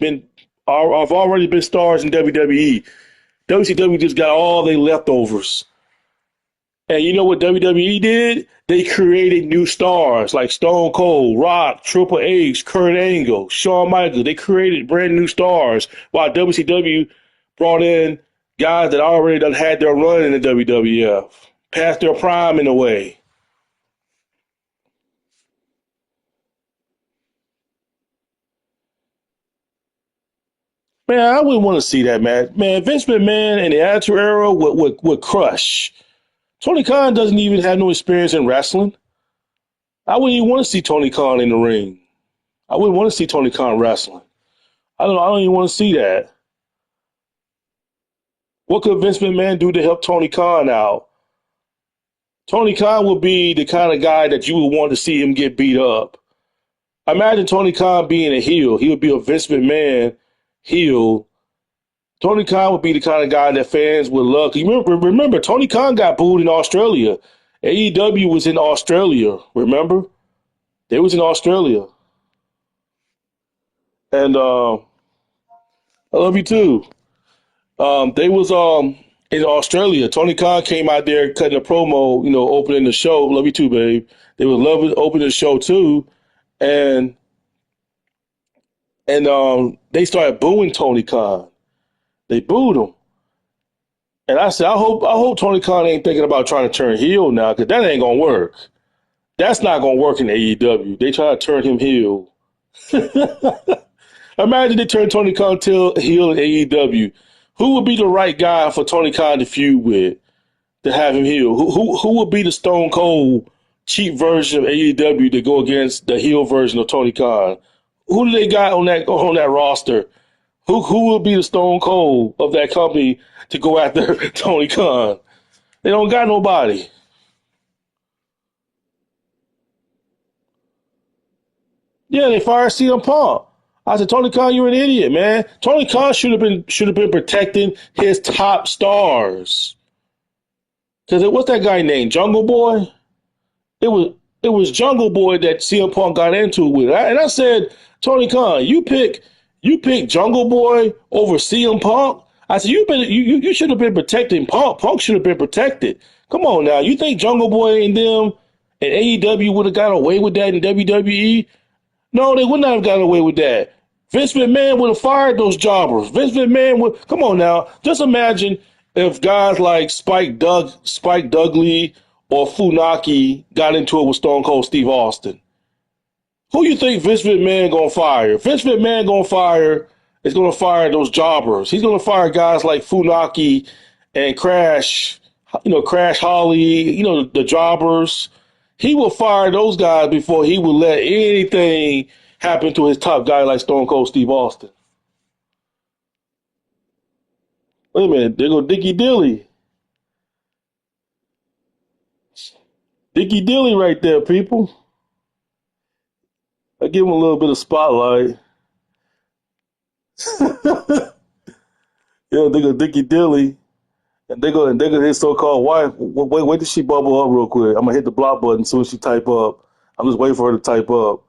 have already been stars in WWE. WCW just got all their leftovers. And you know what WWE did? They created new stars like Stone Cold, Rock, Triple H, Kurt Angle, Shawn Michaels. They created brand new stars while WCW brought in guys that already done had their run in the WWF, past their prime in a way. Man, I wouldn't want to see that, man. Man, Vince McMahon in the Attitude Era would crush. Tony Khan doesn't even have no experience in wrestling. I wouldn't even want to see Tony Khan in the ring. I wouldn't want to see Tony Khan wrestling. I don't even want to see that. What could Vince McMahon do to help Tony Khan out? Tony Khan would be the kind of guy that you would want to see him get beat up. Imagine Tony Khan being a heel. He would be a Vince McMahon heel. Tony Khan would be the kind of guy that fans would love. Remember, Tony Khan got booed in Australia. AEW was in Australia, remember? They was in Australia. And I love you too. They was in Australia. Tony Khan came out there cutting a promo, opening the show. Love you too, babe. They would love it opening the show too, and they started booing Tony Khan. They booed him, and I said, I hope Tony Khan ain't thinking about trying to turn heel now, because that ain't gonna work. That's not gonna work in AEW. They try to turn him heel. Imagine they turn Tony Khan heel in AEW. Who would be the right guy for Tony Khan to feud with, to have him heel? Who would be the Stone Cold cheap version of AEW to go against the heel version of Tony Khan? Who do they got on that roster? Who will be the Stone Cold of that company to go after Tony Khan? They don't got nobody. Yeah, they fired CM Punk. I said, Tony Khan, you're an idiot, man. Tony Khan should have been protecting his top stars. Because what's that guy named? Jungle Boy? It was it was Jungle Boy that CM Punk got into it with. And I said, Tony Khan, you pick Jungle Boy over CM Punk. I said, you should have been protecting Punk. Punk should have been protected. Come on now. You think Jungle Boy and them and AEW would have got away with that in WWE? No, they would not have gotten away with that. Vince McMahon would have fired those jobbers. Vince McMahon would. Come on now, just imagine if guys like Spike Dudley, or Funaki got into it with Stone Cold Steve Austin. Who you think Vince McMahon gonna fire? Vince McMahon gonna fire those jobbers. He's gonna fire guys like Funaki and Crash Holly, the jobbers. He will fire those guys before he will let anything happen to his top guy like Stone Cold Steve Austin. Wait a minute, there go Dickie Dilly. Dickie Dilly right there, people. I give him a little bit of spotlight. They go Dickie Dilly. And they go his so-called wife. Wait till she bubble up real quick. I'm gonna hit the block button as soon as she type up. I'm just waiting for her to type up.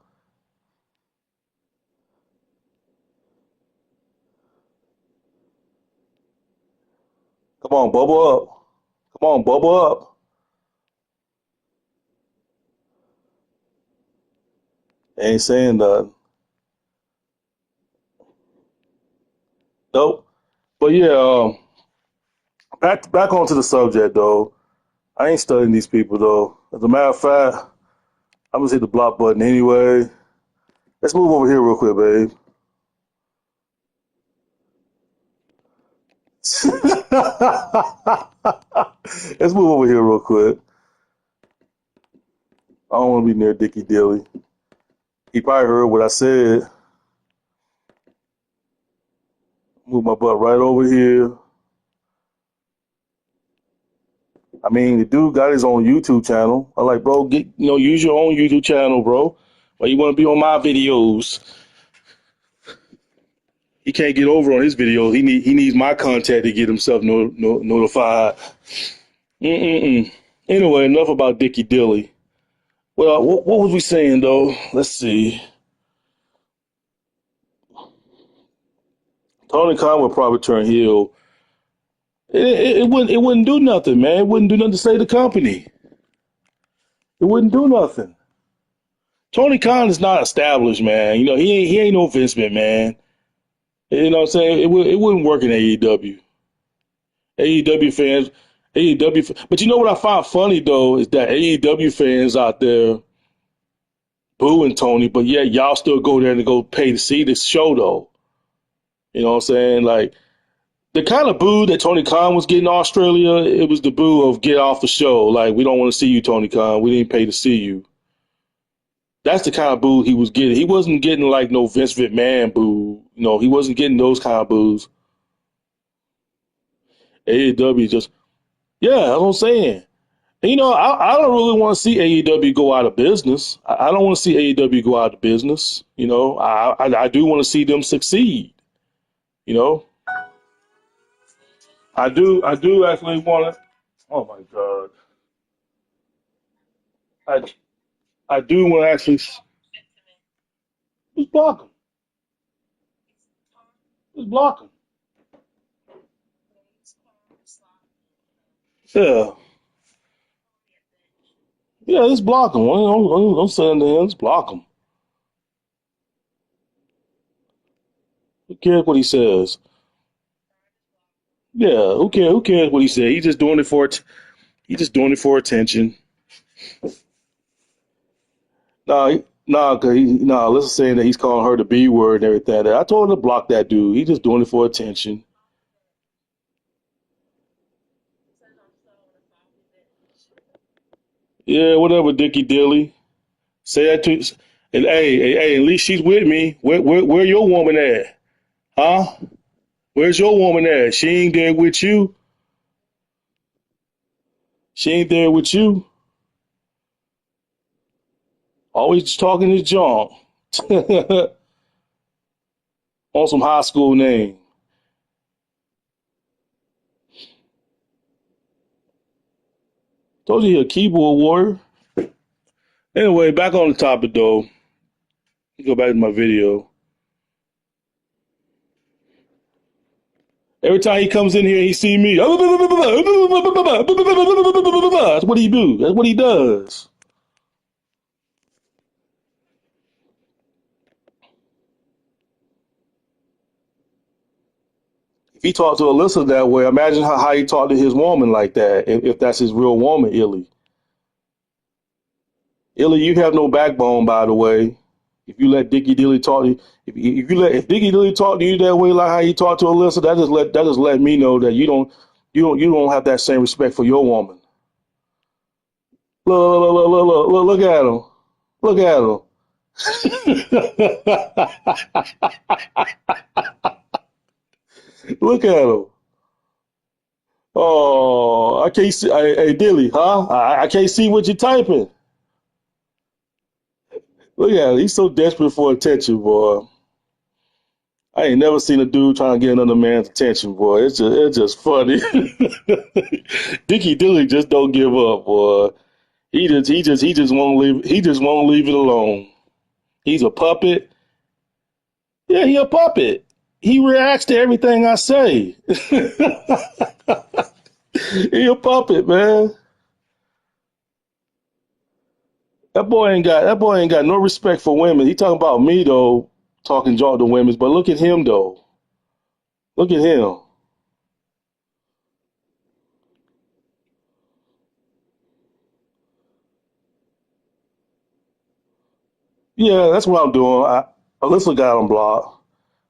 Come on, bubble up. Come on, bubble up. Ain't saying nothing. Nope. But yeah, back onto the subject though. I ain't studying these people though. As a matter of fact, I'm just hit the block button anyway. Let's move over here real quick, babe. Let's move over here real quick. I don't want to be near Dickie Dilly. He probably heard what I said. Move my butt right over here. I mean, the dude got his own YouTube channel. I'm like, bro, use your own YouTube channel, bro. Why you want to be on my videos? He can't get over on his videos. He needs my contact to get himself notified. Mm-mm-mm. Anyway, enough about Dickie Dilly. Well, what was we saying though? Let's see. Tony Khan would probably turn heel. It wouldn't do nothing, man. It wouldn't do nothing to save the company. It wouldn't do nothing. Tony Khan is not established, man. He ain't no Vince McMahon. You know what I'm saying? It wouldn't work in AEW. AEW fans, but you know what I find funny though is that AEW fans out there booing Tony, but yeah, y'all still go there to go pay to see this show though. You know what I'm saying? Like the kind of boo that Tony Khan was getting in Australia, it was the boo of get off the show. Like we don't want to see you, Tony Khan. We didn't pay to see you. That's the kind of boo he was getting. He wasn't getting like no Vince McMahon boo. He wasn't getting those kind of boos. AEW just, yeah, that's what I'm saying. And, I don't really want to see AEW go out of business. I don't want to see AEW go out of business. I do want to see them succeed. You know, I do actually want to. Oh my God, I I do want to actually. Just block him. Just block him. Yeah, yeah, just block him. I'm saying to him, just block him. Who cares what he says? Yeah, who cares? Who cares what he said? He's just doing it for it. He's just doing it for attention. Nah, let's saying that he's calling her the B word and everything. I told him to block that dude. He's just doing it for attention. Yeah, whatever, Dickie Dilly. Say that to. And hey, at least she's with me. Where your woman at? Huh? Where's your woman at? She ain't there with you. She ain't there with you. Always talking to John on some high school name. Told you he a keyboard warrior. Anyway, back on the topic though. Go back to my video. Every time he comes in here, he see me. That's what he do. That's what he does. If he talked to Alyssa that way, imagine how he talked to his woman like that. If that's his real woman, Illy. Illy, you have no backbone, by the way. If you let Dickie Dilly talk to you, if Dickie Dilly talk to you that way, like how he talked to Alyssa, that just let me know that you don't have that same respect for your woman. Look at him. Look at him. Look at him. Oh, I can't see. Hey, Dilly, huh? I can't see what you're typing. Look at him. He's so desperate for attention, boy. I ain't never seen a dude trying to get another man's attention, boy. It's just funny. Dickie Dilly just don't give up, boy. He just won't leave. He just won't leave it alone. He's a puppet. Yeah, he a puppet. He reacts to everything I say. He a puppet, man. That boy ain't got no respect for women. He talking about me though, talking junk to women, but look at him though. Look at him. Yeah, that's what I'm doing. Alyssa got him blocked.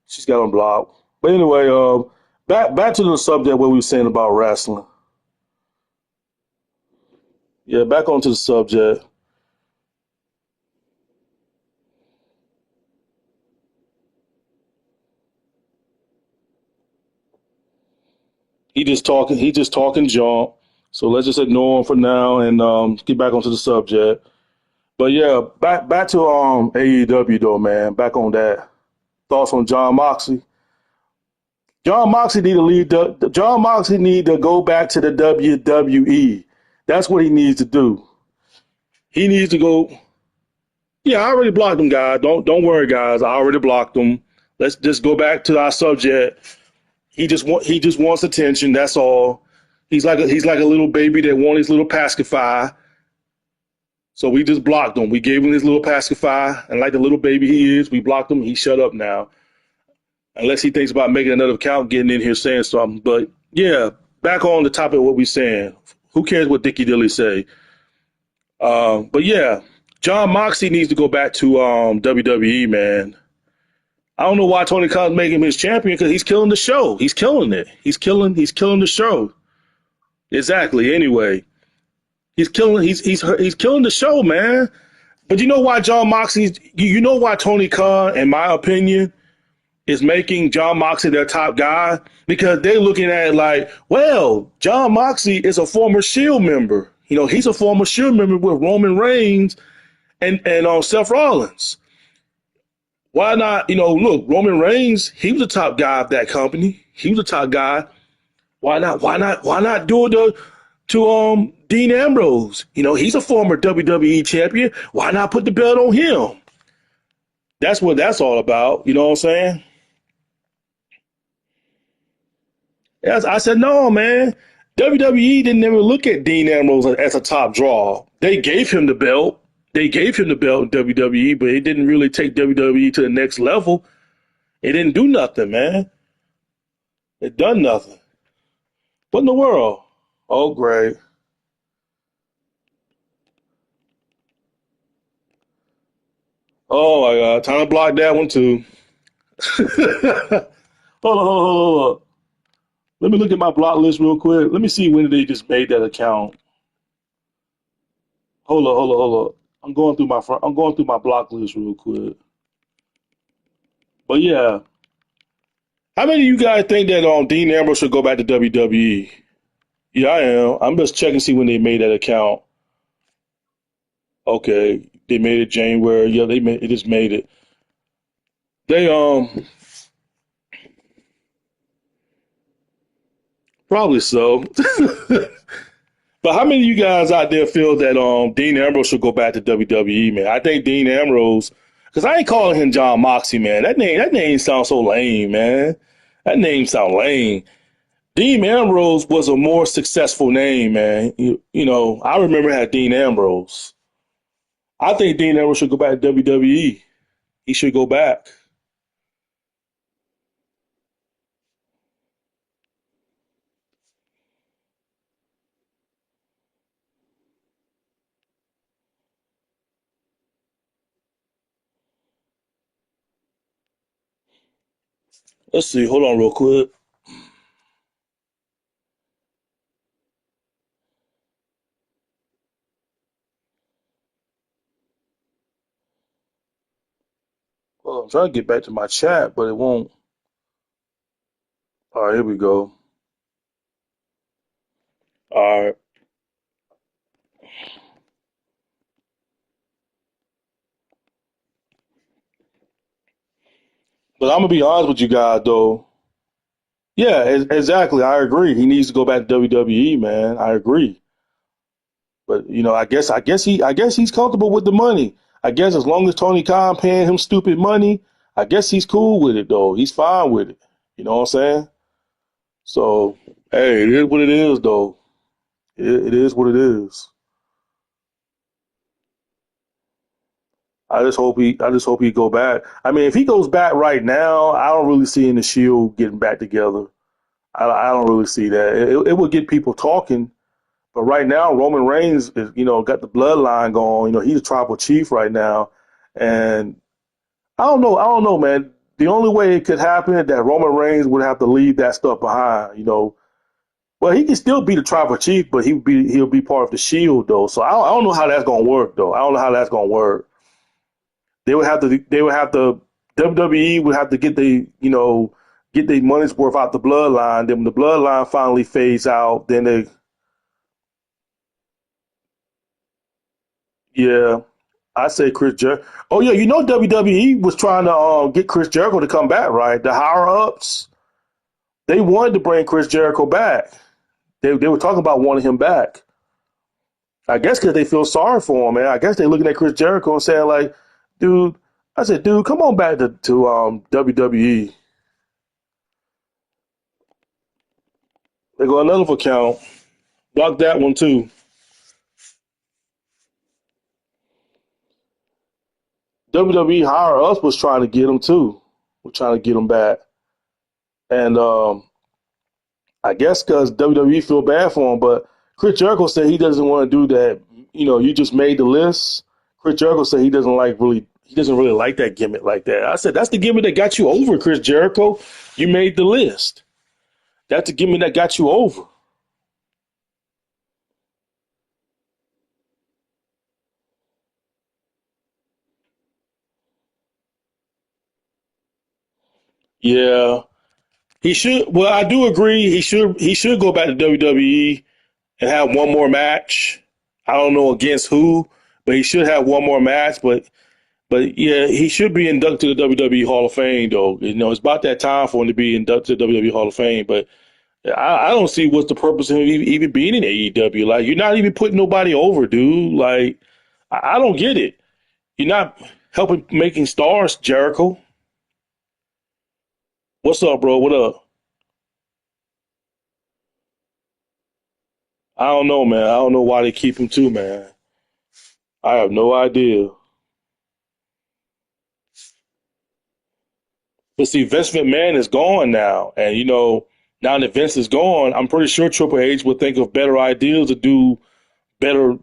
She's got him blocked. But anyway, back to the subject what we were saying about wrestling. Yeah, back onto the subject. He just talking. He just talking junk. So let's just ignore him for now and get back onto the subject. But yeah, back to AEW though, man. Back on that. Thoughts on Jon Moxley? Jon Moxley need to leave. Jon Moxley need to go back to the WWE. That's what he needs to do. He needs to go. Yeah, I already blocked him, guys. Don't worry, guys. I already blocked him. Let's just go back to our subject. He just wants attention. That's all. He's like a little baby that wants his little pacifier. So we just blocked him. We gave him his little pacifier, and like the little baby he is, we blocked him. He shut up now, unless he thinks about making another account, getting in here saying something. But yeah, back on the topic of what we're saying. Who cares what Dickie Dilly say? But yeah, Jon Moxley needs to go back to WWE, man. I don't know why Tony Khan's making him his champion because he's killing the show. He's killing it. He's killing the show. Exactly. Anyway, he's killing the show, man. But you know why Jon Moxley? You know why Tony Khan, in my opinion, is making Jon Moxley their top guy? Because they're looking at it like, well, Jon Moxley is a former Shield member. You know, he's a former Shield member with Roman Reigns and Seth Rollins. Why not? You know, look, Roman Reigns, he was the top guy of that company. He was the top guy. Why not? Why not do it to Dean Ambrose? You know, he's a former WWE champion. Why not put the belt on him? That's what that's all about. You know what I'm saying? Yes, I said, no, man. WWE didn't ever look at Dean Ambrose as a top draw. They gave him the belt. They gave him the belt in WWE, but it didn't really take WWE to the next level. It didn't do nothing, man. It done nothing. What in the world? Oh, great. Oh my God. Time to block that one too. Hold on. Let me look at my block list real quick. Let me see when they just made that account. Hold on. I'm going through my block list real quick. But yeah, how many of you guys think that Dean Ambrose should go back to WWE? Yeah, I am. I'm just checking to see when they made that account. Okay, they made it January. Yeah, they just made it. They probably so. But how many of you guys out there feel that Dean Ambrose should go back to WWE, man? I think Dean Ambrose, because I ain't calling him Jon Moxley, man. That name sounds so lame, man. That name sounds lame. Dean Ambrose was a more successful name, man. You know, I remember had Dean Ambrose. I think Dean Ambrose should go back to WWE. He should go back. Let's see. Hold on, real quick. Well, I'm trying to get back to my chat, but it won't. All right, here we go. All right, but I'm gonna be honest with you guys, though. Yeah, exactly. I agree. He needs to go back to WWE, man. I agree. But you know, I guess he's comfortable with the money. I guess as long as Tony Khan paying him stupid money, I guess he's cool with it though. He's fine with it. You know what I'm saying? So, hey, it is what it is though. It is what it is. I just hope he go back. I mean, if he goes back right now, I don't really see in the Shield getting back together. I don't really see that. It would get people talking. But right now, Roman Reigns is, you know, got the bloodline going. You know, he's a tribal chief right now, and I don't know, man. The only way it could happen is that Roman Reigns would have to leave that stuff behind. You know, well, he can still be the tribal chief, but he'll be part of the Shield though. So I don't know how that's gonna work though. I don't know how that's gonna work. They would have to WWE would have to get the you know get their money's worth out the bloodline. Then when the bloodline finally fades out, then they Yeah, I say Chris Jericho. Oh yeah, you know WWE was trying to get Chris Jericho to come back, right? The higher ups they wanted to bring Chris Jericho back. They were talking about wanting him back. I guess because they feel sorry for him, man. I guess they're looking at Chris Jericho and saying like, dude. I said, dude, come on back to WWE. They go another account. Block that one too. WWE higher ups was trying to get him too. We're trying to get him back, and I guess because WWE feel bad for him, but Chris Jericho said he doesn't want to do that. You know, you just made the list. Chris Jericho said he doesn't really like that gimmick like that. I said that's the gimmick that got you over, Chris Jericho. You made the list. That's the gimmick that got you over. Yeah, he should. Well, I do agree. He should go back to WWE and have one more match. I don't know against who, but he should have one more match. But yeah, he should be inducted to the WWE Hall of Fame, though. You know, it's about that time for him to be inducted to the WWE Hall of Fame. But I don't see what's the purpose of him even being in AEW. Like, you're not even putting nobody over, dude. Like, I don't get it. You're not helping making stars, Jericho. What's up, bro? What up? I don't know, man. I don't know why they keep him too, man. I have no idea. But see, Vince McMahon is gone now, and now that Vince is gone, I'm pretty sure Triple H would think of better ideas to do better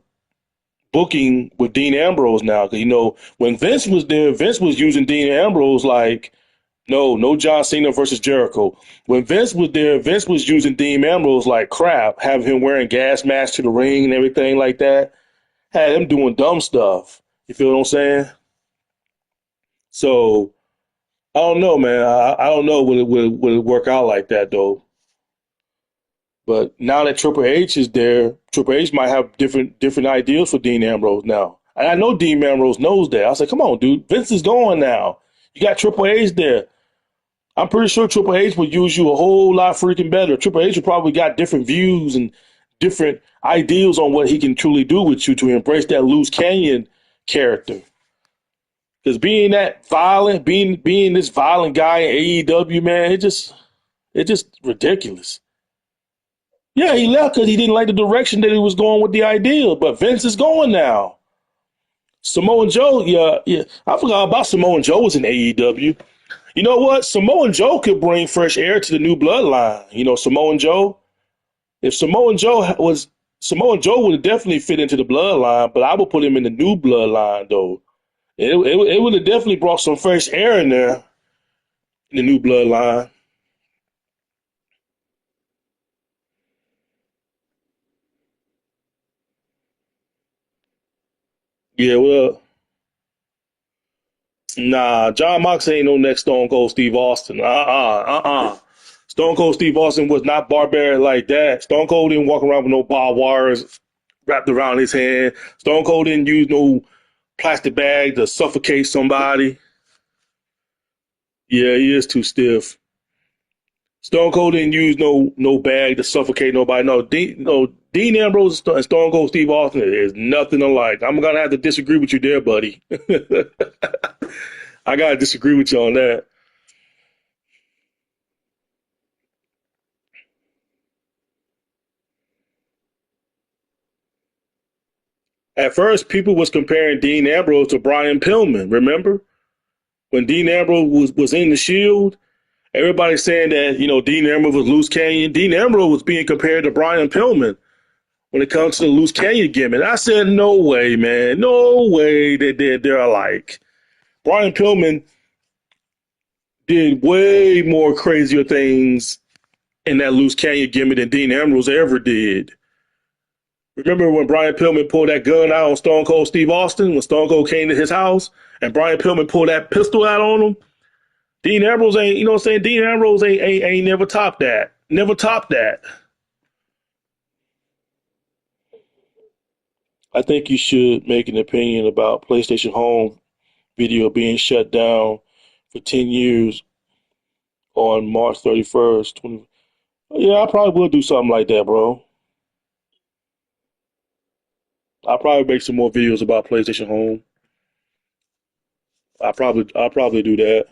booking with Dean Ambrose now. Because when Vince was there, Vince was using Dean Ambrose like no John Cena versus Jericho. When Vince was there, Vince was using Dean Ambrose like crap, having him wearing gas masks to the ring and everything like that. Had him doing dumb stuff. You feel what I'm saying? So I don't know, man. I don't know would it work out like that though. But now that Triple H is there, Triple H might have different ideas for Dean Ambrose now. And I know Dean Ambrose knows that. I said, come on, dude. Vince is going now. You got Triple H there. I'm pretty sure Triple H would use you a whole lot freaking better. Triple H would probably got different views and different ideals on what he can truly do with you to embrace that loose canyon character. Because being that violent, being this violent guy in AEW, man, it just ridiculous. Yeah, he left because he didn't like the direction that he was going with the idea. But Vince is going now. Samoa Joe, yeah, yeah. I forgot about Samoa Joe was in AEW. You know what? Samoa Joe could bring fresh air to the new bloodline. Samoa Joe. If Samoa Joe would have definitely fit into the bloodline, but I would put him in the new bloodline though. It would have definitely brought some fresh air in there in the new bloodline. Yeah, well, nah, Jon Moxley ain't no next Stone Cold Steve Austin. Stone Cold Steve Austin was not barbaric like that. Stone Cold didn't walk around with no barbed wires wrapped around his hand. Stone Cold didn't use no plastic bag to suffocate somebody. Yeah, he is too stiff. Stone Cold didn't use no bag to suffocate nobody. No, Dean Ambrose and Stone Cold Steve Austin is nothing alike. I'm gonna have to disagree with you there, buddy. I gotta disagree with you on that. At first, people was comparing Dean Ambrose to Brian Pillman. Remember when Dean Ambrose was in the Shield? Everybody saying that Dean Ambrose was loose canyon. Dean Ambrose was being compared to Brian Pillman when it comes to the loose canyon gimmick. I said, no way, man, no way that they're alike. Brian Pillman did way more crazier things in that loose canyon gimmick than Dean Ambrose ever did. Remember when Brian Pillman pulled that gun out on Stone Cold Steve Austin when Stone Cold came to his house and Brian Pillman pulled that pistol out on him? Dean Ambrose ain't, you know what I'm saying? Dean Ambrose ain't never topped that. Never topped that. I think you should make an opinion about PlayStation Home video being shut down for 10 years on March 31st. 20. Yeah, I probably will do something like that, bro. I'll probably make some more videos about PlayStation Home. I'll probably do that.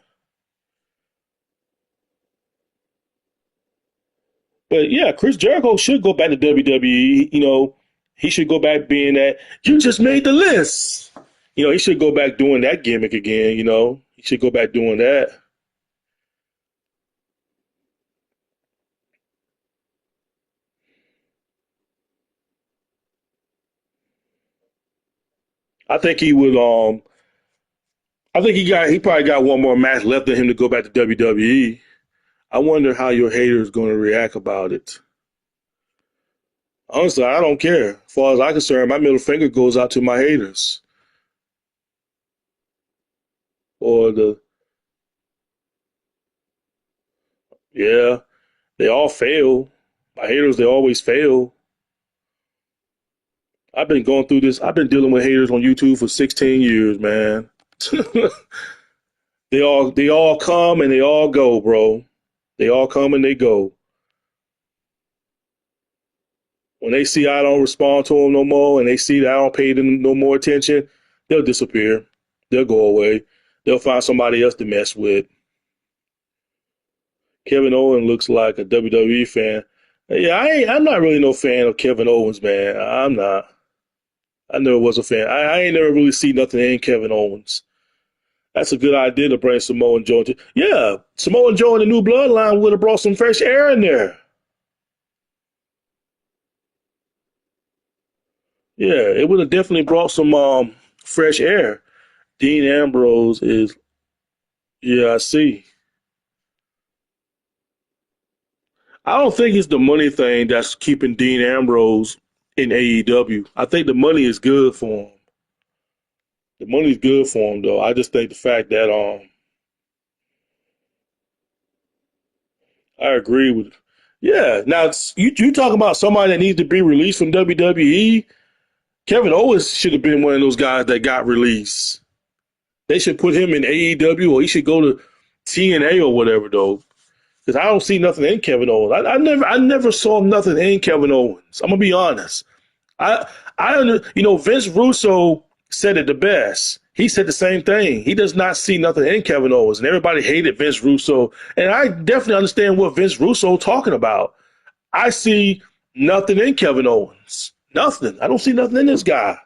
But yeah, Chris Jericho should go back to WWE. He should go back being that you just made the list. He should go back doing that gimmick again. He should go back doing that. I think he would. I think he probably got one more match left in him to go back to WWE. I wonder how your haters going to react about it. Honestly, I don't care. As far as I'm concerned, my middle finger goes out to my haters or the yeah. They all fail. My haters, they always fail. I've been going through this. I've been dealing with haters on YouTube for 16 years, man. They all come and they all go, bro. They all come and they go. When they see I don't respond to them no more, and they see that I don't pay them no more attention, they'll disappear. They'll go away. They'll find somebody else to mess with. Kevin Owens looks like a WWE fan. Yeah, I'm not really no fan of Kevin Owens, man. I'm not. I never was a fan. I ain't never really see nothing in Kevin Owens. That's a good idea to bring Samoa Joe. Yeah, Samoa Joe and the new bloodline would have brought some fresh air in there. Yeah, it would have definitely brought some fresh air. Dean Ambrose is, yeah, I see. I don't think it's the money thing that's keeping Dean Ambrose in AEW. I think the money is good for him. The money's good for him, though. I just think the fact that I agree with. Yeah, now you talk about somebody that needs to be released from WWE. Kevin Owens should have been one of those guys that got released. They should put him in AEW or he should go to TNA or whatever though. Because I don't see nothing in Kevin Owens. I never saw nothing in Kevin Owens. I'm gonna be honest. I Vince Russo said it the best. He said the same thing. He does not see nothing in Kevin Owens, and everybody hated Vince Russo. And I definitely understand what Vince Russo talking about. I see nothing in Kevin Owens. Nothing. I don't see nothing in this guy.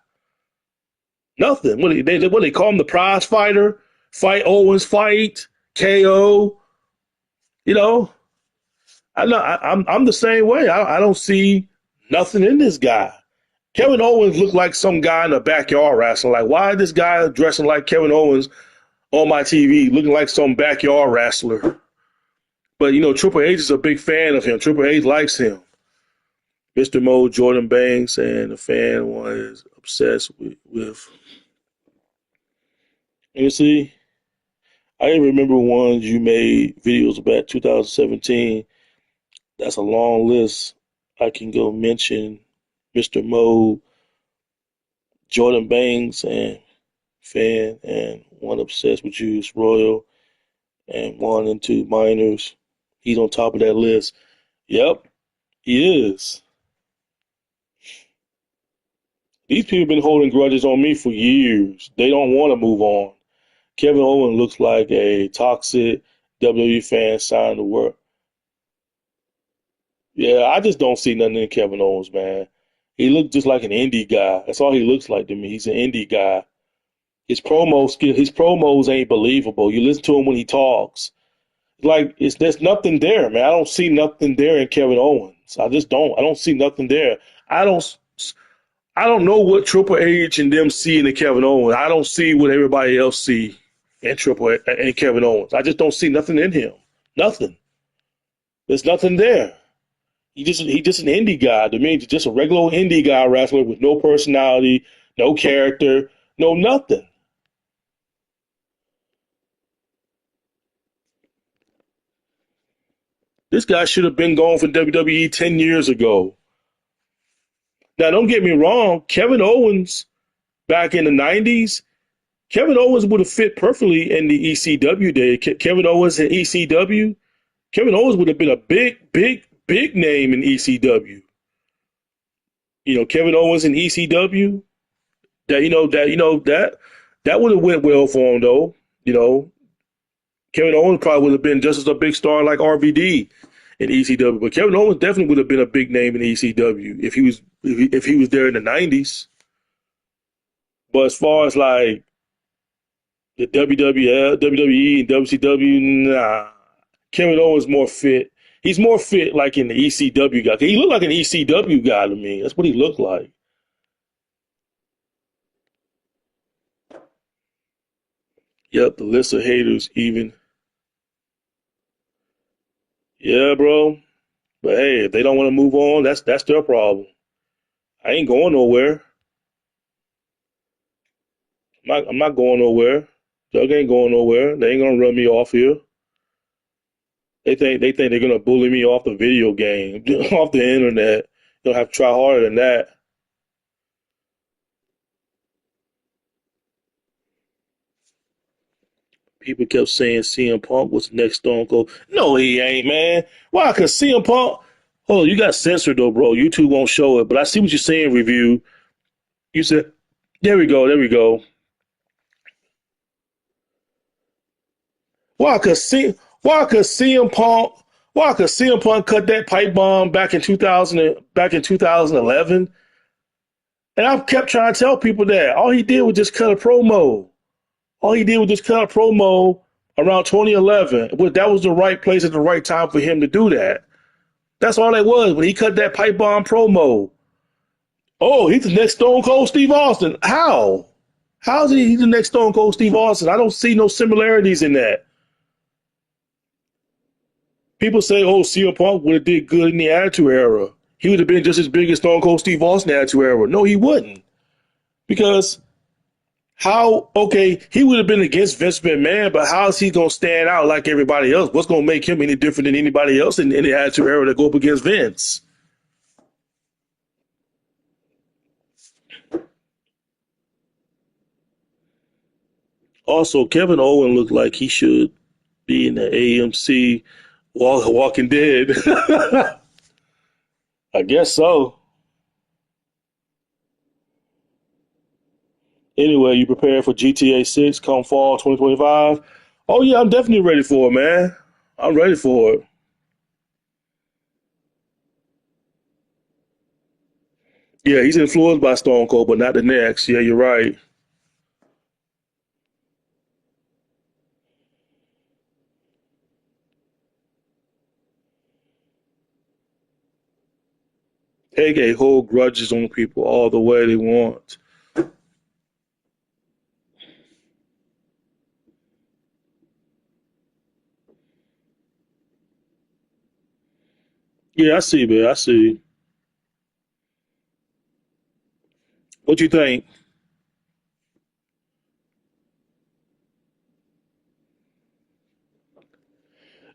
Nothing. What they call him, the prize fighter? Fight Owens, fight KO. You know, I'm the same way. I don't see nothing in this guy. Kevin Owens looked like some guy in a backyard wrestling. Like, why is this guy dressing like Kevin Owens on my TV, looking like some backyard wrestler? But Triple H is a big fan of him. Triple H likes him. Mr. Mo, Jordan Banks, and the fan was obsessed with. And you see, I remember ones you made videos about 2017. That's a long list. I can go mention Mr. Mo, Jordan Banks, and fan, and one obsessed with you is Royal, and one and two minors. He's on top of that list. Yep, he is. These people have been holding grudges on me for years. They don't want to move on. Kevin Owens looks like a toxic WWE fan signed to work. Yeah, I just don't see nothing in Kevin Owens, man. He looks just like an indie guy. That's all he looks like to me. He's an indie guy. His promos ain't believable. You listen to him when he talks. Like there's nothing there, man. I don't see nothing there in Kevin Owens. I just don't. I don't see nothing there. I don't. I don't know what Triple H and them see in the Kevin Owens. I don't see what everybody else see in Kevin Owens. I just don't see nothing in him. Nothing. There's nothing there. He just an indie guy. To me, just a regular indie guy wrestler with no personality, no character, no nothing. This guy should have been gone from WWE 10 years ago. Now, don't get me wrong. Kevin Owens back in the '90s, Kevin Owens would have fit perfectly in the ECW day. Kevin Owens in ECW, Kevin Owens would have been a big name in ECW. Kevin Owens in ECW. That would have went well for him though. You know, Kevin Owens probably would have been just as a big star like RVD in ECW, but Kevin Owens definitely would have been a big name in ECW if he was there in the '90s. But as far as like the WWL, WWE, and WCW, nah. Kevin Owens more fit. He's more fit like in the ECW guy. He looked like an ECW guy to me. That's what he looked like. Yep, the list of haters even. Yeah, bro. But hey, if they don't want to move on, that's their problem. I ain't going nowhere. I'm not going nowhere. Doug ain't going nowhere. They ain't gonna run me off here. They think they're gonna bully me off the video game, off the internet. They'll have to try harder than that. People kept saying CM Punk was the next Stone Cold. No, he ain't, man. Why? Because CM Punk. Hold on, you got censored though, bro. YouTube won't show it, but I see what you're saying. Review. You said, there we go, there we go. Why? Because CM Punk. Why? Because CM Punk cut that pipe bomb back in 2011, and I've kept trying to tell people that all he did was just cut a promo. All he did was just cut a promo around 2011. That was the right place at the right time for him to do that. That's all it was when he cut that pipe bomb promo. Oh, he's the next Stone Cold Steve Austin. How? How is he the next Stone Cold Steve Austin? I don't see no similarities in that. People say, oh, CM Punk would have did good in the Attitude Era. He would have been just as big as Stone Cold Steve Austin in the Attitude Era. No, he wouldn't. Because okay, he would have been against Vince McMahon, but how is he going to stand out like everybody else? What's going to make him any different than anybody else in the Attitude Era to go up against Vince? Also, Kevin Owen looked like he should be in the AMC Walking Dead. I guess so. Anyway, you prepared for GTA 6 come fall 2025? Oh, yeah, I'm definitely ready for it, man. I'm ready for it. Yeah, he's influenced by Stone Cold, but not the next. Yeah, you're right. AK hold grudges on people all the way they want. Yeah, I see, man. I see. What you think?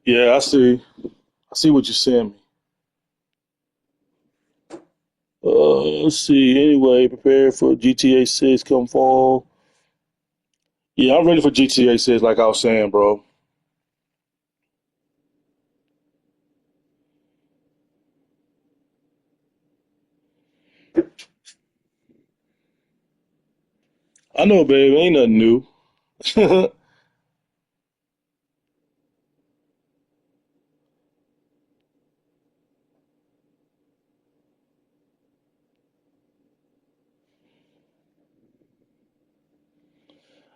Yeah, I see. I see what you're saying. Let's see. Anyway, prepare for GTA 6 come fall. Yeah, I'm ready for GTA 6, like I was saying, bro. I know, baby. Ain't nothing new.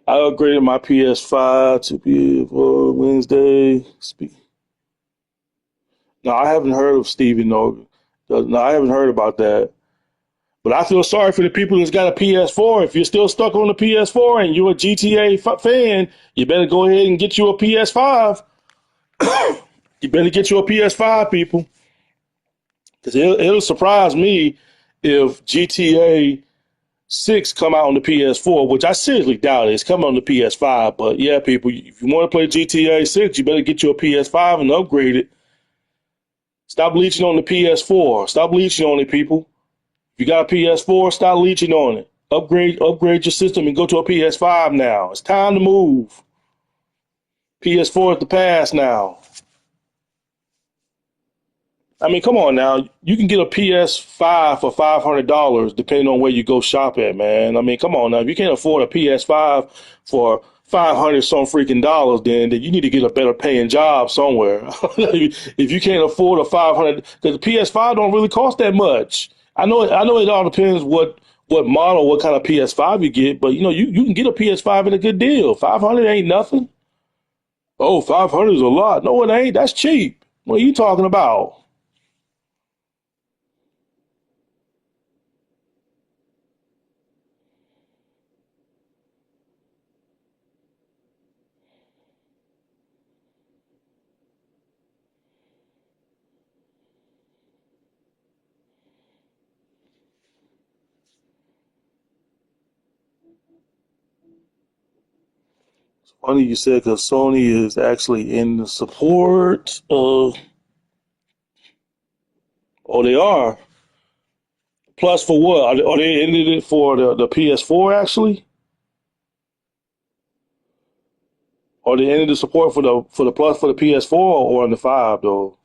I upgraded my PS5 to be for Wednesday. No, I haven't heard of Stevie. No, I haven't heard about that. But I feel sorry for the people that's got a PS4. If you're still stuck on the PS4 and you're a GTA fan, you better go ahead and get you a PS5. You better get you a PS5, people, because it'll surprise me if GTA 6 come out on the PS4, which I seriously doubt it. It's coming on the PS5. But yeah, people, if you want to play GTA 6, you better get you a PS5 and upgrade it. Stop leeching on the PS4. Stop leeching on it, people. If you got a PS4, stop leeching on it. Upgrade your system and go to a PS5 now. It's time to move. PS4 is the past now. I mean, come on now. You can get a PS5 for $500 depending on where you go shop at, man. I mean, come on now. If you can't afford a PS5 for 500 some freaking dollars, then you need to get a better paying job somewhere. If you can't afford a 500, because the PS5 don't really cost that much. I know it all depends what model, what kind of PS5 you get, but you can get a PS5 at a good deal. 500 ain't nothing. Oh, 500 is a lot. No, it ain't. That's cheap. What are you talking about? Funny you said because Sony is actually in the support of. Oh, they are. Plus for what? Are they ended it for the PS4 actually? Or they ended the support for the plus for the PS4 or on the five though?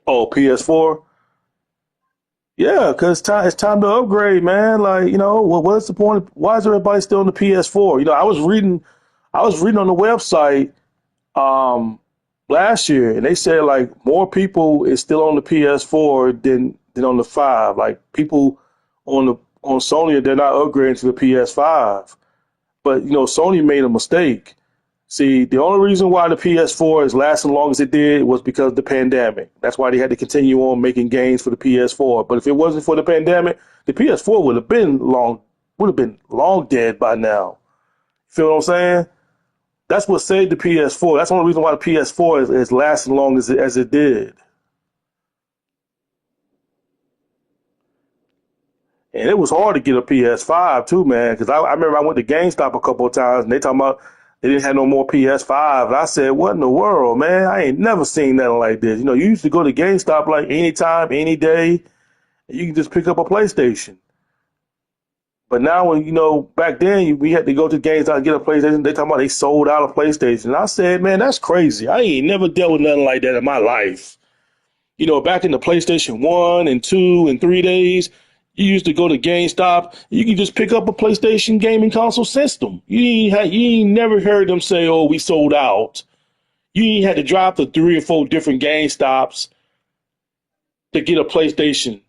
Oh, PS4. Yeah, because it's time to upgrade, man. Like, what's the point? Why is everybody still on the PS4? I was reading on the website um last year, and they said like more people is still on the PS4 than on the five. Like people on Sony, they're not upgrading to the PS5. But Sony made a mistake. See, the only reason why the PS4 is lasting as long as it did was because of the pandemic. That's why they had to continue on making games for the PS4. But if it wasn't for the pandemic, the PS4 would have been long dead by now. Feel what I'm saying? That's what saved the PS4. That's the only reason why the PS4 is lasting long as it did. And it was hard to get a PS5 too, man. Because I remember I went to GameStop a couple of times and they talking about they didn't have no more PS5. And I said, what in the world, man? I ain't never seen nothing like this. You used to go to GameStop like anytime, any day, and you can just pick up a PlayStation. But now, back then we had to go to GameStop and get a PlayStation. They talking about they sold out a PlayStation. And I said, man, that's crazy. I ain't never dealt with nothing like that in my life. Back in the PlayStation 1 and 2 and 3 days, you used to go to GameStop. You could just pick up a PlayStation gaming console system. You ain't never heard them say, oh, we sold out. You ain't had to drive to 3 or 4 different GameStops to get a PlayStation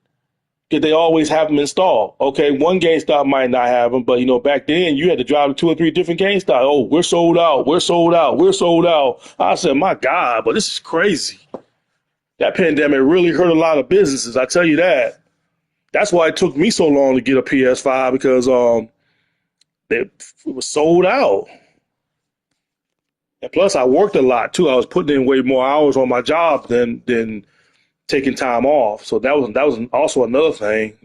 because they always have them installed. Okay, one GameStop might not have them, but back then you had to drive to 2 or 3 different GameStops. Oh, we're sold out. We're sold out. We're sold out. I said, my God, but this is crazy. That pandemic really hurt a lot of businesses. I tell you that. That's why it took me so long to get a PS5 because it was sold out. And plus, I worked a lot too. I was putting in way more hours on my job than taking time off. So that was also another thing.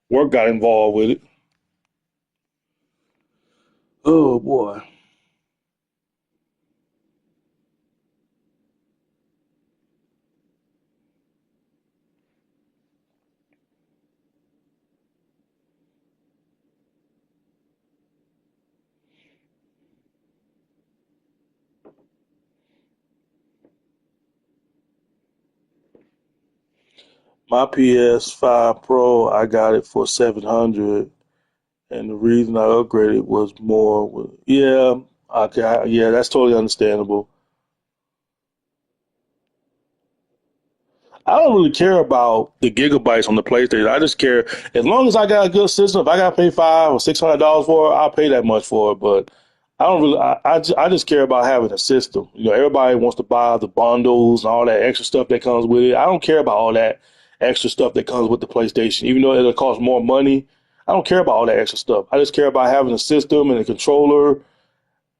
Work got involved with it. Oh boy, my PS5 Pro, I got it for 700, and the reason I upgraded was more. Yeah, okay, yeah, that's totally understandable. I don't really care about the gigabytes on the PlayStation. I just care as long as I got a good system. If I got to pay $500 or $600 for it, I'll pay that much for it. But I don't really. I just care about having a system. Everybody wants to buy the bundles and all that extra stuff that comes with it. I don't care about all that extra stuff that comes with the PlayStation, even though it'll cost more money. I don't care about all that extra stuff. I just care about having a system and a controller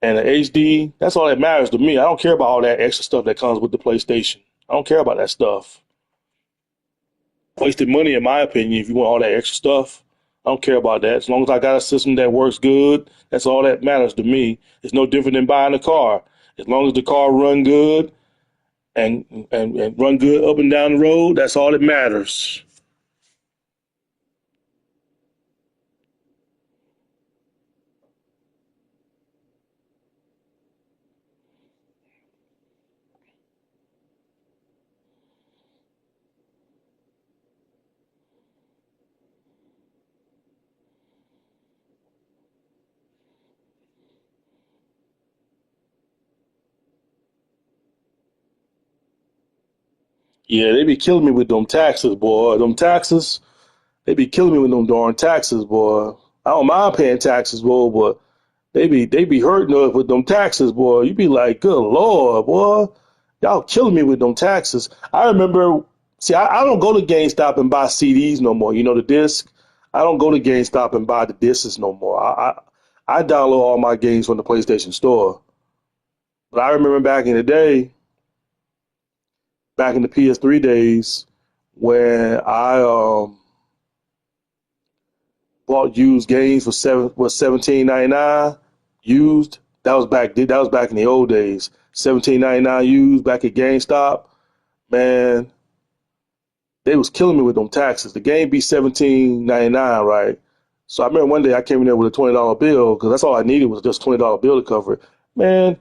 and an HD. That's all that matters to me. I don't care about all that extra stuff that comes with the PlayStation. I don't care about that stuff. Wasted money, in my opinion, if you want all that extra stuff. I don't care about that. As long as I got a system that works good, that's all that matters to me. It's no different than buying a car. As long as the car run good and run good up and down the road, that's all that matters. Yeah, they be killing me with them taxes, boy. Them taxes, they be killing me with them darn taxes, boy. I don't mind paying taxes, boy, but they be hurting us with them taxes, boy. You be like, good Lord, boy. Y'all killing me with them taxes. I remember, see, I don't go to GameStop and buy CDs no more. You know, the disc. I don't go to GameStop and buy the discs no more. I download all my games from the PlayStation Store. But I remember back in the day, back in the PS3 days, when I bought used games for 17.99 used. That was back in the old days. 17.99 used back at GameStop. Man, they was killing me with them taxes. The game be 17.99, right? So I remember one day I came in there with a $20 bill because that's all I needed was just a $20 bill to cover it. Man,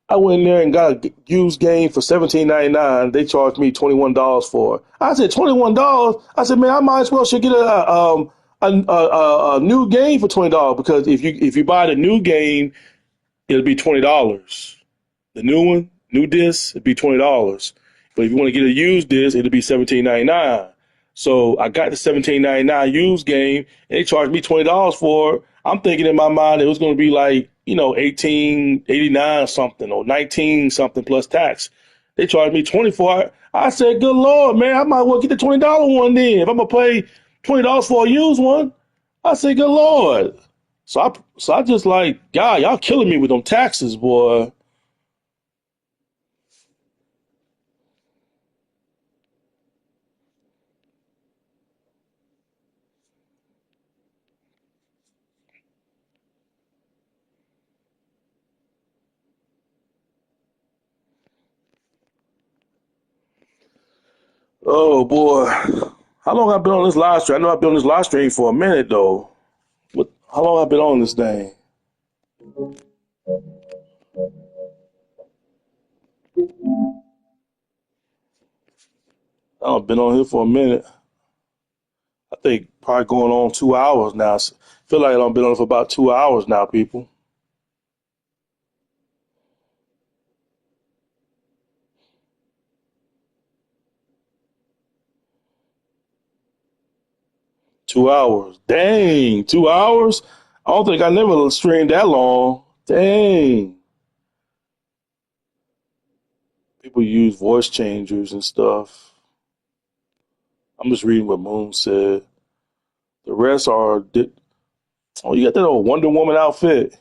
I went in there and got a used game for 17.99. They charged me $21 for it. I said $21. I said, man, I might as well should get a new game for $20 because if you buy the new game, it'll be $20. The new one, new disc, it'd be $20. But if you want to get a used disc, it'll be 17.99. So I got the 17.99 used game, and they charged me $20 for it. I'm thinking in my mind it was going to be like 18.89 something or 19 something plus tax. They charged me 20 for it. I said, good Lord, man, I might well get the $20 one then. If I'm gonna pay $20 for a used one, I said, good Lord. So I just like, God, y'all killing me with them taxes, boy. Oh boy, how long I've been on this live stream? I know I've been on this live stream for a minute though. How long I've been on this thing? I've been on here for a minute. I think probably going on 2 hours now. Feel like I've been on for about 2 hours now, people. 2 hours. Dang, 2 hours? I don't think I never streamed that long. Dang. People use voice changers and stuff. I'm just reading what Moon said. The rest are. Oh, you got that old Wonder Woman outfit.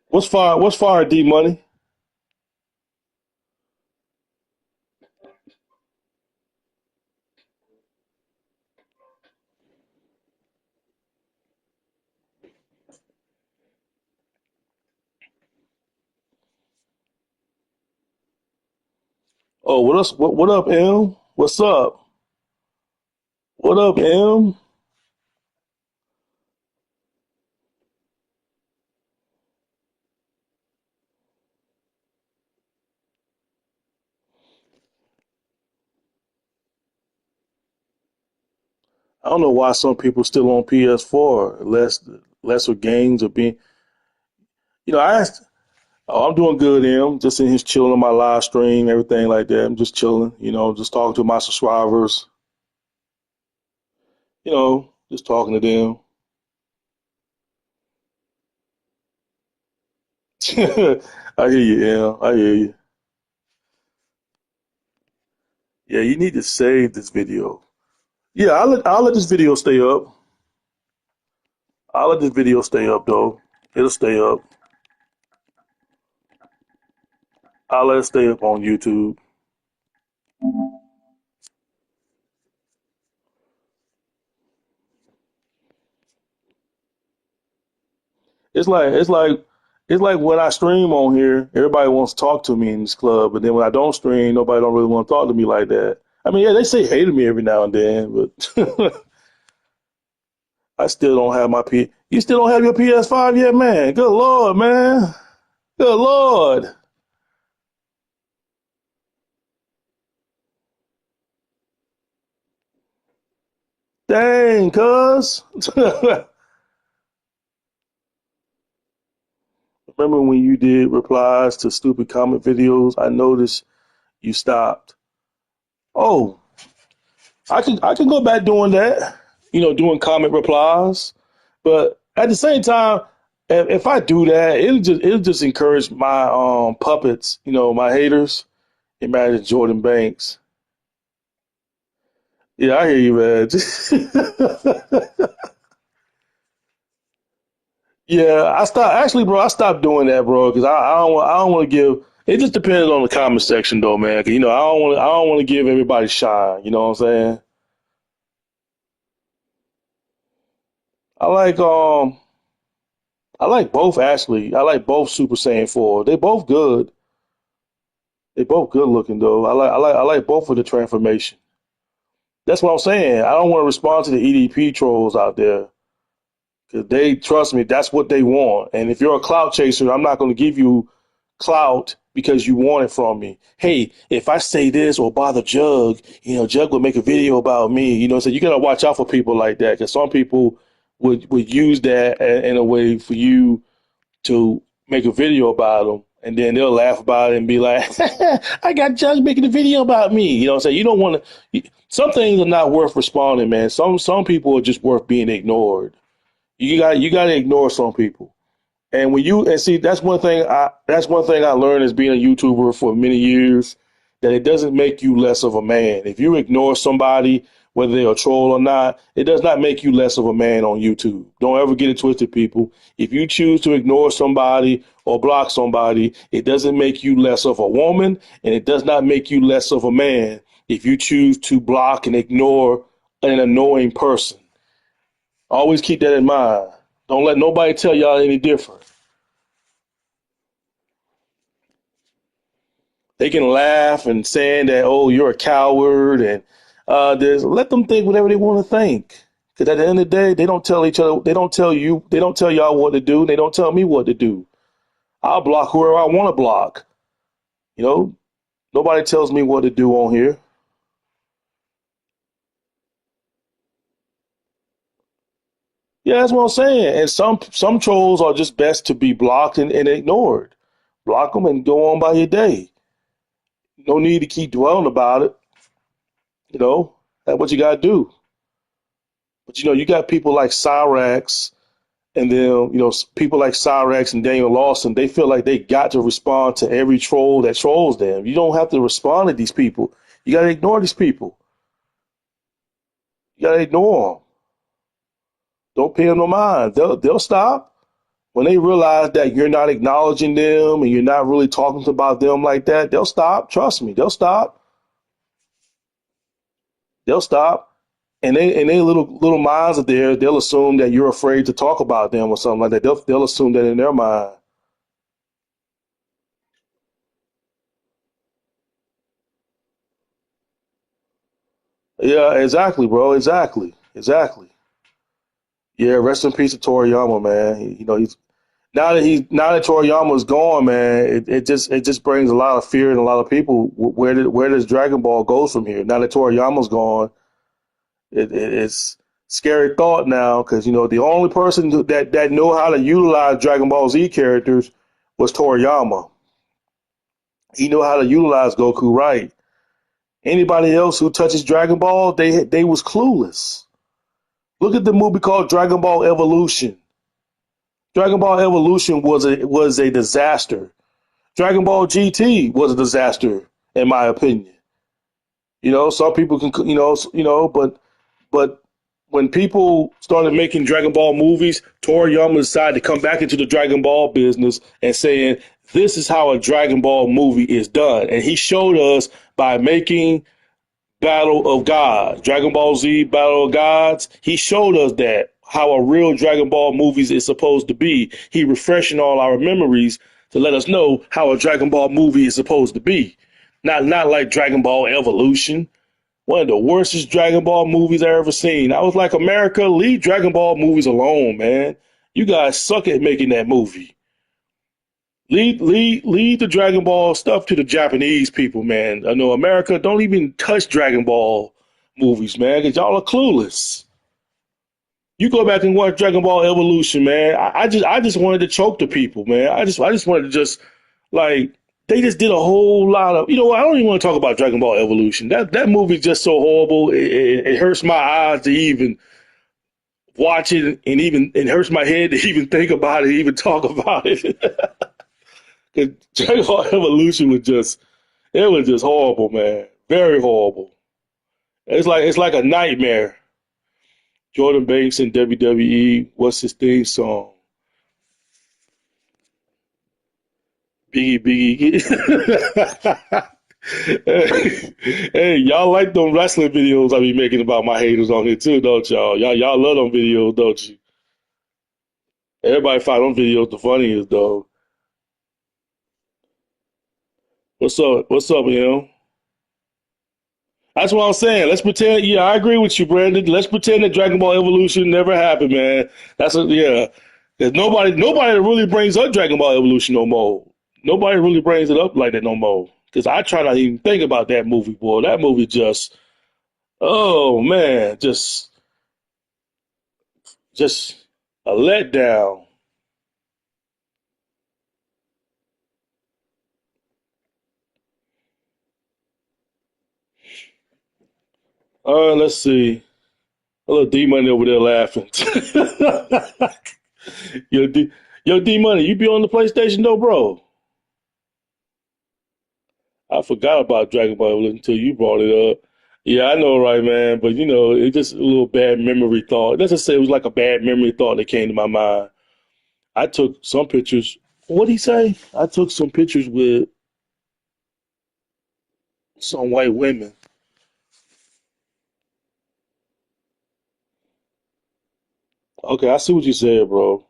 What's fire? What's fire? D Money. Oh, what up, M? What's up? What up, M? I don't know why some people still on PS4. Lesser games are being. I asked. Oh, I'm doing good, M. Just in here chilling on my live stream, everything like that. I'm just chilling. Just talking to my subscribers. Just talking to them. I hear you, M. I hear you. Yeah, you need to save this video. Yeah, I'll let this video stay up. I'll let this video stay up though. It'll stay up. I'll let it stay up on YouTube. It's like it's like it's like when I stream on here, everybody wants to talk to me in this club, but then when I don't stream, nobody don't really want to talk to me like that. I mean, yeah, they say hey to me every now and then, but I still don't have my P. You still don't have your PS5 yet, man? Good lord, man. Good lord. Dang, cuz. Remember when you did replies to stupid comment videos? I noticed you stopped. Oh, I can go back doing that. Doing comment replies. But at the same time, if I do that, it'll just encourage my puppets, my haters. Imagine Jordan Banks. Yeah, I hear you, man. Yeah, I stopped actually, bro. I stopped doing that, bro, because I don't want to give. It just depends on the comment section, though, man. 'Cause, I don't want to give everybody shine. You know what I'm saying? I like um I like both actually. I like both Super Saiyan 4. They both good. They both good looking though. I like both of the transformation. That's what I'm saying. I don't want to respond to the EDP trolls out there because they trust me. That's what they want. And if you're a clout chaser, I'm not going to give you clout because you want it from me. Hey, if I say this or bother Jug, Jug would make a video about me. So you got to watch out for people like that because some people would use that in a way for you to make a video about them, and then they'll laugh about it and be like, "I got Judge making a video about me." You know what I'm saying? You don't want to. Some things are not worth responding, man. Some people are just worth being ignored. You got to ignore some people. And when you and see that's one thing I learned as being a YouTuber for many years, that it doesn't make you less of a man. If you ignore somebody, whether they're a troll or not, it does not make you less of a man on YouTube. Don't ever get it twisted, people. If you choose to ignore somebody or block somebody, it doesn't make you less of a woman, and it does not make you less of a man if you choose to block and ignore an annoying person. Always keep that in mind. Don't let nobody tell y'all any different. They can laugh and saying that, oh, you're a coward, and let them think whatever they want to think. Because at the end of the day, they don't tell each other, they don't tell you, they don't tell y'all what to do, they don't tell me what to do. I'll block whoever I want to block. You know, nobody tells me what to do on here. Yeah, that's what I'm saying. And some trolls are just best to be blocked and ignored. Block them and go on by your day. No need to keep dwelling about it. That's what you got to do. But you got people like Cyrax. And then, people like Cyrex and Daniel Lawson, they feel like they got to respond to every troll that trolls them. You don't have to respond to these people. You got to ignore these people. You got to ignore them. Don't pay them no mind. They'll stop when they realize that you're not acknowledging them and you're not really talking about them like that. They'll stop. Trust me. They'll stop. They'll stop. And they little minds are there. They'll assume that you're afraid to talk about them or something like that. They'll assume that in their mind. Yeah, exactly, bro. Exactly. Exactly. Yeah, rest in peace to Toriyama, man. He's now that Toriyama's gone, man. It just brings a lot of fear in a lot of people. Where does Dragon Ball go from here? Now that Toriyama's gone, it's scary thought now because the only person that knew how to utilize Dragon Ball Z characters was Toriyama. He knew how to utilize Goku right. Anybody else who touches Dragon Ball, they was clueless. Look at the movie called Dragon Ball Evolution. Dragon Ball Evolution was a disaster. Dragon Ball GT was a disaster, in my opinion. Some people can, but when people started making Dragon Ball movies, Toriyama decided to come back into the Dragon Ball business and saying This is how a Dragon Ball movie is done. And he showed us by making Battle of Gods, Dragon Ball Z Battle of Gods. He showed us that how a real Dragon Ball movies is supposed to be. He refreshing all our memories to let us know how a Dragon Ball movie is supposed to be. Not like Dragon Ball Evolution, one of the worstest Dragon Ball movies I ever seen. I was like, America, leave Dragon Ball movies alone, man. You guys suck at making that movie. Lead the Dragon Ball stuff to the Japanese people, man. I know America don't even touch Dragon Ball movies, man, because y'all are clueless. You go back and watch Dragon Ball Evolution, man. I just wanted to choke the people, man. I just wanted to just like they just did a whole lot of what, I don't even want to talk about Dragon Ball Evolution. That movie's just so horrible. It hurts my eyes to even watch it, and even it hurts my head to even think about it, even talk about it. Because Dragon Ball Evolution was just horrible, man. Very horrible. It's like a nightmare. Jordan Banks in WWE, what's his theme song? Biggie Biggie. Hey, y'all like them wrestling videos I be making about my haters on here too, don't y'all? Y'all love them videos, don't you? Everybody find them videos the funniest though. What's up? What's up, That's what I'm saying. Let's pretend. Yeah, I agree with you, Brandon. Let's pretend that Dragon Ball Evolution never happened, man. Yeah. There's nobody that really brings up Dragon Ball Evolution no more. Nobody really brings it up like that no more. Because I try not to even think about that movie, boy. That movie just, oh man, just a letdown. Let's see. A little D Money over there laughing. yo, D, yo, D Money, you be on the PlayStation though, bro? I forgot about Dragon Ball until you brought it up. Yeah, I know, right, man. But it's just a little bad memory thought. Let's just say it was like a bad memory thought that came to my mind. I took some pictures. What did he say? I took some pictures with some white women. Okay, I see what you said, bro.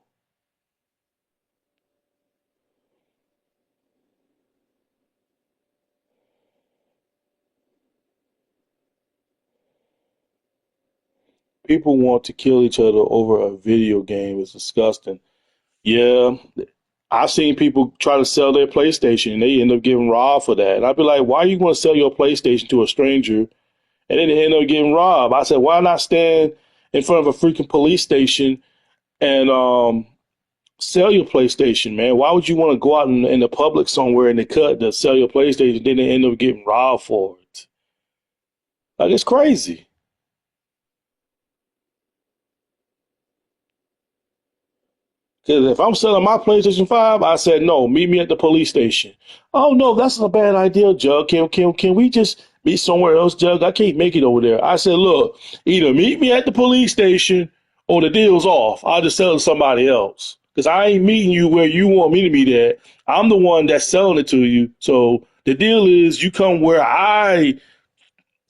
People want to kill each other over a video game. It's disgusting. Yeah, I've seen people try to sell their PlayStation and they end up getting robbed for that. And I'd be like, why are you going to sell your PlayStation to a stranger and then they end up getting robbed? I said, why not stand in front of a freaking police station and sell your PlayStation, man? Why would you want to go out in the public somewhere in the cut to sell your PlayStation, then they end up getting robbed for it? Like it's crazy. Because if I'm selling my PlayStation 5, I said, no, meet me at the police station. Oh, no, that's a bad idea, Jug. Can we just meet somewhere else, Jug? I can't make it over there. I said, look, either meet me at the police station or the deal's off. I'll just sell it to somebody else. Because I ain't meeting you where you want me to meet at. I'm the one that's selling it to you. So the deal is you come where I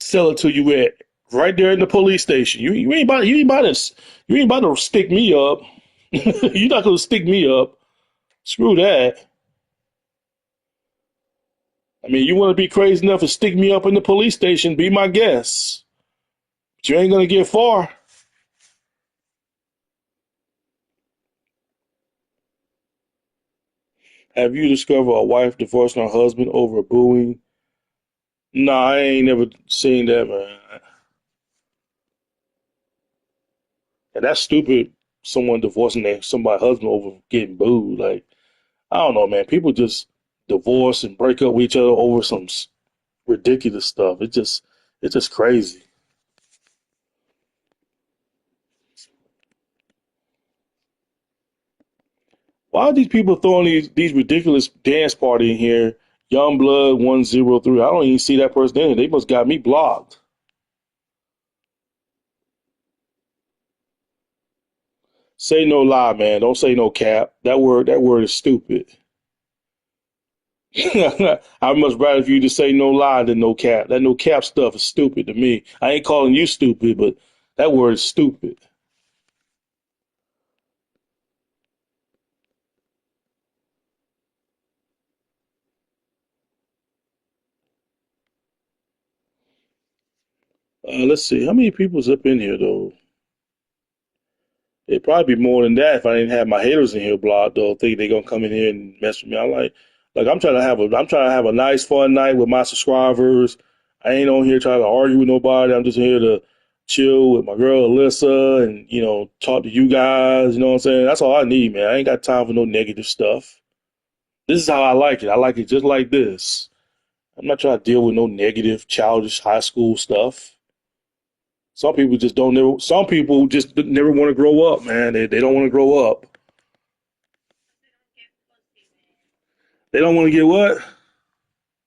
sell it to you at, right there in the police station. You ain't about to stick me up. You're not gonna stick me up. Screw that. I mean, you want to be crazy enough to stick me up in the police station? Be my guest. But you ain't gonna get far. Have you discovered a wife divorcing her husband over booing? Nah, I ain't never seen that, man. And that's stupid. Someone divorcing somebody's husband over getting booed. Like, I don't know, man. People just divorce and break up with each other over some ridiculous stuff. It's just crazy. Why are these people throwing these ridiculous dance party in here? Young Blood 103. I don't even see that person in it. They must got me blocked. Say no lie, man. Don't say no cap. That word is stupid. I'd much rather for you to say no lie than no cap. That no cap stuff is stupid to me. I ain't calling you stupid, but that word is stupid. Let's see. How many people's up in here, though? It'd probably be more than that if I didn't have my haters in here blocked, though, thinking they're gonna come in here and mess with me. I'm trying to have a nice, fun night with my subscribers. I ain't on here trying to argue with nobody. I'm just here to chill with my girl Alyssa and talk to you guys. You know what I'm saying? That's all I need, man. I ain't got time for no negative stuff. This is how I like it. I like it just like this. I'm not trying to deal with no negative, childish high school stuff. Some people just don't never. Some people just never want to grow up, man. They don't want to grow up. They don't want to get what?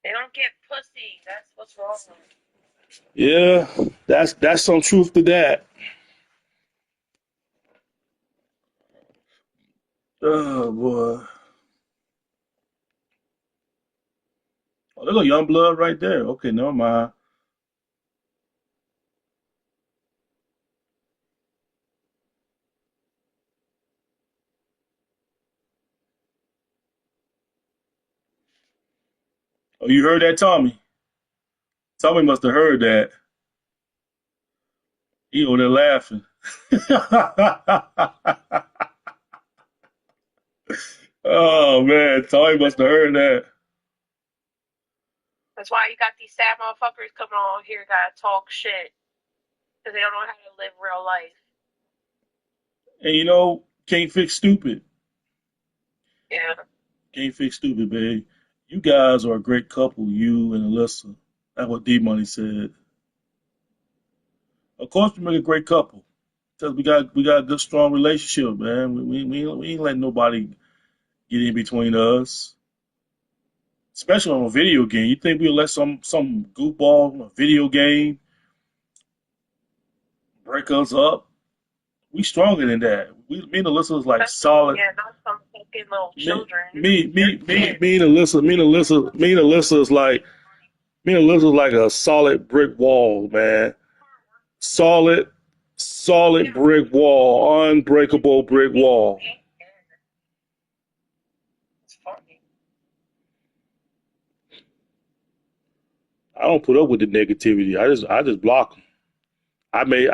They don't get pussy. That's what's wrong. Yeah, that's some truth to that. Oh boy. Oh, there's a young blood right there. Okay, never mind. Oh, you heard that, Tommy? Tommy must have heard that. He over there laughing. Oh man, Tommy must have heard that. That's why you got these sad motherfuckers coming on here, gotta talk shit because they don't know how to live real life. And can't fix stupid. Yeah. Can't fix stupid, babe. You guys are a great couple, you and Alyssa. That's what D Money said. Of course, we make a great couple because we got a good, strong relationship, man. We ain't letting nobody get in between us, especially on a video game. You think we'll let some goofball on a video game break us up? We stronger than that. Me and Alyssa is like solid. Yeah, not some fucking little Me, children. me and Alyssa is like me and Alyssa is like a solid brick wall, man. Solid, solid brick wall, unbreakable brick wall. It's funny. I don't put up with the negativity. I just block them. I made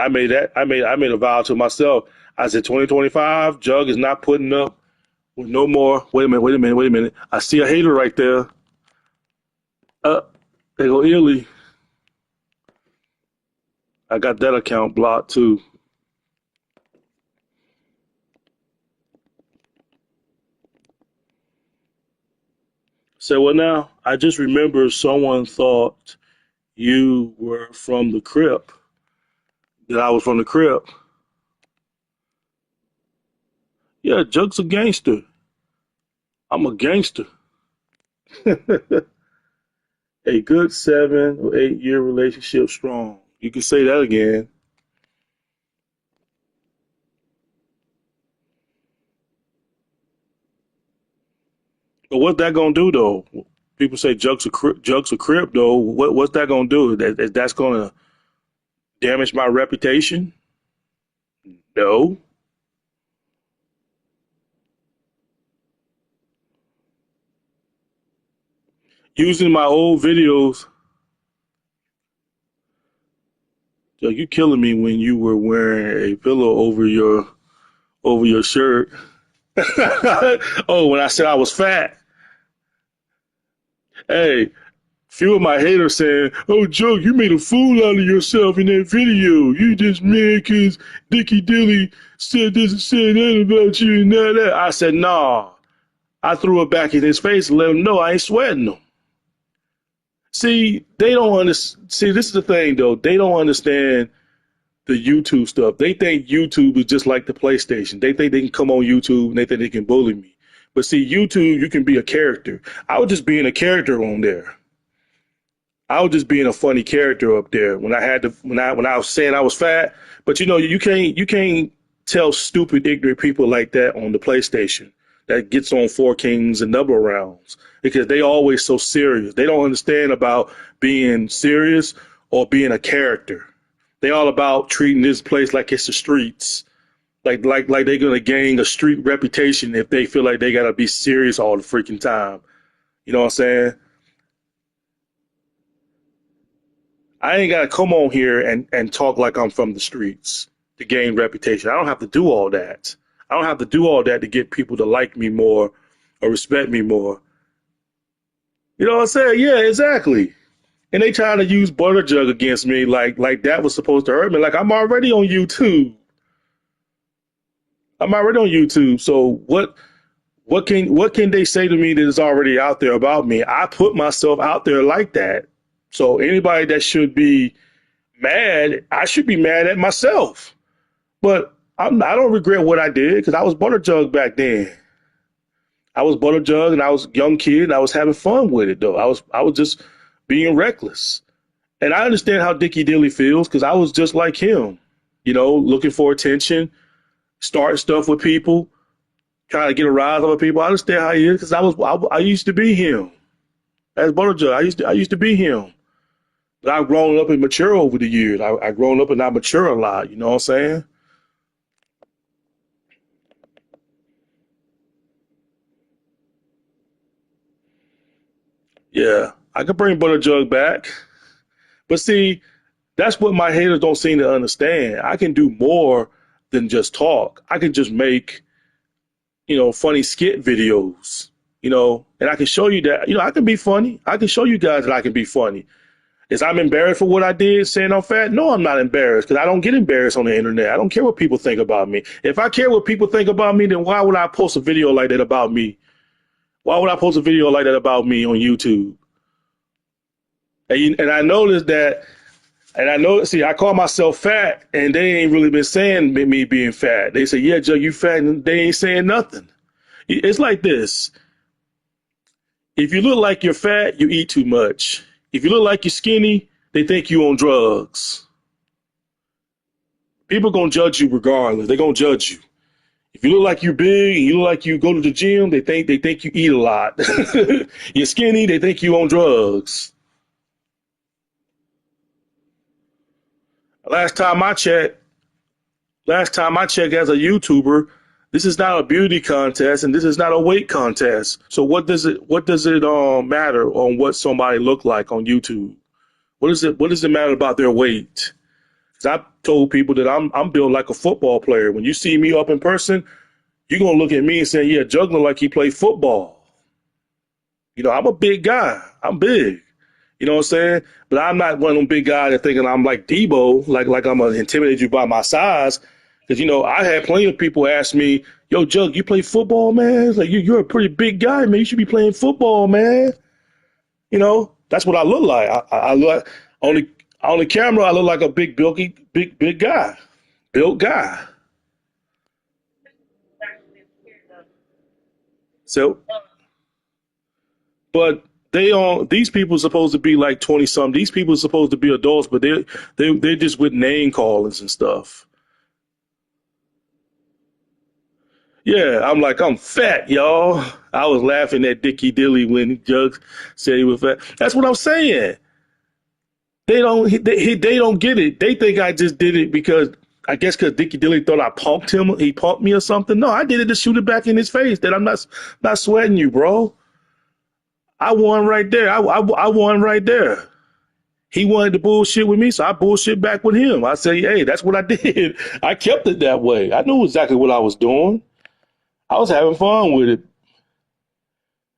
a vow to myself. I said 2025, Jug is not putting up with no more. Wait a minute. I see a hater right there. They go Illy. I got that account blocked too. So what now? I just remember someone thought you were from the Crip. That I was from the Crip. Yeah, Jug's a gangster. I'm a gangster. A good 7 or 8 year relationship strong. You can say that again. But what's that gonna do though? People say Jug's a Crip though. What's that gonna do? That's gonna damage my reputation? No. Using my old videos, Jug, you killing me when you were wearing a pillow over your shirt. Oh, when I said I was fat. Hey, few of my haters saying, "Oh, Joe, you made a fool out of yourself in that video. You just mad because Dickie Dilly said this and said that about you and that." I said, "Nah." I threw it back in his face and let him know I ain't sweating him. See, they don't understand. See, this is the thing, though. They don't understand the YouTube stuff. They think YouTube is just like the PlayStation. They think they can come on YouTube and they think they can bully me. But see, YouTube, you can be a character. I was just being a character on there. I was just being a funny character up there when I had to when I was saying I was fat. But you can't tell stupid ignorant people like that on the PlayStation that gets on Four Kings and double rounds. because they always so serious. They don't understand about being serious or being a character. They all about treating this place like it's the streets. Like they're gonna gain a street reputation if they feel like they gotta be serious all the freaking time. You know what I'm saying? I ain't gotta come on here and talk like I'm from the streets to gain reputation. I don't have to do all that. I don't have to do all that to get people to like me more or respect me more. You know what I'm saying? Yeah, exactly. And they trying to use butter jug against me like that was supposed to hurt me. Like I'm already on YouTube. I'm already on YouTube. So what can they say to me that is already out there about me? I put myself out there like that. So anybody that should be mad, I should be mad at myself. But I don't regret what I did because I was butter jug back then. I was butter jug and I was a young kid and I was having fun with it though. I was just being reckless. And I understand how Dickie Dilly feels because I was just like him, looking for attention, starting stuff with people, trying to get a rise over people. I understand how he is because I used to be him as butter jug. I used to be him. But I've grown up and mature over the years. I've grown up and I mature a lot. You know what I'm saying? Yeah, I could bring butter jug back. But see, that's what my haters don't seem to understand. I can do more than just talk. I can just make, funny skit videos, and I can show you that, I can be funny. I can show you guys that I can be funny. Is I'm embarrassed for what I did saying I'm fat? No, I'm not embarrassed because I don't get embarrassed on the internet. I don't care what people think about me. If I care what people think about me, then why would I post a video like that about me? Why would I post a video like that about me on YouTube? And I noticed that. And I know, see, I call myself fat, and they ain't really been saying me being fat. They say, yeah, Joe, you fat, and they ain't saying nothing. It's like this. If you look like you're fat, you eat too much. If you look like you're skinny, they think you on drugs. People gonna judge you regardless. They gonna judge you. If you look like you're big and you look like you go to the gym, they think you eat a lot. You're skinny, they think you on drugs. Last time I checked, Last time I checked as a YouTuber, this is not a beauty contest and this is not a weight contest. So what does it matter on what somebody look like on YouTube? What does it matter about their weight? Because I told people that I'm built like a football player. When you see me up in person, you're gonna look at me and say, yeah, Jug look like he played football. I'm a big guy. I'm big. You know what I'm saying? But I'm not one of them big guys that thinking I'm like Debo, like I'm gonna intimidate you by my size. Because I had plenty of people ask me, "Yo, Jug, you play football, man? It's like you're a pretty big guy, man. You should be playing football, man." That's what I look like. I look on the camera. I look like a big, bulky, big guy, built guy. So, but these people are supposed to be like 20 something. These people are supposed to be adults, but they're just with name callings and stuff. Yeah, I'm like, I'm fat, y'all. I was laughing at Dickie Dilly when Jug said he was fat. That's what I'm saying. They don't get it. They think I just did it because I guess because Dickie Dilly thought I punked him. He punked me or something. No, I did it to shoot it back in his face. That I'm not sweating you, bro. I won right there. I won right there. He wanted to bullshit with me, so I bullshit back with him. I say, hey, that's what I did. I kept it that way. I knew exactly what I was doing. I was having fun with it.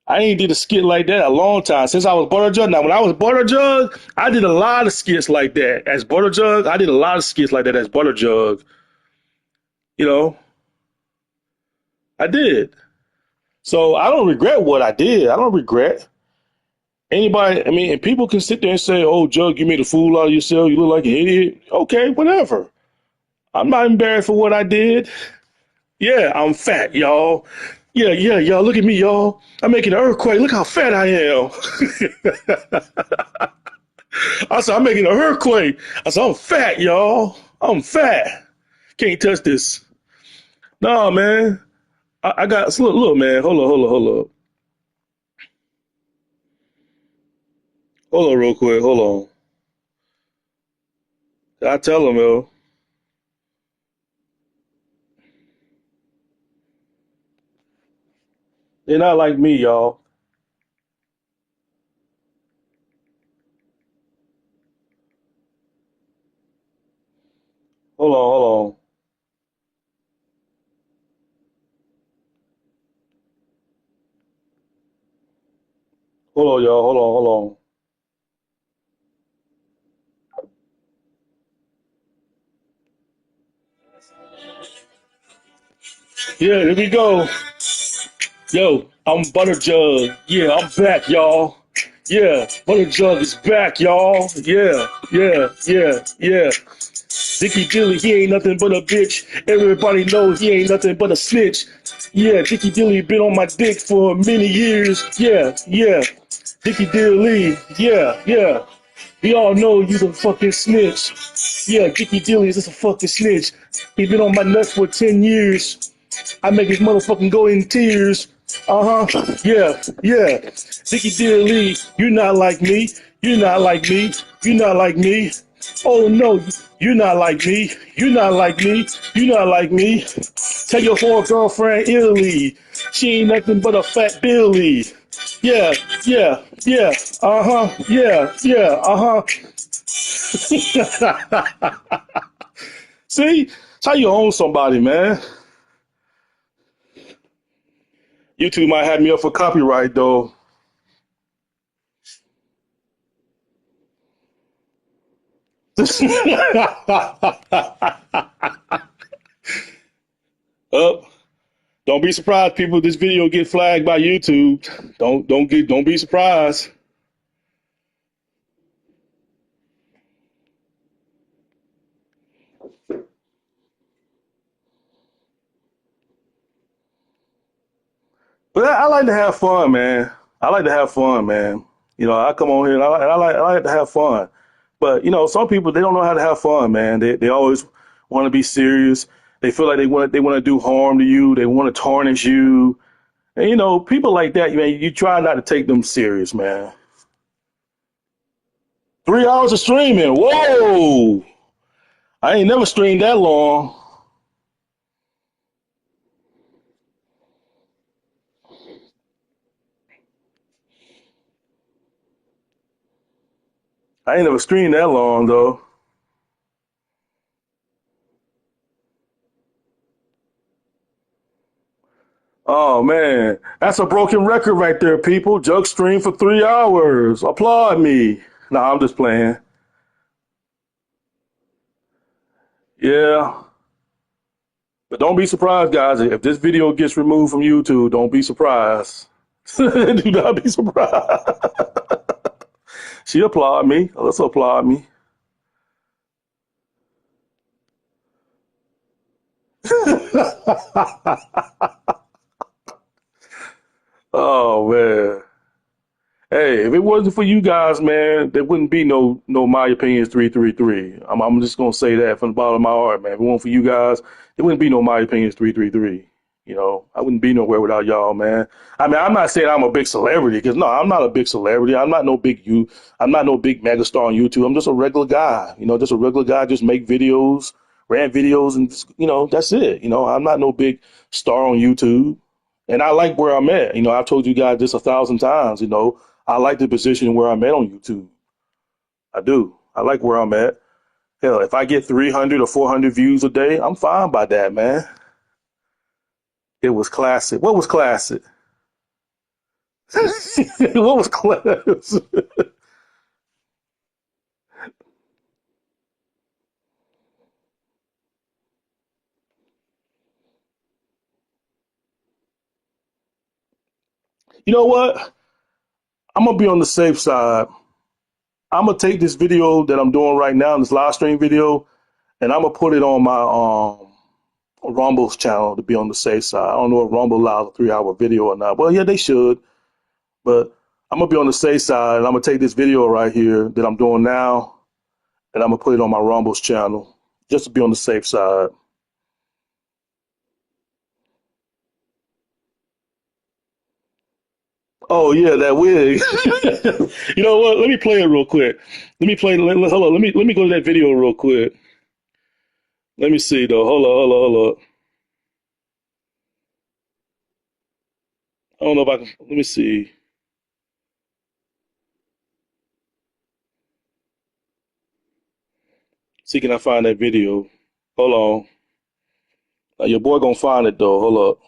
I ain't did a skit like that a long time since I was Butter Jug. Now, when I was Butter Jug, I did a lot of skits like that. As Butter Jug, I did a lot of skits like that as Butter Jug. You know, I did. So I don't regret what I did. I don't regret anybody. I mean, and people can sit there and say, "Oh, Jug, you made a fool out of yourself. You look like an idiot." Okay, whatever. I'm not embarrassed for what I did. Yeah, I'm fat, y'all. Yeah, y'all. Look at me, y'all. I'm making an earthquake. Look how fat I am. I said, I'm making an earthquake. I said, I'm fat, y'all. I'm fat. Can't touch this. No, man. I got, look, man. Hold up. Hold on real quick. Hold on. I tell him, yo. They're not like me, y'all. Hold on, hold on. Hold on, y'all. Hold on, hold on. Yeah, here we go. Yo, I'm Butter Jug. Yeah, I'm back, y'all. Yeah, Butter Jug is back, y'all. Yeah, yeah, yeah, yeah. Dicky Dilly, he ain't nothing but a bitch. Everybody knows he ain't nothing but a snitch. Yeah, Dicky Dilly been on my dick for many years. Yeah, yeah. Dicky Dilly, yeah, yeah. We all know you's a fucking snitch. Yeah, Dicky Dilly is just a fucking snitch. He been on my nuts for 10 years. I make his motherfucking go in tears. Uh-huh. Yeah, yeah. Dicky Dilly, you're not like me. You're not like me. You're not like me. Oh no, you're not like me. You're not like me. You're not like me. Tell your whore girlfriend Italy. She ain't nothing but a fat Billy. Yeah, yeah, yeah. Uh-huh. Yeah, yeah. Uh-huh. See? It's how you own somebody, man. YouTube might have me up for copyright though. Up. Don't be surprised, people. This video get flagged by YouTube. Don't be surprised. But I like to have fun, man. I like to have fun, man. You know, I come on here and I like to have fun. But you know, some people they don't know how to have fun, man. They always want to be serious. They feel like they want to do harm to you. They want to tarnish you. And you know, people like that, man. You try not to take them serious, man. 3 hours of streaming. Whoa! I ain't never streamed that long. I ain't never streamed that long though. Oh man, that's a broken record right there, people. Jug stream for 3 hours. Applaud me. Nah, I'm just playing. Yeah, but don't be surprised, guys. If this video gets removed from YouTube, don't be surprised. Do not be surprised. She applaud me. Let's applaud me. Oh man. Hey, if it wasn't for you guys, man, there wouldn't be no My Opinions 333. I'm just gonna say that from the bottom of my heart, man. If it wasn't for you guys, there wouldn't be no My Opinions 333. You know, I wouldn't be nowhere without y'all, man. I mean, I'm not saying I'm a big celebrity, because no, I'm not a big celebrity. I'm not no big megastar on YouTube. I'm just a regular guy. You know, just a regular guy. Just make videos, rant videos, and you know, that's it. You know, I'm not no big star on YouTube. And I like where I'm at. You know, I've told you guys this 1,000 times. You know, I like the position where I'm at on YouTube. I do. I like where I'm at. Hell, if I get 300 or 400 views a day, I'm fine by that, man. It was classic. What was classic? What was classic? You know what? I'm gonna be on the safe side. I'm gonna take this video that I'm doing right now, this live stream video, and I'm gonna put it on my Rumble's channel to be on the safe side. I don't know if Rumble allows a 3 hour video or not. Well, yeah, they should. But I'm gonna be on the safe side, and I'm gonna take this video right here that I'm doing now, and I'm gonna put it on my Rumble's channel just to be on the safe side. Oh yeah, that wig. You know what? Let me play it real quick. Let me play. Hold on. Let me go to that video real quick. Let me see though. Hold on. I don't know if I can. Let me see. See, can I find that video? Hold on. Your boy gonna find it though. Hold up.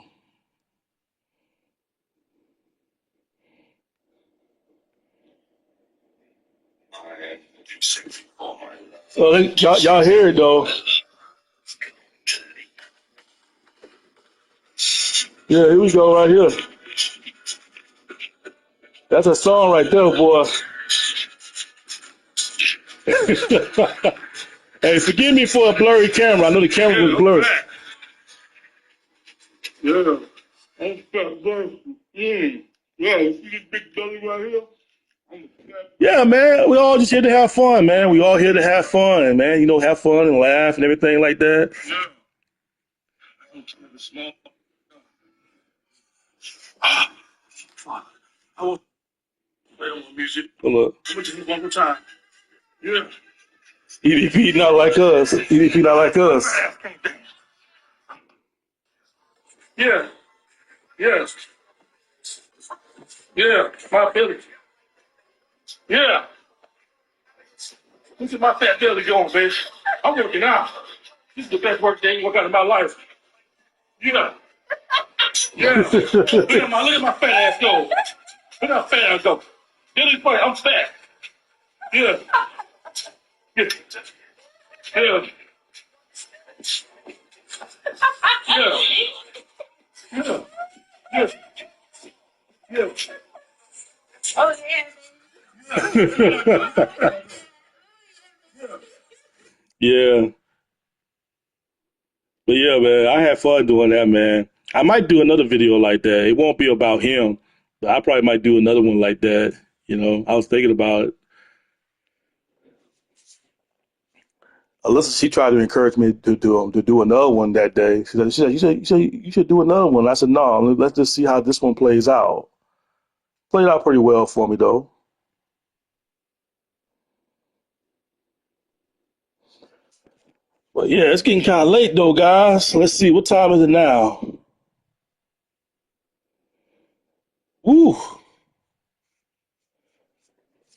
So y'all hear it though. Yeah, here we go right here. That's a song right there, boy. Hey, forgive me for a blurry camera. I know the camera was blurry. Yeah. I'm fat, bro. Yeah, you see this big belly right here? Yeah, man. We all just here to have fun, man. We all here to have fun, man. You know, have fun and laugh and everything like that. Yeah. I will play on music. Hold up. One more time. Yeah. EDP not like us. EDP not like us. Yeah. Yeah. Yeah. My belly. Yeah. Look at my fat belly going, bitch. I'm working out. This is the best work day I work out in my life. Yeah. Yeah. Look at my fat ass go. Look at how fat I go. Billy's funny. I'm fat. Yeah. Yeah. Yeah. Yeah. Yeah. Yeah. Yeah. Oh, yeah. Yeah. But yeah, man, I had fun doing that, man. I might do another video like that. It won't be about him, but I probably might do another one like that. You know, I was thinking about it. Alyssa, she tried to encourage me to do another one that day. She said you should do another one. I said no, let's just see how this one plays out. Played out pretty well for me though. But yeah, it's getting kind of late though, guys. Let's see, what time is it now? Woo!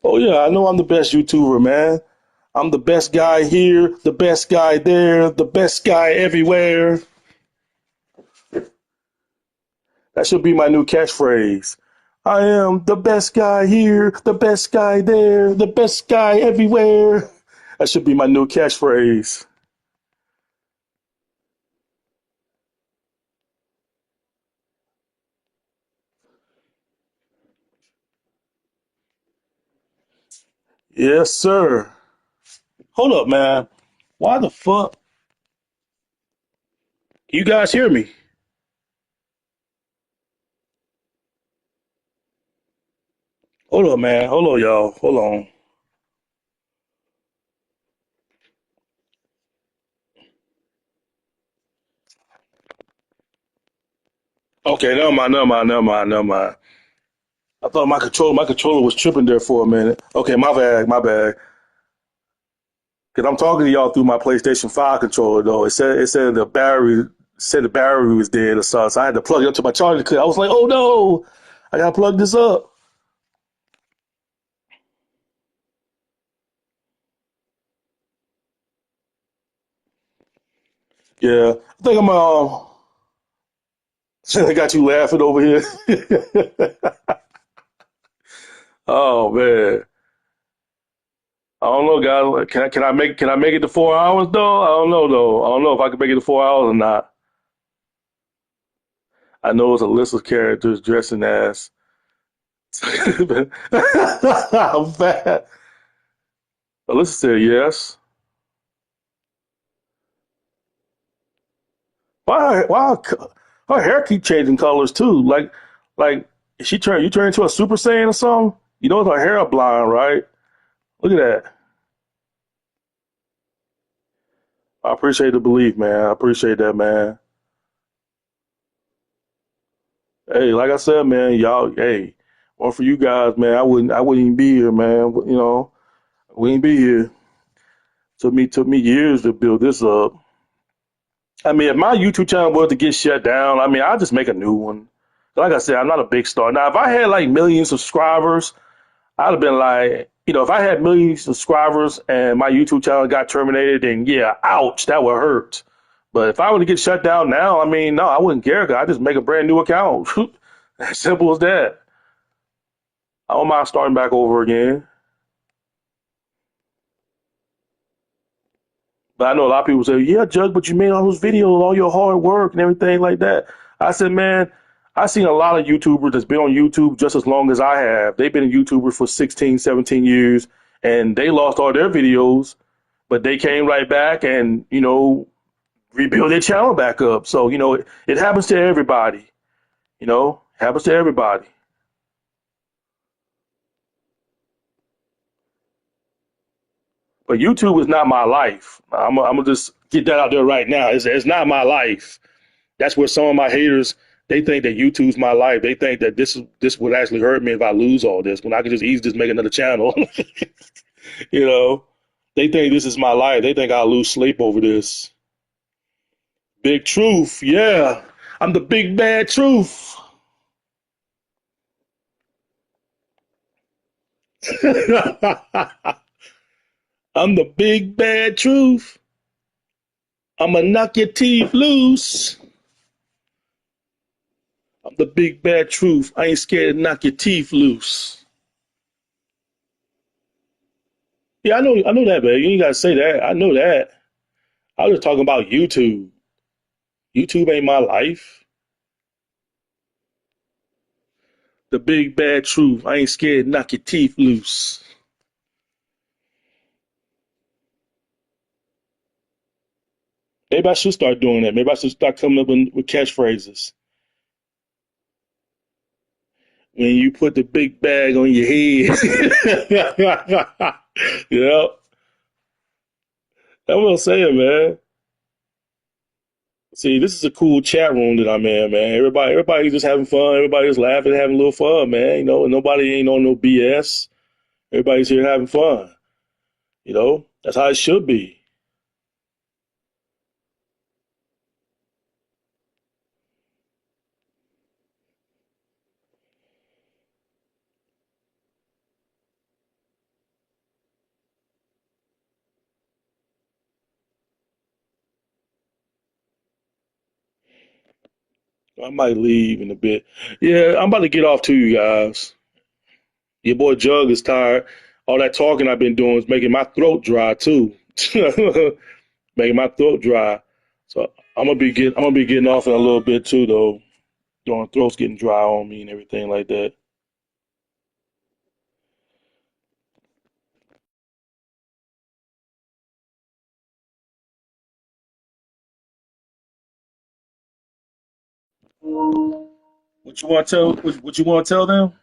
Oh yeah, I know I'm the best YouTuber, man. I'm the best guy here, the best guy there, the best guy everywhere. That should be my new catchphrase. I am the best guy here, the best guy there, the best guy everywhere. That should be my new catchphrase. Yes, sir. Hold up, man. Why the fuck? You guys hear me? Hold up, man. Hold on, y'all. Hold on. Okay, never mind. I thought my controller was tripping there for a minute. Okay, my bad. Because I'm talking to y'all through my PlayStation 5 controller though. It said the battery was dead or something. So I had to plug it up to my charger. I was like, oh no, I gotta plug this up. Yeah, I think I'm I got you laughing over here. Oh man, I don't know, guys. Can I make it to 4 hours though? I don't know though. I don't know if I can make it to 4 hours or not. I know it's Alyssa's characters dressing as. I'm fat. Alyssa said yes. Why her hair keep changing colors too? Like you turn into a Super Saiyan or something? You know her hair blonde, right? Look at that. I appreciate the belief, man. I appreciate that, man. Hey, like I said, man, y'all, hey, Or for you guys, man, I wouldn't even be here, man. We ain't be here. Took me years to build this up. I mean, if my YouTube channel was to get shut down, I mean, I'll just make a new one. Like I said, I'm not a big star. Now, if I had like millions of subscribers, I'd have been like, if I had millions of subscribers and my YouTube channel got terminated, then yeah, ouch, that would hurt. But if I were to get shut down now, I mean, no, I wouldn't care. 'Cause I just make a brand new account. As simple as that. I don't mind starting back over again. But I know a lot of people say, yeah, Jug, but you made all those videos, all your hard work and everything like that. I said, man, I've seen a lot of YouTubers that's been on YouTube just as long as I have. They've been a YouTuber for 16, 17 years, and they lost all their videos, but they came right back and, rebuild their channel back up. So, it happens to everybody, happens to everybody. But YouTube is not my life. I'm gonna just get that out there right now. It's not my life. That's where some of my haters, they think that YouTube's my life. They think that this would actually hurt me if I lose all this when I could just easily just make another channel. you know, they think this is my life. They think I'll lose sleep over this. Big truth, yeah. I'm the big bad truth. I'm the big bad truth. I'ma knock your teeth loose. I'm the big bad truth. I ain't scared to knock your teeth loose. Yeah, I know that, man. You ain't gotta say that. I know that. I was just talking about YouTube. YouTube ain't my life. The big bad truth. I ain't scared to knock your teeth loose. Maybe I should start doing that. Maybe I should start coming up with catchphrases. When you put the big bag on your head. yeah, that's what I'm saying, man. See, this is a cool chat room that I'm in, man. Everybody's just having fun. Everybody's laughing, having a little fun, man. And nobody ain't on no BS. Everybody's here having fun. That's how it should be. I might leave in a bit. Yeah, I'm about to get off to you guys. Your boy Jug is tired. All that talking I've been doing is making my throat dry too. making my throat dry. So I'm gonna be getting off in a little bit too though. My throat's getting dry on me and everything like that. What you want to tell? What you want to tell them?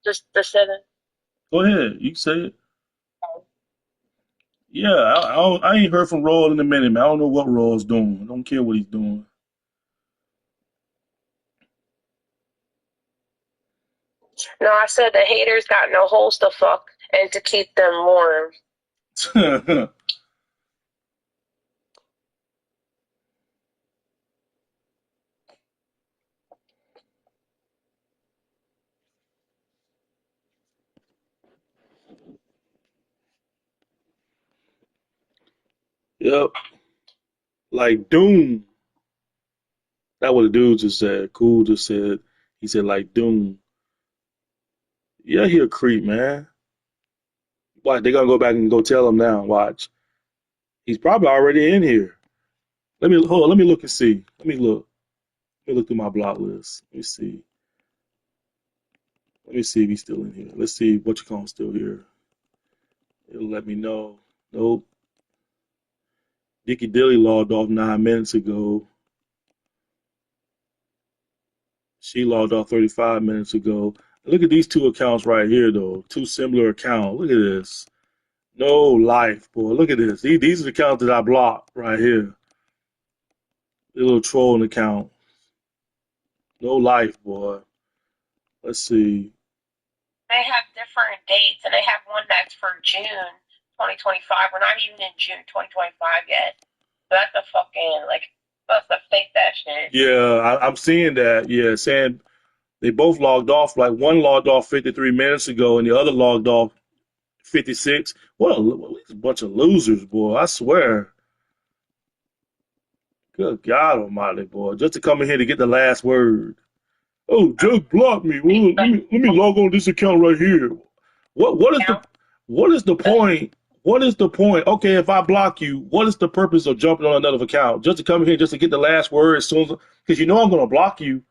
Just the seven. Go ahead. You can say it. Yeah, I ain't heard from Roll in a minute, man. I don't know what Roll's doing. I don't care what he's doing. No, I said the haters got no holes to fuck and to keep them warm. yep. Like Doom. That what the dude just said. Cool just said. He said like Doom. Yeah, he a creep, man. Watch, they gonna go back and go tell him now. Watch. He's probably already in here. Let me hold on, let me look and see. Let me look through my block list. Let me see. Let me see if he's still in here. Let's see what you call still here. It'll let me know. Nope. Nikki Dilly logged off 9 minutes ago. She logged off 35 minutes ago. Look at these two accounts right here, though. Two similar accounts. Look at this. No life, boy. Look at this. These are the accounts that I blocked right here. The little trolling account. No life, boy. Let's see. they have different dates, and they have one that's for June 2025. We're not even in June 2025 yet. So that's a fucking, like, that's a fake that shit. Yeah, I'm seeing that. Yeah, saying they both logged off. Like one logged off 53 minutes ago, and the other logged off 56. What a bunch of losers, boy! I swear. Good God Almighty, boy! Just to come in here to get the last word. Oh, just block me. Well, let me log on this account right here. What is the what is the point? What is the point? Okay, if I block you, what is the purpose of jumping on another account? Just to come here just to get the last word as soon as because you know I'm gonna block you,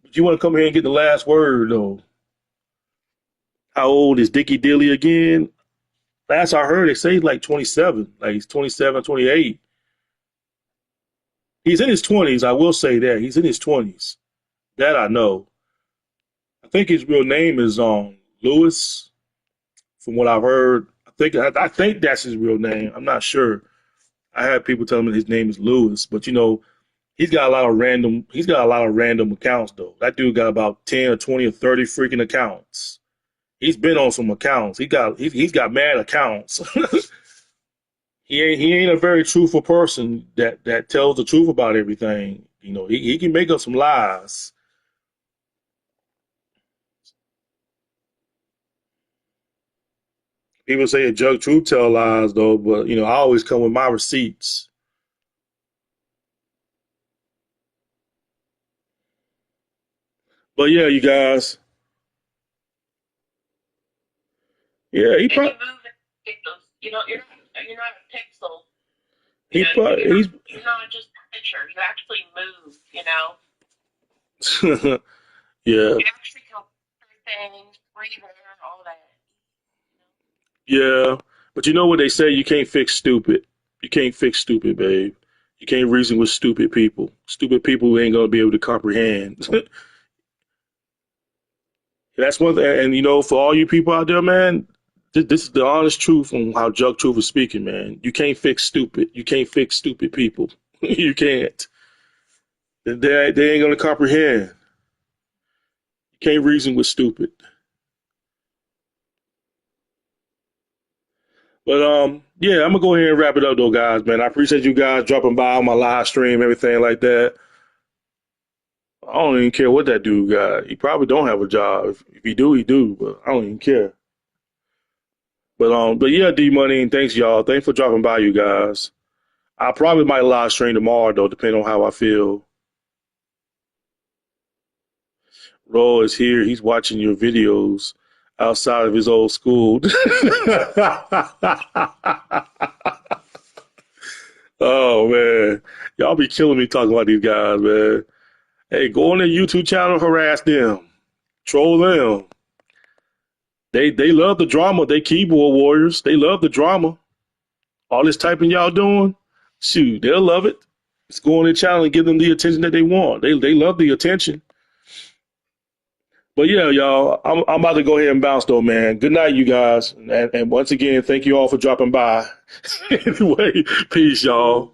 but you want to come here and get the last word though. How old is Dickie Dilly again? Last I heard, they say he's like 27, like he's 27, 28. He's in his 20s. I will say that he's in his 20s. That I know. I think his real name is Lewis. From what I've heard, I think that's his real name. I'm not sure. I had people telling me his name is Lewis, but you know he's got a lot of random. He's got a lot of random accounts though. That dude got about 10 or 20 or 30 freaking accounts. He's been on some accounts. He's got mad accounts. He ain't a very truthful person that tells the truth about everything. You know, he can make up some lies. People say a jug truth tell lies though, but you know, I always come with my receipts. But yeah, you guys. Yeah, he And you probably move and get those. You're not a pixel. he probably You're not just a picture. You actually move. he's yeah. You actually can things, breathe air, all that. Yeah, but you know what they say? You can't fix stupid. You can't fix stupid, babe. You can't reason with stupid people. Stupid people ain't gonna be able to comprehend. That's one thing. And you know, for all you people out there, man, this is the honest truth on how Jug Truth is speaking, man. You can't fix stupid. You can't fix stupid people. You can't. They ain't gonna comprehend. You can't reason with stupid. But yeah, I'm gonna go ahead and wrap it up though, guys, man. I appreciate you guys dropping by on my live stream, everything like that. I don't even care what that dude got. He probably don't have a job. If he do, he do. But I don't even care. But yeah, D Money, and thanks y'all. Thanks for dropping by, you guys. I probably might live stream tomorrow though, depending on how I feel. Ro is here. He's watching your videos outside of his old school. Oh man, y'all be killing me talking about these guys, man. Hey, go on their YouTube channel, harass them, troll them. They love the drama. They keyboard warriors. They love the drama. All this typing y'all doing, shoot, they'll love it. Just go on their channel and give them the attention that they want. They love the attention. But yeah, y'all, I'm about to go ahead and bounce though, man. Good night, you guys. And once again, thank you all for dropping by. Anyway, peace, y'all.